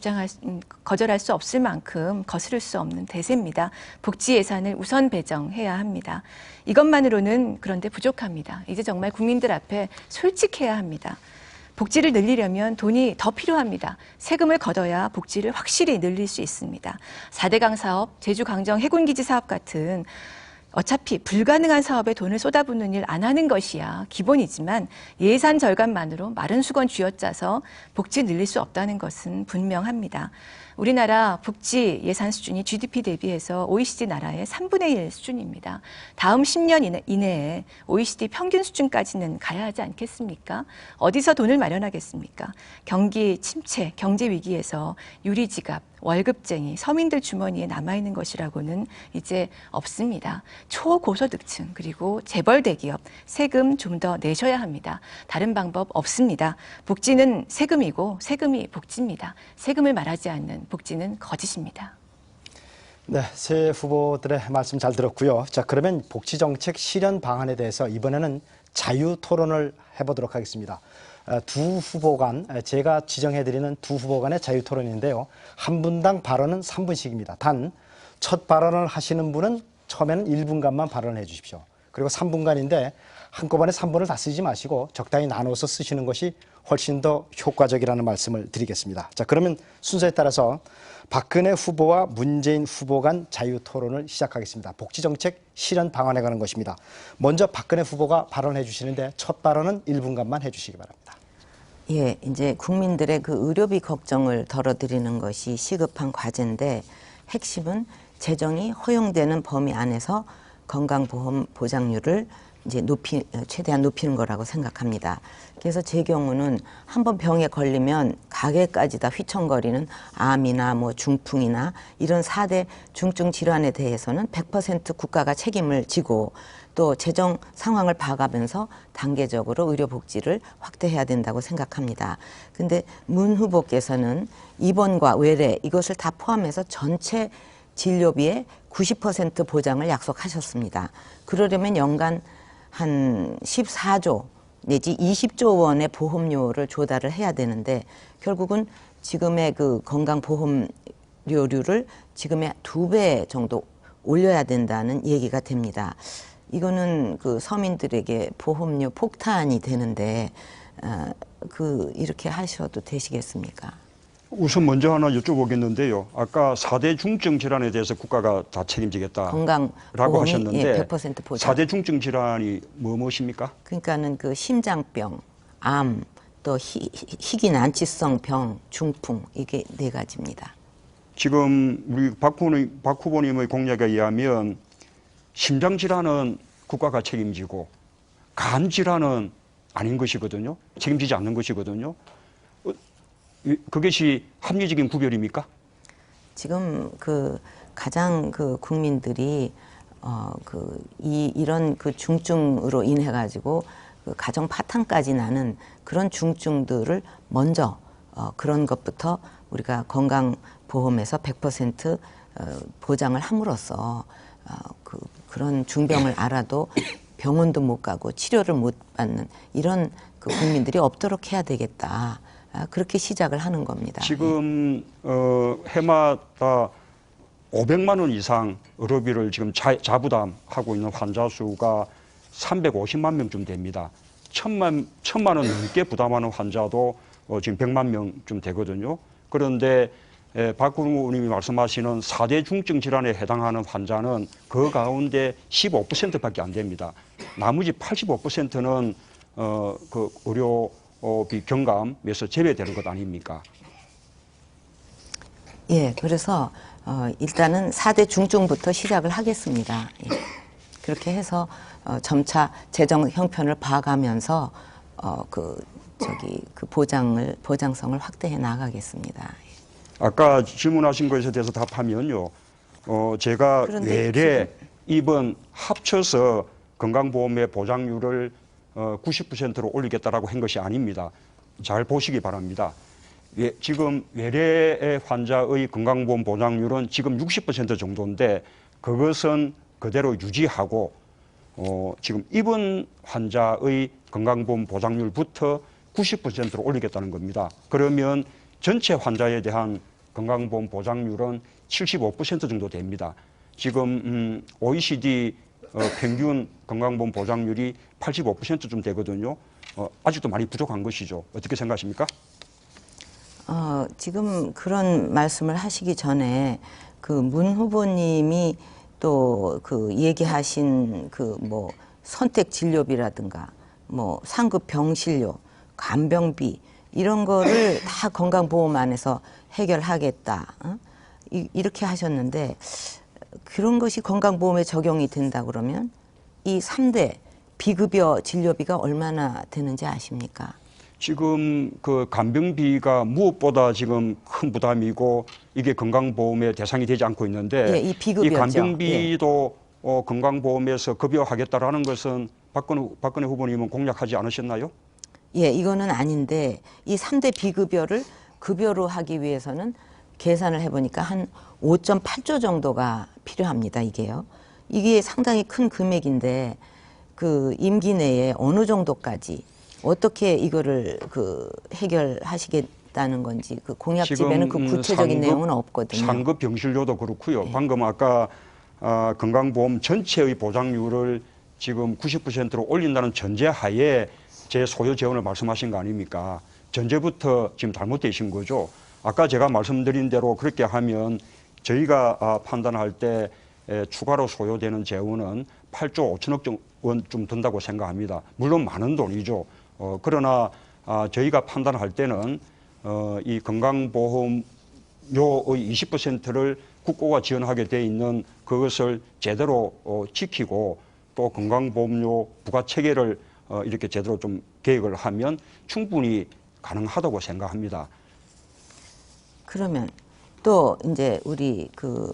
거절할 수 없을 만큼 거스를 수 없는 대세입니다. 복지 예산을 우선 배정해야 합니다. 이것만으로는 그런데 부족합니다. 이제 정말 국민들 앞에 솔직해야 합니다. 복지를 늘리려면 돈이 더 필요합니다. 세금을 걷어야 복지를 확실히 늘릴 수 있습니다. 4대강 사업, 제주강정 해군기지 사업 같은 어차피 불가능한 사업에 돈을 쏟아붓는 일 안 하는 것이야 기본이지만 예산 절감만으로 마른 수건 쥐어짜서 복지 늘릴 수 없다는 것은 분명합니다. 우리나라 복지 예산 수준이 GDP 대비해서 OECD 나라의 3분의 1 수준입니다. 다음 10년 이내에 OECD 평균 수준까지는 가야 하지 않겠습니까? 어디서 돈을 마련하겠습니까? 경기 침체, 경제 위기에서 유리지갑, 월급쟁이, 서민들 주머니에 남아있는 것이라고는 이제 없습니다. 초고소득층 그리고 재벌 대기업 세금 좀 더 내셔야 합니다. 다른 방법 없습니다. 복지는 세금이고 세금이 복지입니다. 세금을 말하지 않는 복지는 거짓입니다. 네, 세 후보들의 말씀 잘 들었고요. 자, 그러면 복지정책 실현 방안에 대해서 이번에는 자유 토론을 해보도록 하겠습니다. 두 후보 간, 제가 지정해드리는 두 후보 간의 자유 토론인데요. 한 분당 발언은 3분씩입니다. 단, 첫 발언을 하시는 분은 처음에는 1분간만 발언을 해 주십시오. 그리고 3분간인데 한꺼번에 3분을 다 쓰지 마시고 적당히 나눠서 쓰시는 것이 훨씬 더 효과적이라는 말씀을 드리겠습니다. 자, 그러면 순서에 따라서 박근혜 후보와 문재인 후보 간 자유 토론을 시작하겠습니다. 복지정책 실현 방안에 관한 것입니다. 먼저 박근혜 후보가 발언해 주시는데 첫 발언은 1분간만 해 주시기 바랍니다. 예, 이제 국민들의 그 의료비 걱정을 덜어드리는 것이 시급한 과제인데 핵심은 재정이 허용되는 범위 안에서 건강보험 보장률을 이제 최대한 높이는 거라고 생각합니다. 그래서 제 경우는 한번 병에 걸리면 가게까지 다 휘청거리는 암이나 뭐 중풍이나 이런 4대 중증 질환에 대해서는 100% 국가가 책임을 지고 또 재정 상황을 봐가면서 단계적으로 의료복지를 확대해야 된다고 생각합니다. 근데 문 후보께서는 입원과 외래 이것을 다 포함해서 전체 진료비의 90% 보장을 약속하셨습니다. 그러려면 연간 한 14조 내지 20조 원의 보험료를 조달을 해야 되는데 결국은 지금의 그 건강보험료율을 지금의 2배 정도 올려야 된다는 얘기가 됩니다. 이거는 그 서민들에게 보험료 폭탄이 되는데 이렇게 하셔도 되시겠습니까? 우선 먼저 하나 여쭤보겠는데요. 아까 4대 중증 질환에 대해서 국가가 다 책임지겠다라고 건강보험이 하셨는데 예, 100% 보장. 4대 중증 질환이 무엇입니까? 그러니까는 그 심장병, 암, 또 희귀 난치성 병, 중풍 이게 4가지입니다. 지금 우리 박 후보님의 공약에 의하면 심장 질환은 국가가 책임지고 간 질환은 아닌 것이거든요. 책임지지 않는 것이거든요. 그것이 합리적인 구별입니까? 지금 그 가장 그 국민들이 이런 그 중증으로 인해 가지고 그 가정 파탄까지 나는 그런 중증들을 먼저 그런 것부터 우리가 건강보험에서 100% 보장을 함으로써 그런 중병을 알아도 병원도 못 가고 치료를 못 받는 이런 그 국민들이 없도록 해야 되겠다. 그렇게 시작을 하는 겁니다. 지금 해마다 500만 원 이상 의료비를 지금 자부담하고 있는 환자 수가 350만 명쯤 됩니다. 1000만 원 넘게 부담하는 환자도 지금 100만 명쯤 되거든요. 그런데 박 의원님이 말씀하시는 4대 중증 질환에 해당하는 환자는 그 가운데 15%밖에 안 됩니다. 나머지 85%는 그 의료비 경감에서 제외되는 것 아닙니까? 예, 그래서 일단은 4대 중증부터 시작을 하겠습니다. 예. 그렇게 해서 점차 재정 형편을 봐가면서 그 보장성을 확대해 나가겠습니다. 아까 질문하신 것에 대해서 답하면요. 제가 외래, 입원 합쳐서 건강보험의 보장률을 90%로 올리겠다라고 한 것이 아닙니다. 잘 보시기 바랍니다. 지금 외래 환자의 건강보험 보장률은 지금 60% 정도인데 그것은 그대로 유지하고 지금 입원 환자의 건강보험 보장률부터 90%로 올리겠다는 겁니다. 그러면 전체 환자에 대한 건강보험 보장률은 75% 정도 됩니다. 지금 OECD 평균 건강보험 보장률이 85%쯤 되거든요. 아직도 많이 부족한 것이죠. 어떻게 생각하십니까? 지금 그런 말씀을 하시기 전에 그 문 후보님이 또 그 얘기하신 그 뭐 선택 진료비라든가 뭐 상급 병실료, 간병비 이런 거를 다 건강보험 안에서 해결하겠다. 이렇게 하셨는데 그런 것이 건강보험에 적용이 된다 그러면 이 3대 비급여 진료비가 얼마나 되는지 아십니까? 지금 그 간병비가 무엇보다 지금 큰 부담이고 이게 건강보험의 대상이 되지 않고 있는데 예, 이 비급여죠. 이 간병비도 건강보험에서 급여하겠다라는 것은 박근혜 후보님은 공약하지 않으셨나요? 예, 이거는 아닌데 이 3대 비급여를 급여로 하기 위해서는 계산을 해보니까 한 5.8조 정도가 필요합니다. 이게 상당히 큰 금액인데 그 임기 내에 어느 정도까지 어떻게 이거를 그 해결하시겠다는 건지 그 공약집에는 그 구체적인 내용은 없거든요. 상급 병실료도 그렇고요. 네. 방금 아까 건강보험 전체의 보장률을 지금 90%로 올린다는 전제하에 제 소요 재원을 말씀하신 거 아닙니까? 전제부터 지금 잘못되신 거죠. 아까 제가 말씀드린 대로 그렇게 하면 저희가 판단할 때 추가로 소요되는 재원은 8조 5천억 원쯤 든다고 생각합니다. 물론 많은 돈이죠. 그러나 저희가 판단할 때는 이 건강보험료의 20%를 국고가 지원하게 돼 있는 그것을 제대로 지키고 또 건강보험료 부과 체계를 이렇게 제대로 좀 계획을 하면 충분히 가능하다고 생각합니다. 그러면 또 이제 우리 그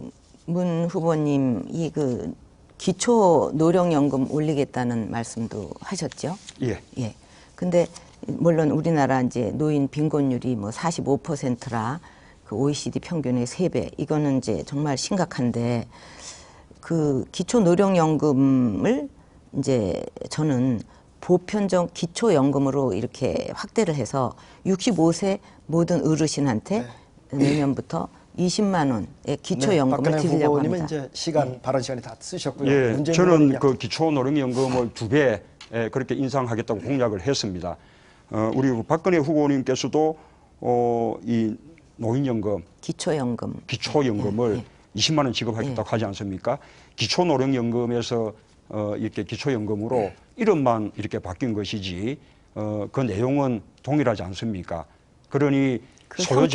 문 후보님이 그 기초 노령연금 올리겠다는 말씀도 하셨죠? 예. 예. 근데 물론 우리나라 이제 노인 빈곤율이 뭐 45%라 그 OECD 평균의 3배 이거는 이제 정말 심각한데 그 기초 노령연금을 이제 저는 보편적 기초연금으로 이렇게 확대를 해서 65세 모든 어르신한테 내년부터 20만 원의 기초연금을 드리려고 후보님은 합니다. 이제 시간 발언 시간이 다 쓰셨고요. 예, 문재인 저는 후보님은요? 그 기초노령연금을 2배 그렇게 인상하겠다고 공약을 했습니다. 우리 박근혜 후보님께서도 이 노인연금, 기초연금을 20만 원 지급하겠다고 하지 않습니까? 기초노령연금에서 이렇게 기초연금으로 이름만 이렇게 바뀐 것이지 그 내용은 동일하지 않습니까? 그러니 그 소요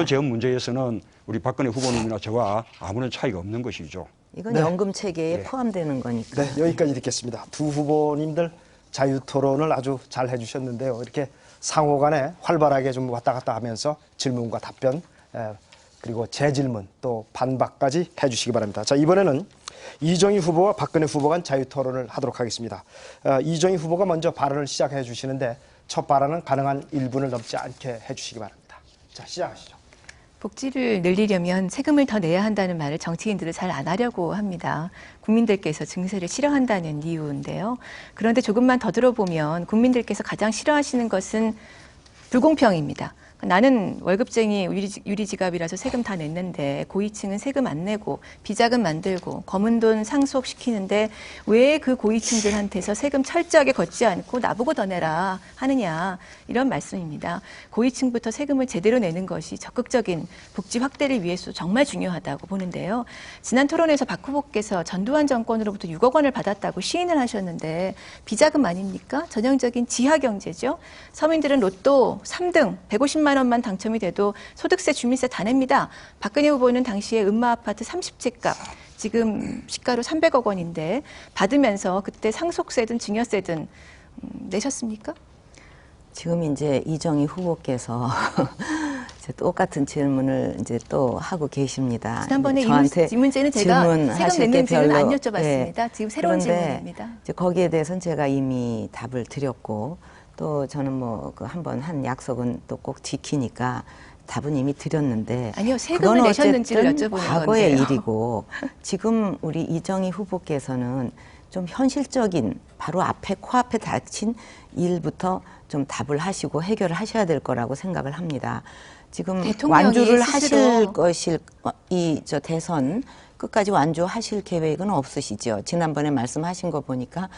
제한 문제에서는 우리 박근혜 후보님이나 저와 아무런 차이가 없는 것이죠. 이건 연금 체계에 포함되는 거니까. 네, 여기까지 듣겠습니다. 두 후보님들 자유 토론을 아주 잘 해주셨는데요. 이렇게 상호 간에 활발하게 좀 왔다 갔다 하면서 질문과 답변, 그리고 재질문 또 반박까지 해주시기 바랍니다. 자, 이번에는 이정희 후보와 박근혜 후보 간 자유 토론을 하도록 하겠습니다. 이정희 후보가 먼저 발언을 시작해 주시는데 첫 발언은 가능한 1분을 넘지 않게 해주시기 바랍니다. 자, 시작하시죠. 복지를 늘리려면 세금을 더 내야 한다는 말을 정치인들은 잘 안 하려고 합니다. 국민들께서 증세를 싫어한다는 이유인데요. 그런데 조금만 더 들어보면 국민들께서 가장 싫어하시는 것은 불공평입니다. 나는 월급쟁이 유리지갑이라서 세금 다 냈는데 고위층은 세금 안 내고 비자금 만들고 검은 돈 상속시키는데 왜 그 고위층들한테서 세금 철저하게 걷지 않고 나보고 더 내라 하느냐, 이런 말씀입니다. 고위층부터 세금을 제대로 내는 것이 적극적인 복지 확대를 위해서 정말 중요하다고 보는데요. 지난 토론에서 박 후보께서 전두환 정권으로부터 6억 원을 받았다고 시인을 하셨는데 비자금 아닙니까? 전형적인 지하경제죠. 서민들은 로또 3등 150만 원만 당첨이 돼도 소득세, 주민세 다 냅니다. 박근혜 후보는 당시에 음마아파트 30채 값, 지금 시가로 300억 원인데 받으면서 그때 상속세든 증여세든 내셨습니까? 지금 이제 이정희 후보께서 이제 똑같은 질문을 이제 또 하고 계십니다. 지난번에 저한테 이 문제는 제가 세금 냈는지는 안 여쭤봤습니다. 예. 지금 새로운 그런데 질문입니다. 이제 거기에 대해서는 제가 이미 답을 드렸고, 또 저는 뭐 그 한번 한 약속은 또 꼭 지키니까 답은 이미 드렸는데, 아니요, 세금을 그건 내셨는지를 어쨌든 여쭤보는 과거의 건데요. 일이고, 지금 우리 이정희 후보께서는 좀 현실적인, 바로 앞에 코앞에 닥친 일부터 좀 답을 하시고 해결을 하셔야 될 거라고 생각을 합니다. 지금 대통령이 완주를 스스로 하실 것일, 저 대선 끝까지 완주하실 계획은 없으시죠? 지난번에 말씀하신 거 보니까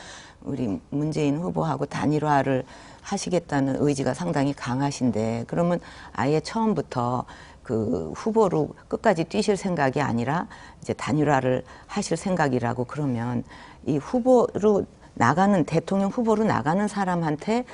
우리 문재인 후보하고 단일화를 하시겠다는 의지가 상당히 강하신데, 그러면 아예 처음부터 그 후보로 끝까지 뛰실 생각이 아니라 이제 단일화를 하실 생각이라고 그러면, 이 후보로 나가는, 대통령 후보로 나가는 사람한테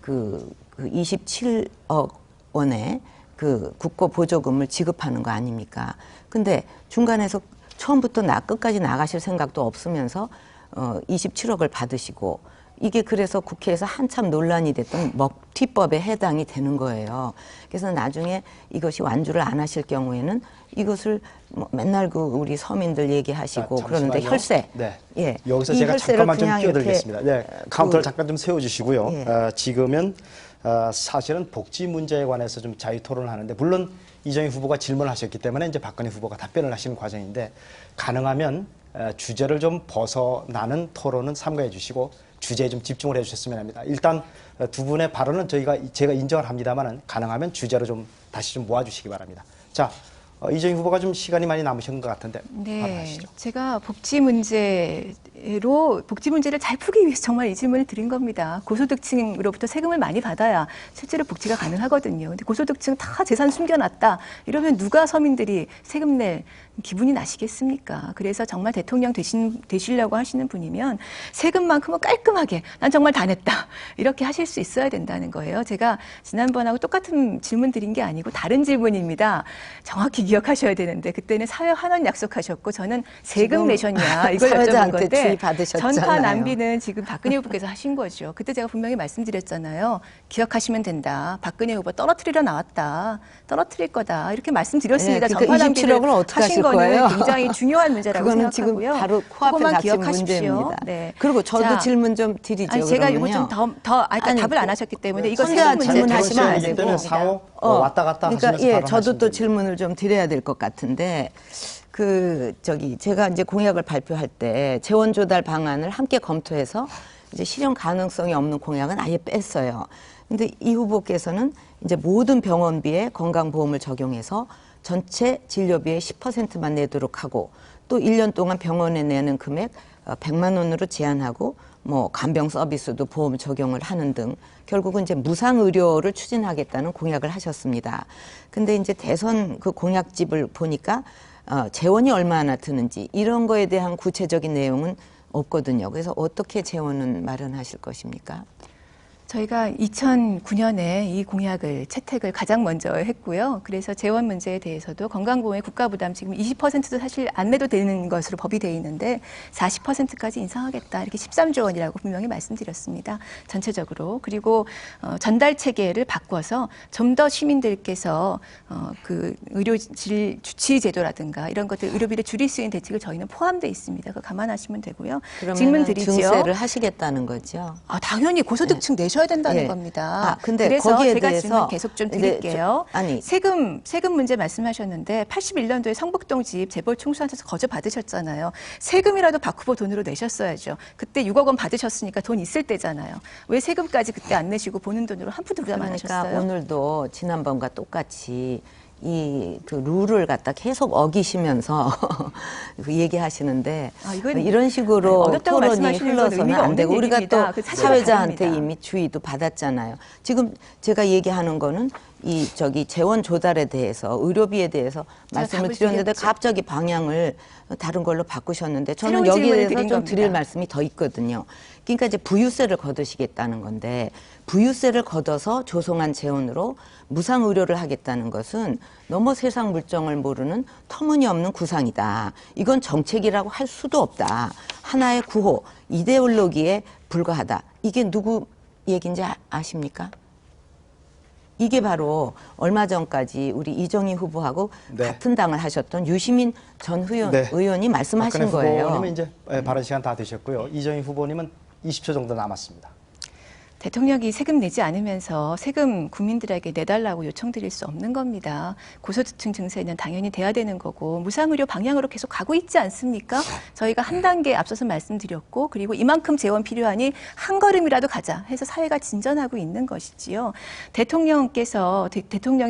그 27억 원의 그 국고 보조금을 지급하는 거 아닙니까? 근데 중간에서 처음부터 끝까지 나가실 생각도 없으면서 27억을 받으시고, 이게 그래서 국회에서 한참 논란이 됐던 먹튀법에 해당이 되는 거예요. 그래서 나중에 이것이 완주를 안 하실 경우에는 이것을 뭐 맨날 그 우리 서민들 얘기하시고 자, 그러는데 잠시만요. 혈세. 네. 예. 여기서 이 제가 혈세를 잠깐만 좀 그냥 끼어들겠습니다. 네, 이렇게 카운터를 잠깐 좀 세워주시고요. 예. 지금은 사실은 복지 문제에 관해서 좀 자유 토론을 하는데, 물론 이정희 후보가 질문을 하셨기 때문에 이제 박근혜 후보가 답변을 하시는 과정인데, 가능하면 주제를 좀 벗어나는 토론은 삼가해 주시고 주제에 좀 집중을 해주셨으면 합니다. 일단 두 분의 발언은 제가 인정을 합니다만은 가능하면 주제로 좀 다시 좀 모아주시기 바랍니다. 자, 이정희 후보가 좀 시간이 많이 남으신 것 같은데 바로 네, 하시죠. 제가 복지 문제를 잘 풀기 위해서 정말 이 질문을 드린 겁니다. 고소득층으로부터 세금을 많이 받아야 실제로 복지가 가능하거든요. 근데 고소득층 다 재산 숨겨놨다 이러면 누가 서민들이 세금 낼 기분이 나시겠습니까? 그래서 정말 대통령 되시려고 하시는 분이면 세금만큼은 깔끔하게 난 정말 다 냈다 이렇게 하실 수 있어야 된다는 거예요. 제가 지난번하고 똑같은 질문 드린 게 아니고 다른 질문입니다. 정확히 기억하셔야 되는데, 그때는 사회 환원 약속하셨고 저는 세금 내셨냐 이걸 여쭤본 사회자한테 건데, 주의받으셨잖아요. 전파 낭비는 지금 박근혜 후보께서 하신 거죠. 그때 제가 분명히 말씀드렸잖아요. 기억하시면 된다. 박근혜 후보 떨어뜨리러 나왔다. 떨어뜨릴 거다. 이렇게 말씀드렸습니다. 네, 그러니까 전파 낭비를 27억을 어떻게 하신 하실 거는 거예요? 굉장히 중요한 문제라고 그거는 생각하고요. 지금 바로 코앞에 그것만 닥친 기억하십시오. 문제입니다. 네. 그리고 저도 자, 질문 좀 드리죠. 아니, 제가 이거 그러면요. 좀 그러니까 답을 안 하셨기 때문에 이거 선대한 세금 문제 질문 다시 하시면 안 봐야 시간이기 되고. 때문에 상호 왔다 갔다 그러니까 하시면서 예, 발언하시면 저도 또 됩니다. 질문을 좀 드려야 될 것 같은데, 제가 이제 공약을 발표할 때 재원 조달 방안을 함께 검토해서 이제 실현 가능성이 없는 공약은 아예 뺐어요. 근데 이 후보께서는 이제 모든 병원비에 건강보험을 적용해서 전체 진료비의 10%만 내도록 하고, 또 1년 동안 병원에 내는 금액 100만 원으로 제한하고, 뭐 간병 서비스도 보험 적용을 하는 등 결국은 이제 무상 의료를 추진하겠다는 공약을 하셨습니다. 근데 이제 대선 그 공약집을 보니까 재원이 얼마나 드는지 이런 거에 대한 구체적인 내용은 없거든요. 그래서 어떻게 재원은 마련하실 것입니까? 저희가 2009년에 이 공약을 채택을 가장 먼저 했고요. 그래서 재원 문제에 대해서도 건강보험의 국가부담 지금 20%도 사실 안 내도 되는 것으로 법이 돼 있는데 40%까지 인상하겠다 이렇게 13조 원이라고 분명히 말씀드렸습니다. 전체적으로. 그리고 전달 체계를 바꿔서 좀 더 시민들께서 그 의료질 주치 제도라든가 이런 것들 의료비를 줄일 수 있는 대책을 저희는 포함되어 있습니다. 그거 감안하시면 되고요. 질문 그러면 드리죠. 증세를 하시겠다는 거죠. 당연히 고소득층 내셔 보셔야 된다는 예. 겁니다. 근데 그래서 거기에 제가 대해서 질문 계속 좀 이제 드릴게요. 아니 세금 문제 말씀하셨는데 81년도에 성북동 집 재벌 총수한테서 거저 받으셨잖아요. 세금이라도 박 후보 돈으로 내셨어야죠. 그때 6억 원 받으셨으니까 돈 있을 때잖아요. 왜 세금까지 그때 안 내시고 보는 돈으로 한 푼도 부담 안 그러니까 하셨어요? 오늘도 지난번과 똑같이 이 그 룰을 갖다 계속 어기시면서 그 얘기하시는데 이건 이런 식으로 어렵다고 토론이 말씀하시는 건 흘러서는 의미가 안 되고 없는 우리가 얘기입니다. 또 그 자체가 사회자한테 다릅니다. 이미 주의도 받았잖아요. 지금 제가 얘기하는 거는 이 저기 재원 조달에 대해서 의료비에 대해서 말씀을 답을 드렸는데 드렸죠. 갑자기 방향을 다른 걸로 바꾸셨는데 저는 새로운 여기에 질문을 대해서 드린 좀 겁니다. 드릴 말씀이 더 있거든요. 그러니까 이제 부유세를 걷으시겠다는 건데 부유세를 걷어서 조성한 재원으로 무상 의료를 하겠다는 것은 너무 세상 물정을 모르는 터무니없는 구상이다. 이건 정책이라고 할 수도 없다. 하나의 구호, 이데올로기에 불과하다. 이게 누구 얘기인지 아십니까? 이게 바로 얼마 전까지 우리 이정희 후보하고 네. 같은 당을 하셨던 유시민 전 네. 의원이 말씀하신 박근혜 거예요. 후보님은 이제 발언 시간 다 되셨고요. 이정희 후보님은 20초 정도 남았습니다. 대통령이 세금 내지 않으면서 세금 국민들에게 내달라고 요청드릴 수 없는 겁니다. 고소득층 증세는 당연히 돼야 되는 거고 무상의료 방향으로 계속 가고 있지 않습니까? 저희가 한 단계 앞서서 말씀드렸고 그리고 이만큼 재원 필요하니 한 걸음이라도 가자 해서 사회가 진전하고 있는 것이지요. 대통령이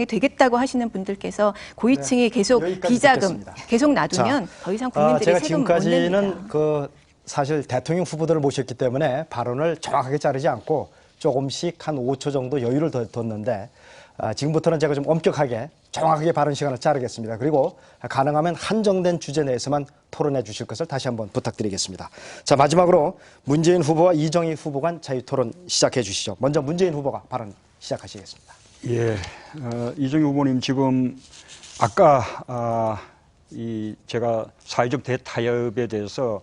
되겠다고 하시는 분들께서 고위층이 계속 여기까지 비자금 듣겠습니다. 계속 놔두면 더 이상 국민들이 제가 세금 못 냅니다. 지금까지는 사실 대통령 후보들을 모셨기 때문에 발언을 정확하게 자르지 않고 조금씩 한 5초 정도 여유를 뒀는데 지금부터는 제가 좀 엄격하게 정확하게 발언 시간을 자르겠습니다. 그리고 가능하면 한정된 주제 내에서만 토론해 주실 것을 다시 한번 부탁드리겠습니다. 자, 마지막으로 문재인 후보와 이정희 후보 간 자유토론 시작해 주시죠. 먼저 문재인 후보가 발언 시작하시겠습니다. 예, 이정희 후보님 지금 아까 제가 사회적 대타협에 대해서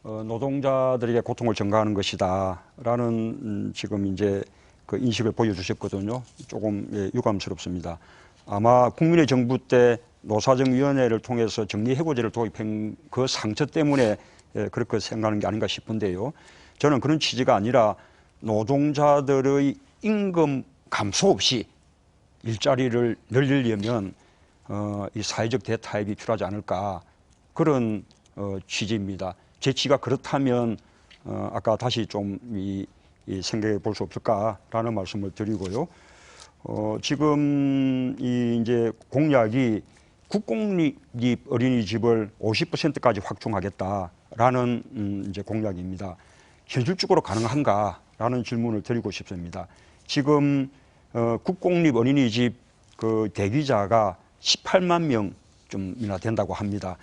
노동자들에게 고통을 전가하는 것이다라는 지금 이제 그 인식을 보여주셨거든요. 조금 유감스럽습니다. 아마 국민의 정부 때 노사정위원회를 통해서 정리해고제를 도입한 그 상처 때문에 그렇게 생각하는 게 아닌가 싶은데요. 저는 그런 취지가 아니라 노동자들의 임금 감소 없이 일자리를 늘리려면 이 사회적 대타협이 필요하지 않을까 그런 취지입니다. 제 취지가 그렇다면 아까 다시 좀 생각해 볼 수 없을까라는 말씀을 드리고요. 지금 이제 공약이 국공립 어린이집을 50%까지 확충하겠다라는 이제 공약입니다. 현실적으로 가능한가라는 질문을 드리고 싶습니다. 지금 국공립 어린이집 그 대기자가 18만 명쯤이나 된다고 합니다.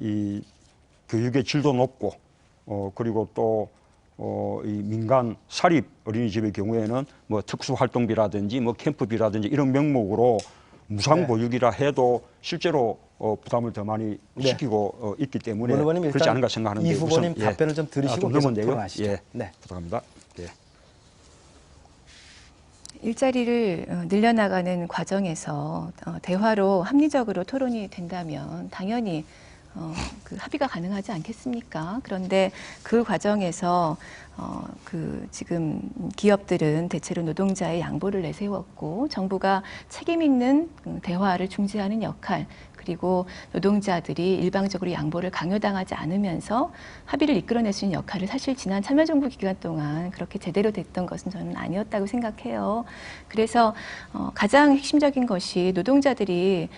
이 교육의 질도 높고 그리고 또 이 민간 사립 어린이집의 경우에는 뭐 특수활동비라든지 뭐 캠프비라든지 이런 명목으로 무상 보육이라 해도 실제로 부담을 더 많이 시키고 있기 때문에 그렇지 않은가 생각하는데 이 후보님 답변을 좀 들으시고 계속 토론하시죠. 예, 네, 부탁합니다. 예. 일자리를 늘려나가는 과정에서 대화로 합리적으로 토론이 된다면 당연히 그 합의가 가능하지 않겠습니까? 그런데 그 과정에서 지금 기업들은 대체로 노동자의 양보를 내세웠고 정부가 책임 있는 대화를 중재하는 역할 그리고 노동자들이 일방적으로 양보를 강요당하지 않으면서 합의를 이끌어낼 수 있는 역할을 사실 지난 참여정부 기간 동안 그렇게 제대로 됐던 것은 저는 아니었다고 생각해요. 그래서 가장 핵심적인 것이 노동자들이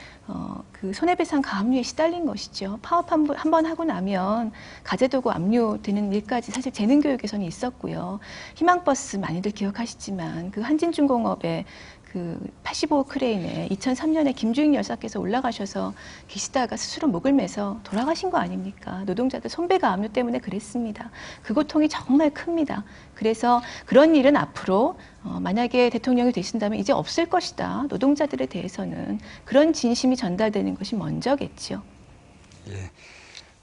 그 손해배상 가압류에 시달린 것이죠. 파업 한 번 하고 나면 가재도구 압류되는 일까지 사실 재능교육에서는 있었고요. 희망버스 많이들 기억하시지만 그 한진중공업의 그 85 크레인에 2003년에 김주익 여사께서 올라가셔서 계시다가 스스로 목을 매서 돌아가신 거 아닙니까? 노동자들 손배가 압류 때문에 그랬습니다. 그 고통이 정말 큽니다. 그래서 그런 일은 앞으로 만약에 대통령이 되신다면 이제 없을 것이다. 노동자들에 대해서는 그런 진심이 전달되는 것이 먼저겠죠. 예.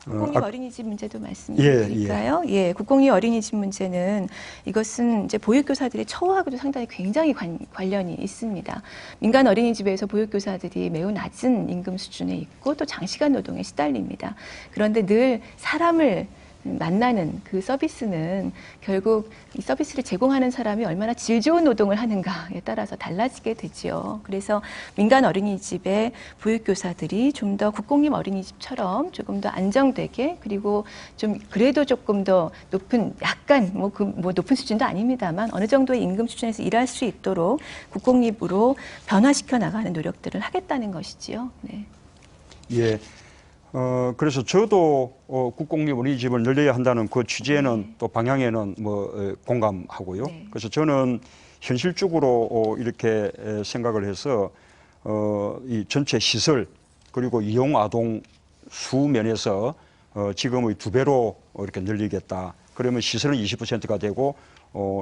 국공립 어린이집 문제도 말씀드릴까요? 예, 국공립 어린이집 문제는 이것은 이제 보육교사들의 처우하고도 상당히 굉장히 관련이 있습니다. 민간 어린이집에서 보육교사들이 매우 낮은 임금 수준에 있고 또 장시간 노동에 시달립니다. 그런데 늘 사람을 만나는 그 서비스는 결국 이 서비스를 제공하는 사람이 얼마나 질 좋은 노동을 하는가에 따라서 달라지게 되지요. 그래서 민간 어린이집의 보육교사들이 좀 더 국공립 어린이집처럼 조금 더 안정되게, 그리고 좀 그래도 조금 더 높은, 약간 뭐 높은 수준도 아닙니다만 어느 정도의 임금 수준에서 일할 수 있도록 국공립으로 변화시켜 나가는 노력들을 하겠다는 것이지요. 네. 예. 그래서 저도 국공립 어린이집을 늘려야 한다는 그 취지에는 또 방향에는 공감하고요. 네. 그래서 저는 현실적으로 이렇게 생각을 해서 이 전체 시설 그리고 이용 아동 수 면에서 지금의 2배로 이렇게 늘리겠다. 그러면 시설은 20%가 되고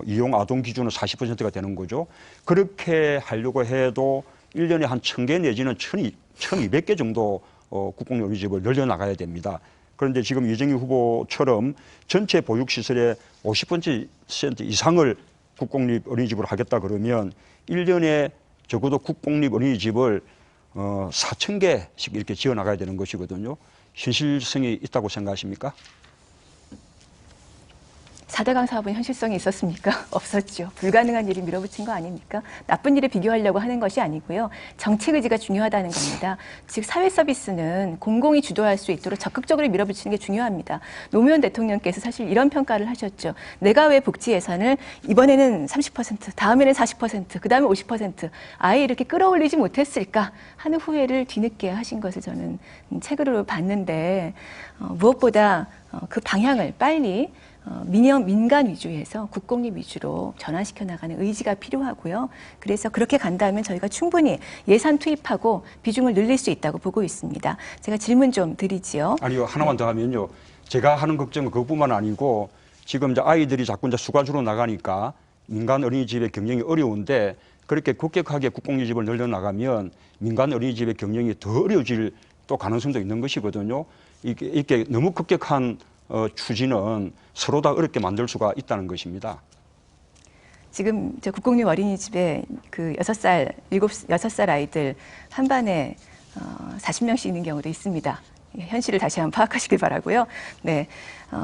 이용 아동 기준은 40%가 되는 거죠. 그렇게 하려고 해도 1년에 한 1000개 내지는 1200개 정도 국공립 어린이집을 늘려나가야 됩니다. 그런데 지금 이정희 후보처럼 전체 보육시설의 50% 이상을 국공립 어린이집으로 하겠다 그러면 1년에 적어도 국공립 어린이집을 4000개씩 이렇게 지어나가야 되는 것이거든요. 현실성이 있다고 생각하십니까? 4대강 사업은 현실성이 있었습니까? 없었죠. 불가능한 일이 밀어붙인 거 아닙니까? 나쁜 일에 비교하려고 하는 것이 아니고요. 정책 의지가 중요하다는 겁니다. 즉 사회 서비스는 공공이 주도할 수 있도록 적극적으로 밀어붙이는 게 중요합니다. 노무현 대통령께서 사실 이런 평가를 하셨죠. 내가 왜 복지 예산을 이번에는 30%, 다음에는 40%, 그 다음에 50% 아예 이렇게 끌어올리지 못했을까 하는 후회를 뒤늦게 하신 것을 저는 책으로 봤는데 무엇보다 그 방향을 빨리 민간 위주에서 국공립 위주로 전환시켜 나가는 의지가 필요하고요. 그래서 그렇게 간다면 저희가 충분히 예산 투입하고 비중을 늘릴 수 있다고 보고 있습니다. 제가 질문 좀 드리지요. 아니요, 하나만 더 하면요. 제가 하는 걱정은 그것뿐만 아니고 지금 이제 아이들이 자꾸 이제 수가주로 나가니까 민간 어린이집의 경영이 어려운데 그렇게 급격하게 국공립집을 늘려나가면 민간 어린이집의 경영이 더 어려워질 또 가능성도 있는 것이거든요. 이게 너무 급격한 추진은 서로 다 어렵게 만들 수가 있다는 것입니다. 지금 저 국공립 어린이집에 그 6살 아이들 한 반에 40명씩 있는 경우도 있습니다. 현실을 다시 한번 파악하시길 바라고요. 네,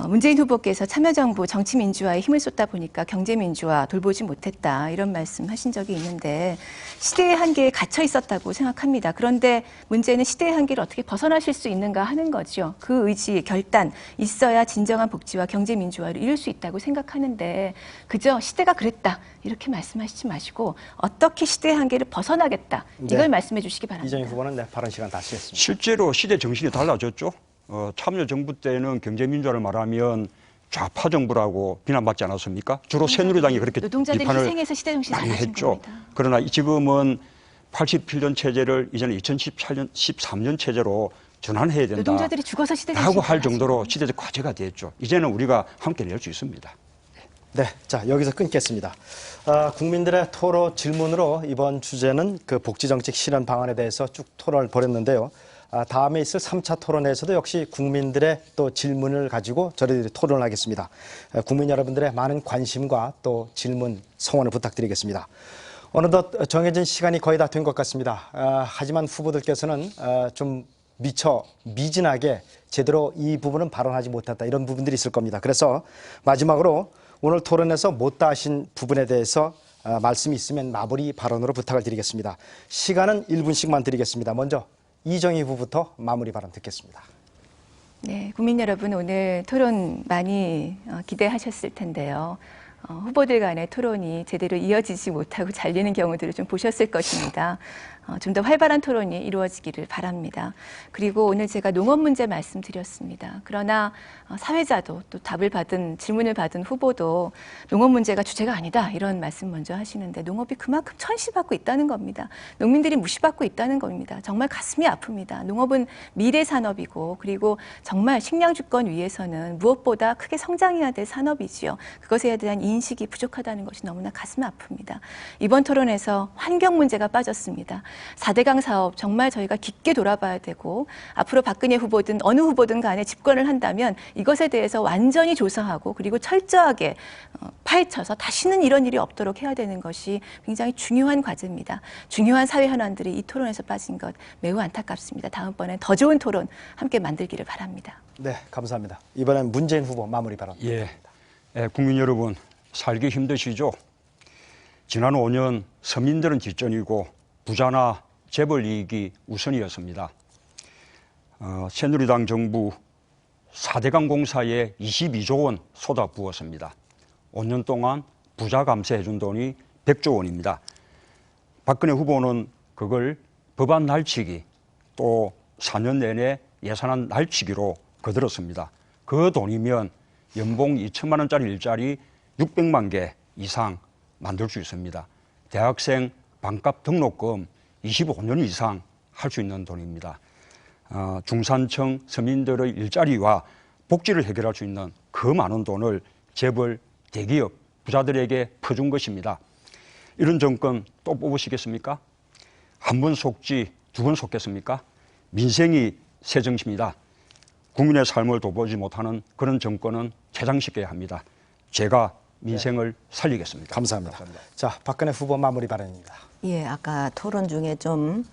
문재인 후보께서 참여정부 정치민주화에 힘을 쏟다 보니까 경제민주화 돌보지 못했다 이런 말씀하신 적이 있는데 시대의 한계에 갇혀 있었다고 생각합니다. 그런데 문제는 시대의 한계를 어떻게 벗어나실 수 있는가 하는 거죠. 그 의지, 결단 있어야 진정한 복지와 경제민주화를 이룰 수 있다고 생각하는데 그저 시대가 그랬다 이렇게 말씀하시지 마시고 어떻게 시대의 한계를 벗어나겠다 이걸 말씀해 주시기 바랍니다. 이정희 후보는 발언 시간 다시 했습니다. 실제로 시대 정신이 달라졌죠. 참여정부 때는 경제민주화를 말하면 좌파 정부라고 비난받지 않았습니까? 주로 새누리당이 그렇게 노동자들이 비판을 희생해서 시대 정신을 많이 달라진 했죠. 겁니다. 그러나 지금은 87년 체제를 이제는 2013년 체제로 전환해야 된다. 노동자들이 죽어서 시대 정신을 라고 할 달라진 정도로 겁니다. 시대적 과제가 됐죠. 이제는 우리가 함께 낼 수 있습니다. 네, 자 여기서 끊겠습니다. 국민들의 토로 질문으로 이번 주제는 그 복지정책 실현 방안에 대해서 쭉 토론을 벌였는데요. 다음에 있을 3차 토론에서도 역시 국민들의 또 질문을 가지고 저희들이 토론을 하겠습니다. 국민 여러분들의 많은 관심과 또 질문, 성원을 부탁드리겠습니다. 어느덧 정해진 시간이 거의 다 된 것 같습니다. 하지만 후보들께서는 좀 미처 미진하게 제대로 이 부분은 발언하지 못했다 이런 부분들이 있을 겁니다. 그래서 마지막으로 오늘 토론에서 못다 하신 부분에 대해서 말씀이 있으면 마무리 발언으로 부탁을 드리겠습니다. 시간은 1분씩만 드리겠습니다. 먼저 이정희 후보부터 마무리 발언 듣겠습니다. 네, 국민 여러분 오늘 토론 많이 기대하셨을 텐데요. 후보들 간의 토론이 제대로 이어지지 못하고 잘리는 경우들을 좀 보셨을 것입니다. 좀 더 활발한 토론이 이루어지기를 바랍니다. 그리고 오늘 제가 농업 문제 말씀드렸습니다. 그러나 사회자도 또 질문을 받은 후보도 농업 문제가 주제가 아니다 이런 말씀 먼저 하시는데 농업이 그만큼 천시받고 있다는 겁니다. 농민들이 무시받고 있다는 겁니다. 정말 가슴이 아픕니다. 농업은 미래 산업이고 그리고 정말 식량 주권 위해서는 무엇보다 크게 성장해야 될 산업이지요. 그것에 대한 인식이 부족하다는 것이 너무나 가슴 아픕니다. 이번 토론에서 환경 문제가 빠졌습니다. 4대강 사업 정말 저희가 깊게 돌아봐야 되고 앞으로 박근혜 후보든 어느 후보든 간에 집권을 한다면 이것에 대해서 완전히 조사하고 그리고 철저하게 파헤쳐서 다시는 이런 일이 없도록 해야 되는 것이 굉장히 중요한 과제입니다. 중요한 사회 현안들이 이 토론에서 빠진 것 매우 안타깝습니다. 다음번엔 더 좋은 토론 함께 만들기를 바랍니다. 네, 감사합니다. 이번엔 문재인 후보 마무리 발언. 국민 여러분 살기 힘드시죠? 지난 5년 서민들은 뒷전이고 부자나 재벌 이익이 우선이었습니다. 새누리당 정부 4대강 공사에 22조 원 쏟아부었습니다. 5년 동안 부자 감세해준 돈이 100조 원입니다. 박근혜 후보는 그걸 법안 날치기 또 4년 내내 예산안 날치기로 거들었습니다. 그 돈이면 연봉 2천만 원짜리 일자리 600만 개 이상 만들 수 있습니다. 대학생 반값 등록금 25년 이상 할 수 있는 돈입니다. 중산층 서민들의 일자리와 복지를 해결할 수 있는 그 많은 돈을 재벌, 대기업, 부자들에게 퍼준 것입니다. 이런 정권 또 뽑으시겠습니까? 한 번 속지 두 번 속겠습니까? 민생이 새 정치입니다. 국민의 삶을 돌보지 못하는 그런 정권은 퇴장시켜야 합니다. 제가 민생을 살리겠습니다. 감사합니다. 자, 박근혜 후보 마무리 발언입니다. 예, 아까 토론 중에 좀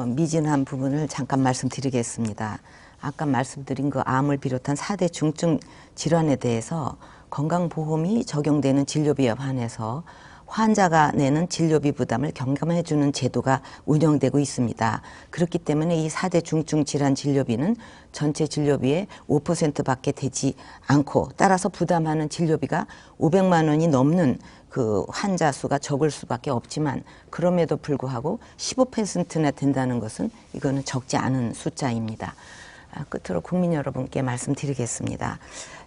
미진한 부분을 잠깐 말씀드리겠습니다. 아까 말씀드린 그 암을 비롯한 4대 중증 질환에 대해서 건강보험이 적용되는 진료비에 한해서 환자가 내는 진료비 부담을 경감해주는 제도가 운영되고 있습니다. 그렇기 때문에 이 4대 중증 질환 진료비는 전체 진료비의 5%밖에 되지 않고 따라서 부담하는 진료비가 500만 원이 넘는 그 환자 수가 적을 수밖에 없지만 그럼에도 불구하고 15%나 된다는 것은 이거는 적지 않은 숫자입니다. 끝으로 국민 여러분께 말씀드리겠습니다.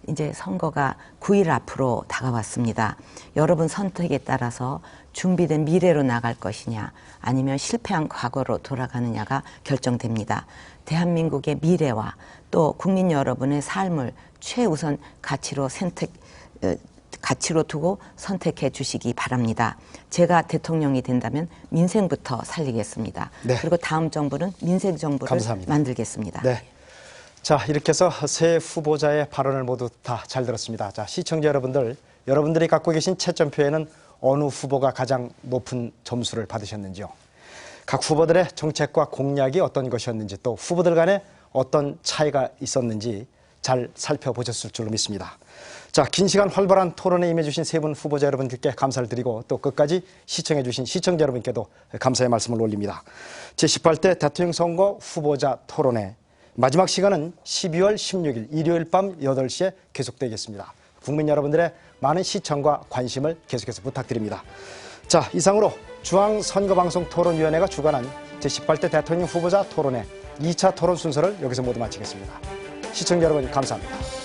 이제 선거가 9일 앞으로 다가왔습니다. 여러분 선택에 따라서 준비된 미래로 나갈 것이냐 아니면 실패한 과거로 돌아가느냐가 결정됩니다. 대한민국의 미래와 또 국민 여러분의 삶을 최우선 가치로 두고 선택해 주시기 바랍니다. 제가 대통령이 된다면 민생부터 살리겠습니다. 네. 그리고 다음 정부는 민생 정부를 감사합니다. 만들겠습니다. 네. 자, 이렇게 해서 세 후보자의 발언을 모두 다 잘 들었습니다. 자, 시청자 여러분들, 여러분들이 갖고 계신 채점표에는 어느 후보가 가장 높은 점수를 받으셨는지요? 각 후보들의 정책과 공약이 어떤 것이었는지 또 후보들 간에 어떤 차이가 있었는지 잘 살펴보셨을 줄로 믿습니다. 자, 긴 시간 활발한 토론에 임해주신 세 분 후보자 여러분들께 감사를 드리고 또 끝까지 시청해주신 시청자 여러분께도 감사의 말씀을 올립니다. 제18대 대통령 선거 후보자 토론회 마지막 시간은 12월 16일 일요일 밤 8시에 계속되겠습니다. 국민 여러분들의 많은 시청과 관심을 계속해서 부탁드립니다. 자, 이상으로 중앙선거방송토론위원회가 주관한 제18대 대통령 후보자 토론회 2차 토론 순서를 여기서 모두 마치겠습니다. 시청자 여러분 감사합니다.